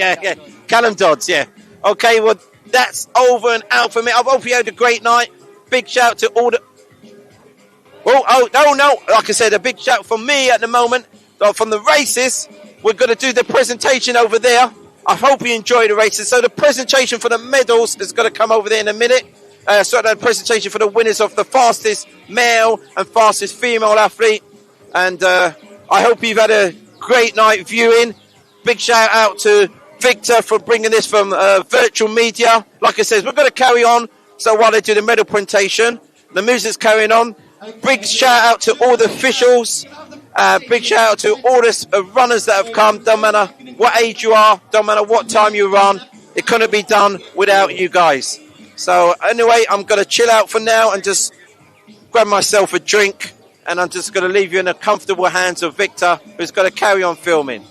Callum Dodds. Yeah. Okay, well that's over and out for me. I hope you had a great night. Big shout to all the. No. Like I said, a big shout from me at the moment. From the races, we're going to do the presentation over there. I hope you enjoy the races. So the presentation for the medals is going to come over there in a minute. So the presentation for the winners of the fastest male and fastest female athlete. And I hope you've had a great night viewing. Big shout out to Victor for bringing this from virtual media. Like I said, we're going to carry on. So while they do the medal presentation, the music's carrying on. Big shout out to all the officials. Big shout out to all the runners that have come. Don't matter what age you are, don't matter what time you run. It couldn't be done without you guys. So anyway, I'm going to chill out for now and just grab myself a drink. And I'm just going to leave you in the comfortable hands of Victor, who's going to carry on filming.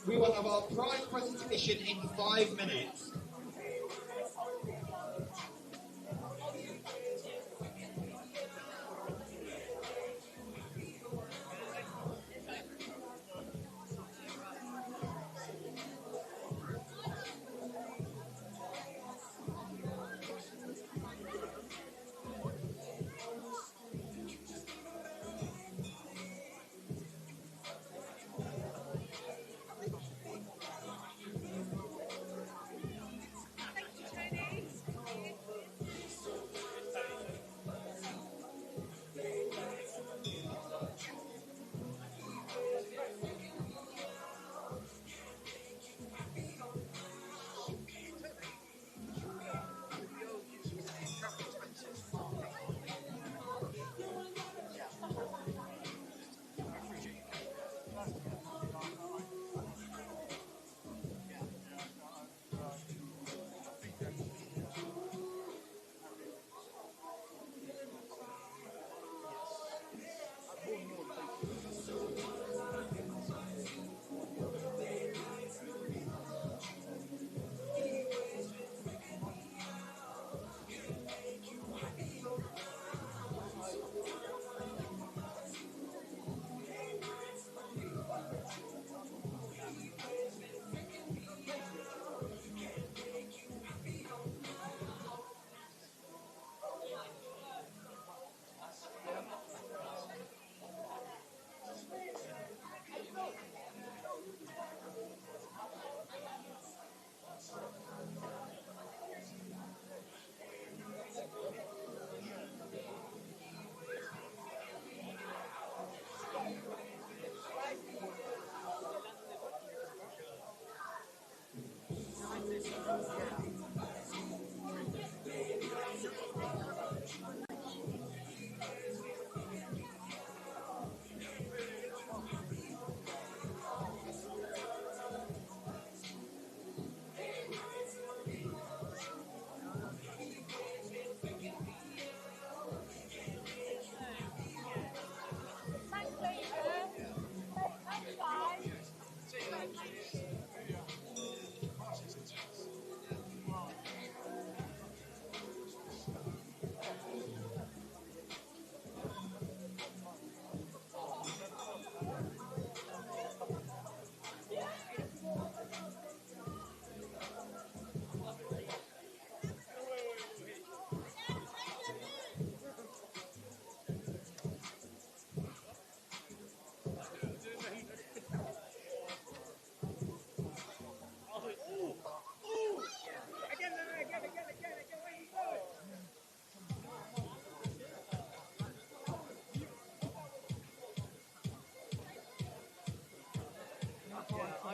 We will have our prize presentation in 5 minutes.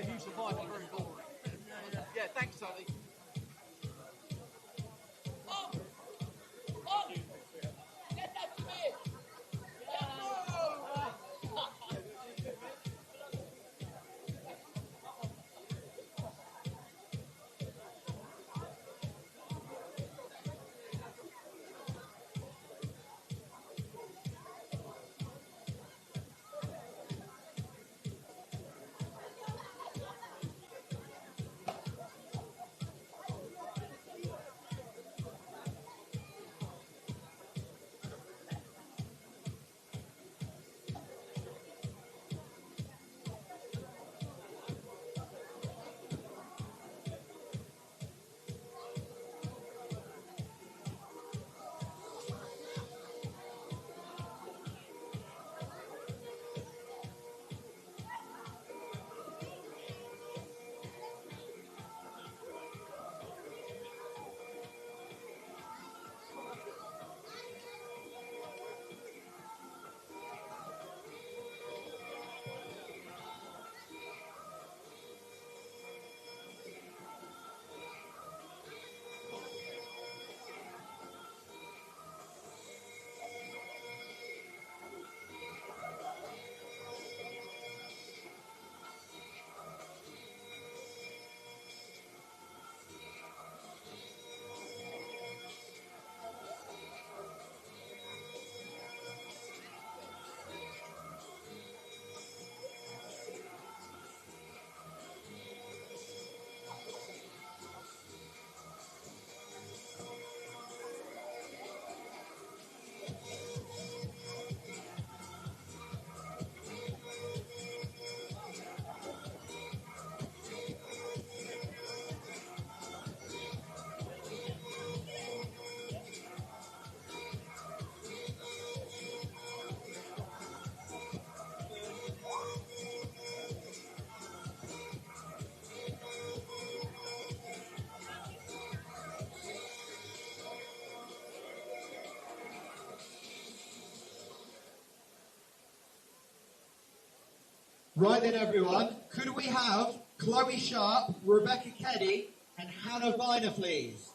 You survived it very well. Yeah, thanks, Sally. Right then, everyone, could we have Chloe Sharp, Rebecca Keddy, and Hannah Viner, please?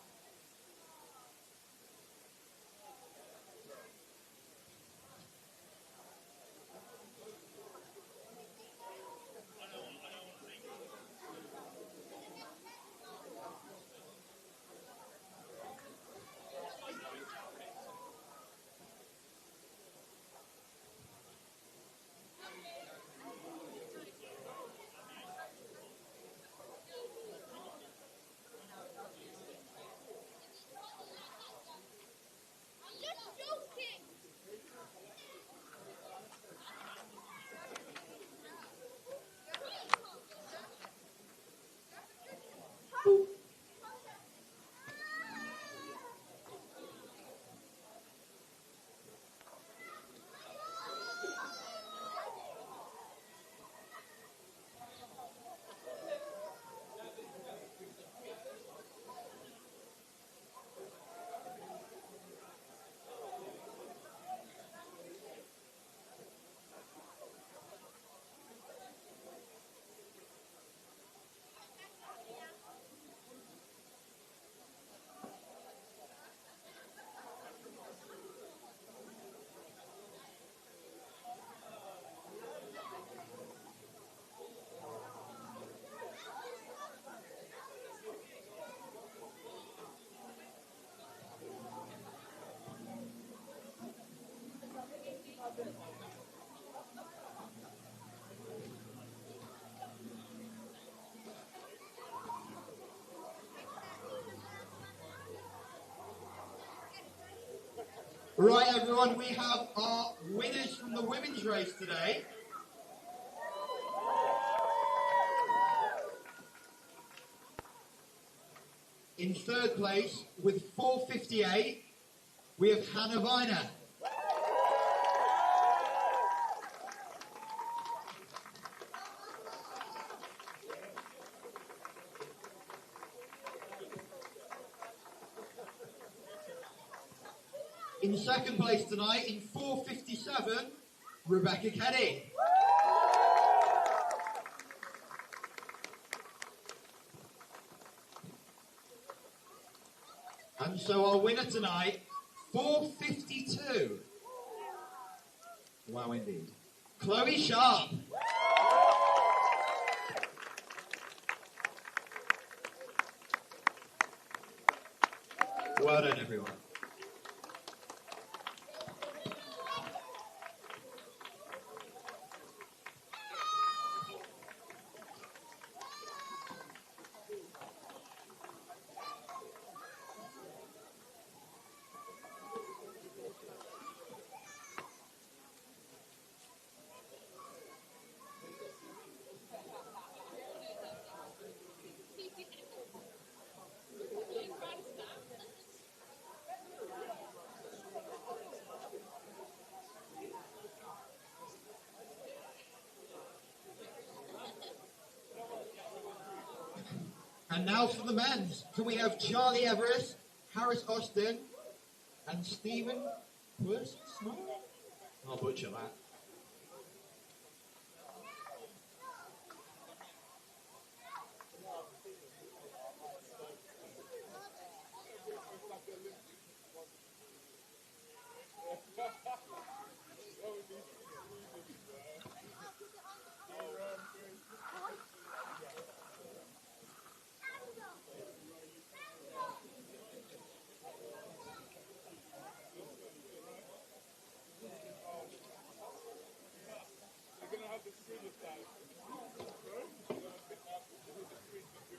Right, everyone, we have our winners from the women's race today. In third place, with 4:58, we have Hannah Viner. In second place tonight, in 4:57, Rebecca Keddy. And so our winner tonight, 4:52. Wow, indeed. Chloe Sharp. Well done, everyone. And now for the men's. Can we have Charlie Everest, Harris Austin, and Stephen Puss? I'll butcher that.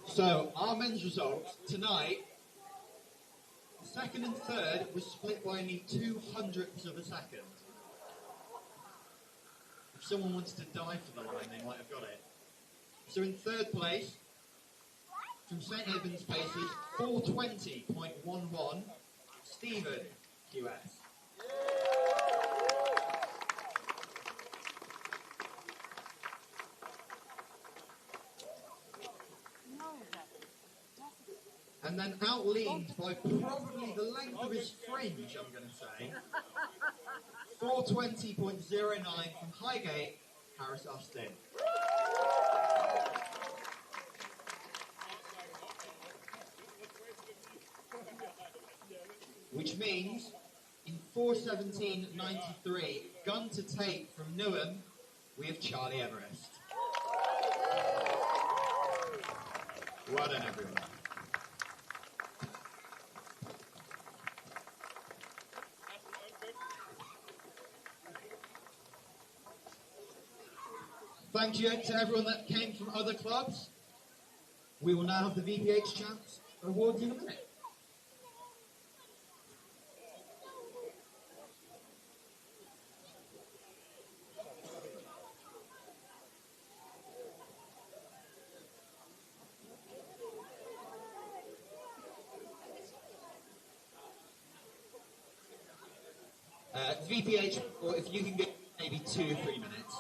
So, our men's results tonight, second and third was split by only 200ths of a second. If someone wanted to die for the line, they might have got it. So in third place, from St. Edmunds paces, 4:20.11, Stephen, US. And then outleaned by probably the length of his fringe, I'm going to say, 4:20.09 from Highgate, Harris Austin. which means in 4:17.93, gun to tape from Newham, we have Charlie Everest. Well done, everyone. Thank you to everyone that came from other clubs. We will now have the VPH champs awards in a minute. VPH, or if you can get maybe 2 or 3 minutes.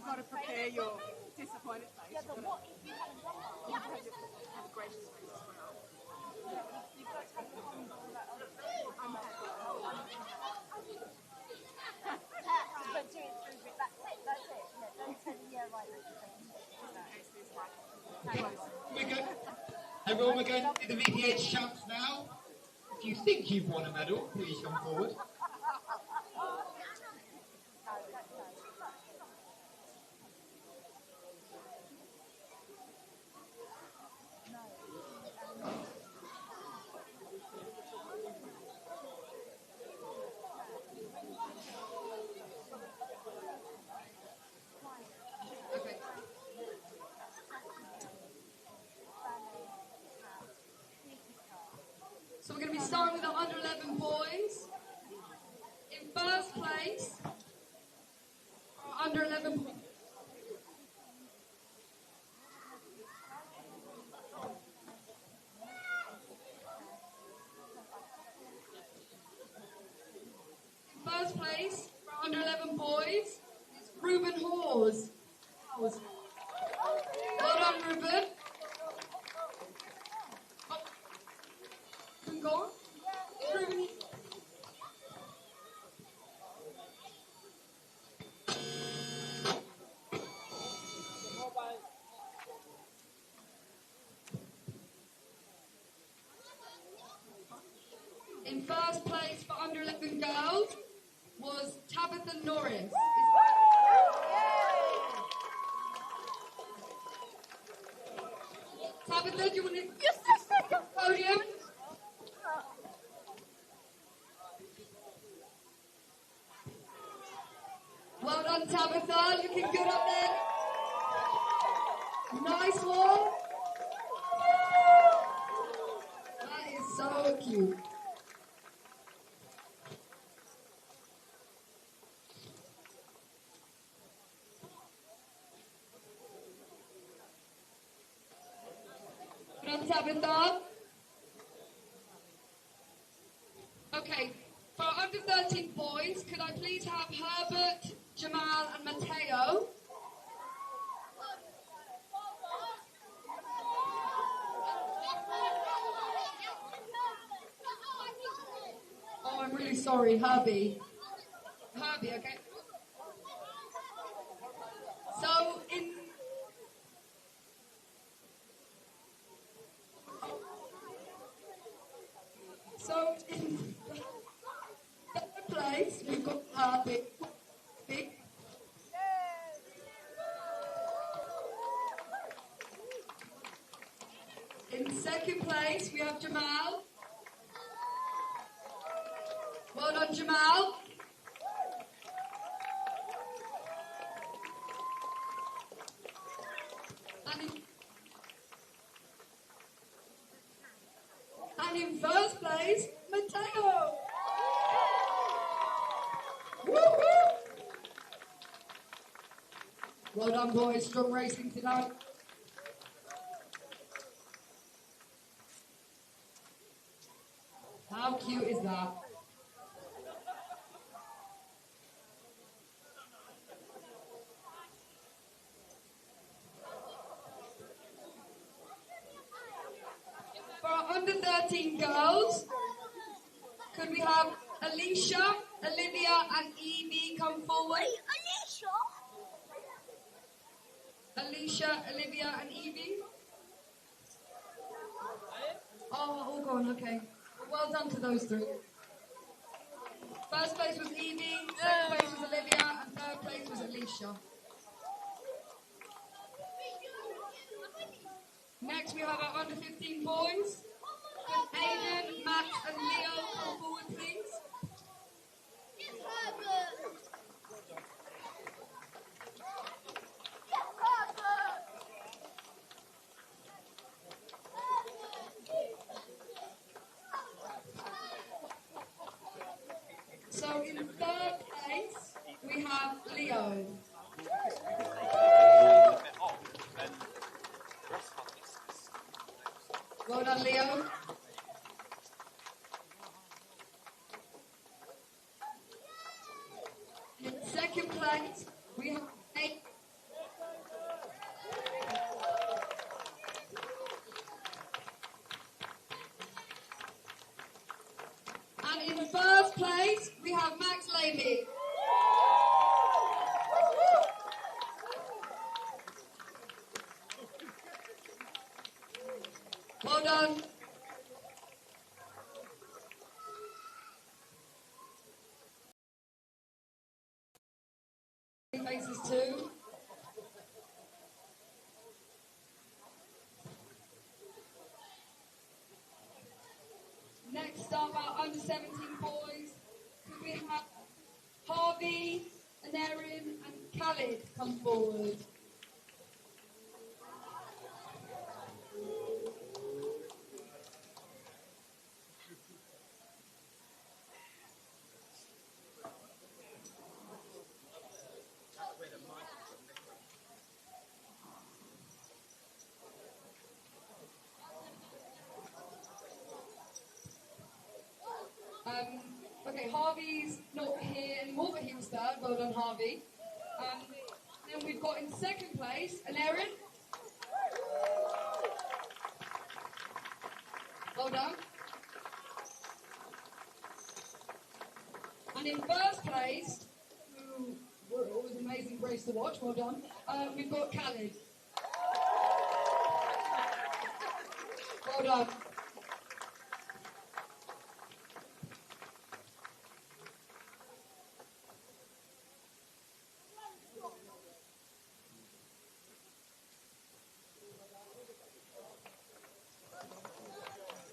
you've got to prepare your disappointed face. Yeah, but what if you have a gracious face as well? Yeah, but you've got to have the humble, but do it through it. That's it. Yeah, don't tell them, yeah, right, Everyone, we're going to do the VPH champs now. If you think you've won a medal, please come forward. So we're going to be starting with the under 11 boys. In first place, under 11 boys. In first place, for under 11 boys, is Ruben Hawes. Well done, Ruben. Go on. Ruben. In first place for under 11 girls was Tabitha Norris. Tabitha, do you want to podium? Well done, Tabitha. Looking good up there. Nice one. That is so cute. Well done, Tabitha. Okay, for our under 13 boys, could I please have Herbert, Jamal and Matteo? Oh, I'm really sorry, Herbie. Herbie, okay. So, in third place, we've got Herbie. In second place, we have Jamal. Well done, Jamal. And in first place, Matteo. Woo-hoo! Well done, boys. Strong racing tonight. How cute is that? For our under 13 girls, could we have Alicia, Olivia and Evie come forward? Alicia, Olivia and Evie? Oh, all gone, okay. Well done to those three. First place was Evie, second place was Olivia, and third place was Alicia. Next we have our under 15 boys. Could Aiden, Matt and Leo come forward, please? So in third place, we have Leo. Well done, Leo. In second place, we have done. Faces too. Next up, our under 17 boys. Could we have Harvey, Anarin, and Khalid come forward? Okay, Harvey's not here anymore, but he was third. Well done, Harvey. Then we've got in second place, Anarin. Well done. And in first place, who were always an amazing race to watch, well done, we've got Khalid. Well done.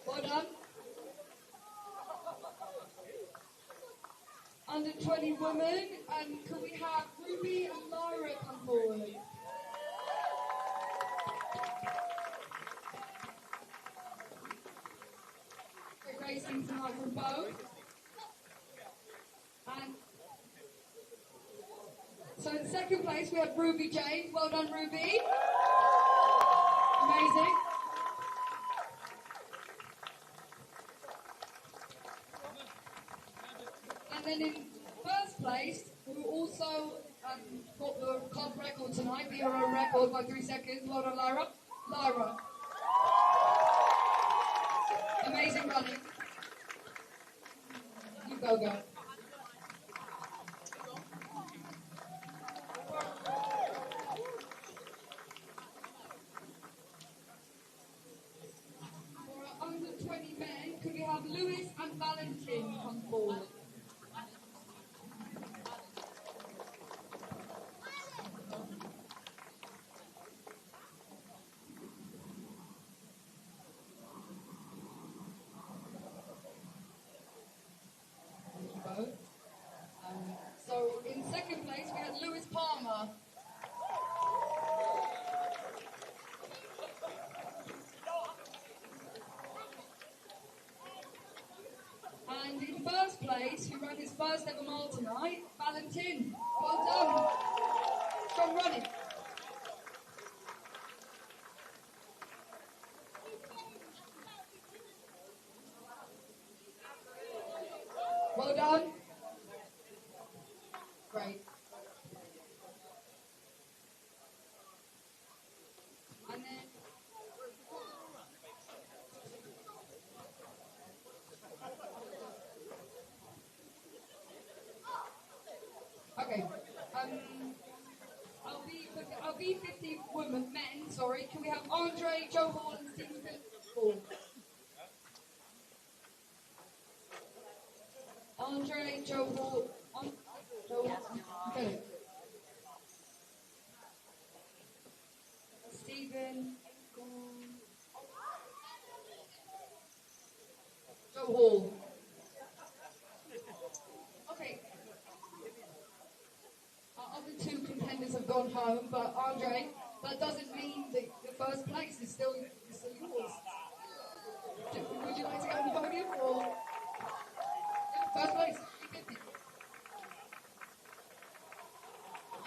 Well done. Under 20 women, and can we have Ruby and Lyra come forward? Great racing tonight from both. And so in second place we have Ruby James. Well done, Ruby. Amazing. And then in first place, who also got the club record tonight, the Euro record by 3 seconds. Well done, Lyra. Lyra. Amazing running. You go, girl. For our under 20 men, could we have Lewis and Valentin come forward? So in second place we had Lewis Palmer. And in first place, who ran his first ever mile tonight, Valentin. Well done. Strong running. Well done. Great. And then okay. I'll be 50 women, men, sorry. Can we have Andre, Joe Hall and Stephen Phillips? Andre, Joe Hall, Joe Hall, okay. Stephen, Joe Hall. Okay. Our other two contenders have gone home, but Andre, that doesn't mean that the first place is still yours. Would you like to go on the podium or first place? 50.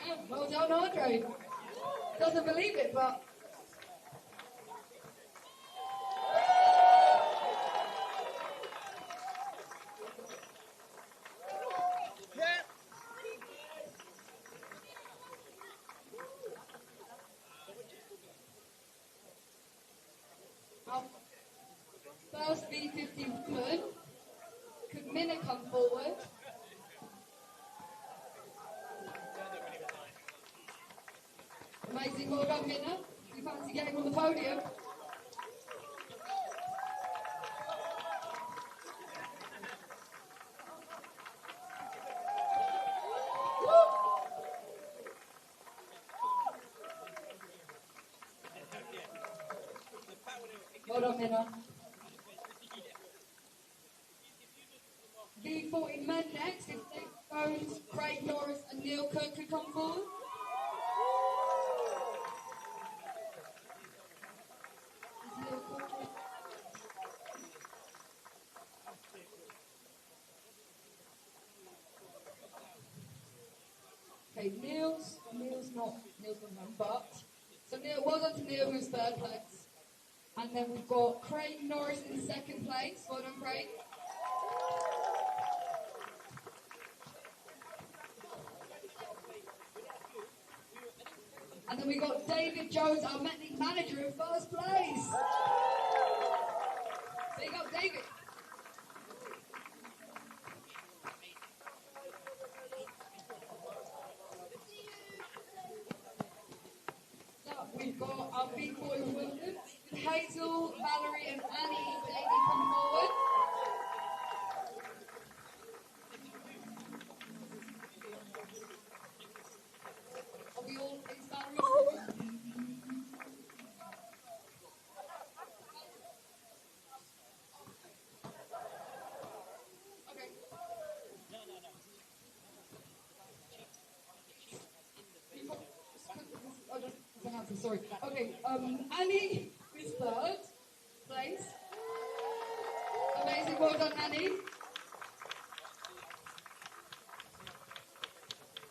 Yeah, well done, Andre. Doesn't believe it, but. First V50 woman, could Minna come forward? Amazing, well done Minna. You fancy getting on the podium? Well done, Minna. V40 men next. If Nick Jones, Craig Norris, and Neil Cook could come forward. Is Neil Cook here? Okay, Neil's not run, but so Neil, well done to Neil who's third place. And then we've got Craig Norris in second place. Well done, Craig. And then we got David Jones, our manager, in first place. Big up, David. We've got our big boy Wilton, Hazel, Valerie, and Annie. Lady, come forward. Are we all in Valerie? Okay. Sorry. Okay, Annie is third place. Amazing, well done, Annie.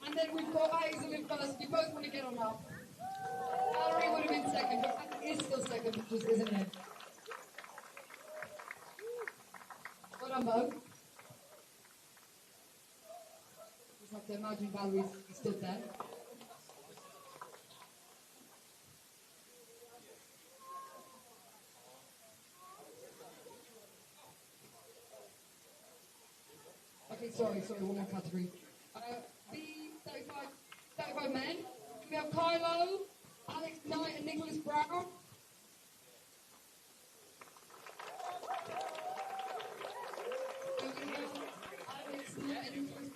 And then we've got Hazel in first. You both want to get on up. Valerie would have been second, but Annie is still second, just isn't it? Well done, Bo. Just have to imagine Valerie stood there. Okay, sorry, one more category. B35 men. We have Kylo, Alex Knight, and Nicholas Brown. Alex Knight and Nicholas Brown.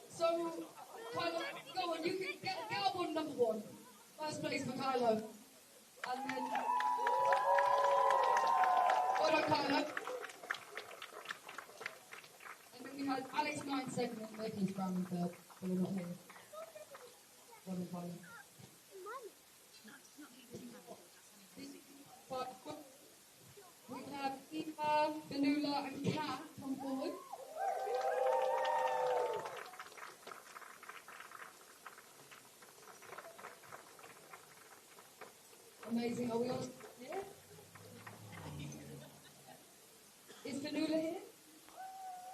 So, Kylo, go on, you can get up on number one. First place for Kylo. And then... Well done, Kylo. And then we had Alex Knight second and Nicholas Brown in third. But we're not here. Well done, Kylo. We have Eva, Vanula, and Kat come forward. Amazing. Are we all here? Is Vanula here?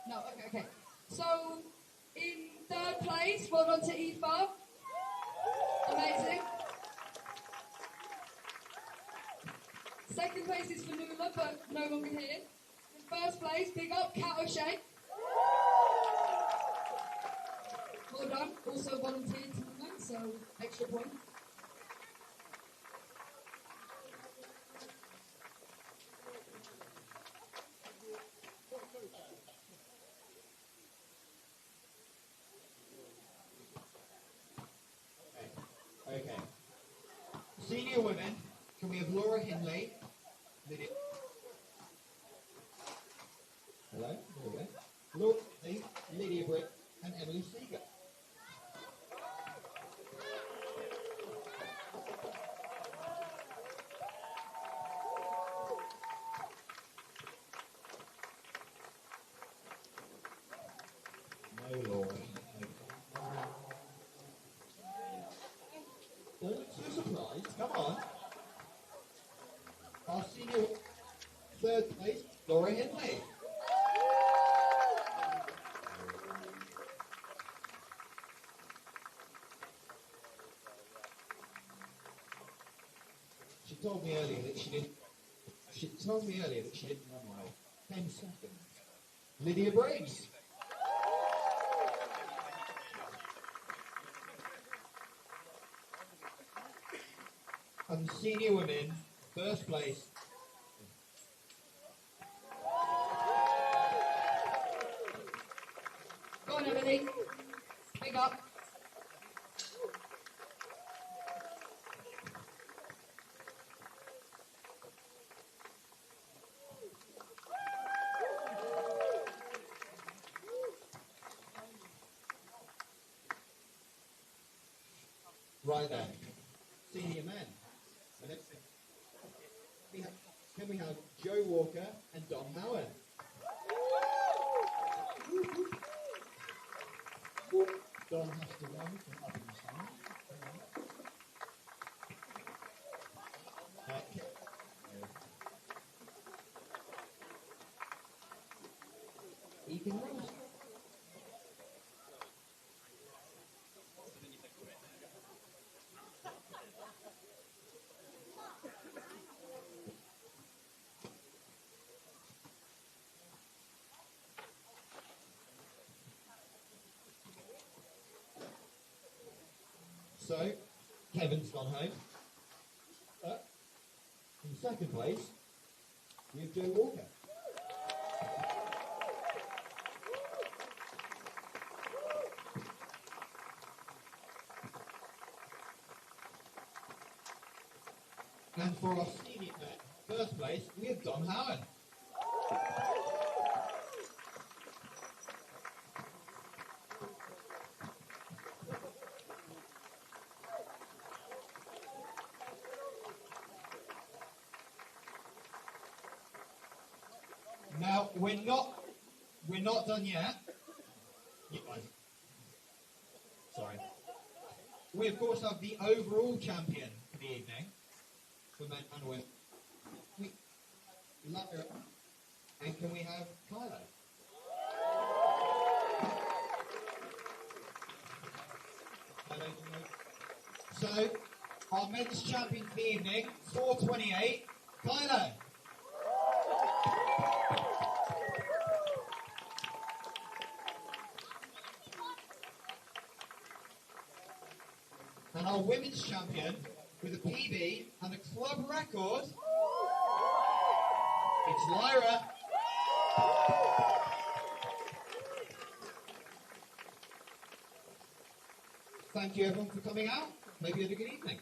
No, okay. So, in third place, well done to Aoife. Amazing. Second place is Vanula, but no longer here. In first place, big up, Kat O'Shea. Well done. Also volunteered tonight, so extra point. Okay. Senior women, can we have Laura Hindley, Lydia... Hello? There we go. Laura Hindley, Lydia Britt, and Emily Seeger. No, Laura. Don't look too surprised. Come on. Our senior third place, Laura Hindley. She told me earlier that she didn't run well. 10 seconds. Lydia Briggs. And senior women, first place. Go on, Emily. Big up. Right then. Senior men. Can we have Joe Walker and Dom Howard? Dom has to run from up in the side. He can run. So, Kevin's gone home. In second place, we have Joe Walker. And for our senior first place, we have Don Howard. Now we're not done yet. Sorry. We of course have the overall champion for the evening, for men and women. And can we have Kylo? So our men's champion for the evening, 4:28, Kylo. And our women's champion with a PB and a club record, it's Lyra. Thank you everyone for coming out. Hope you had a good evening.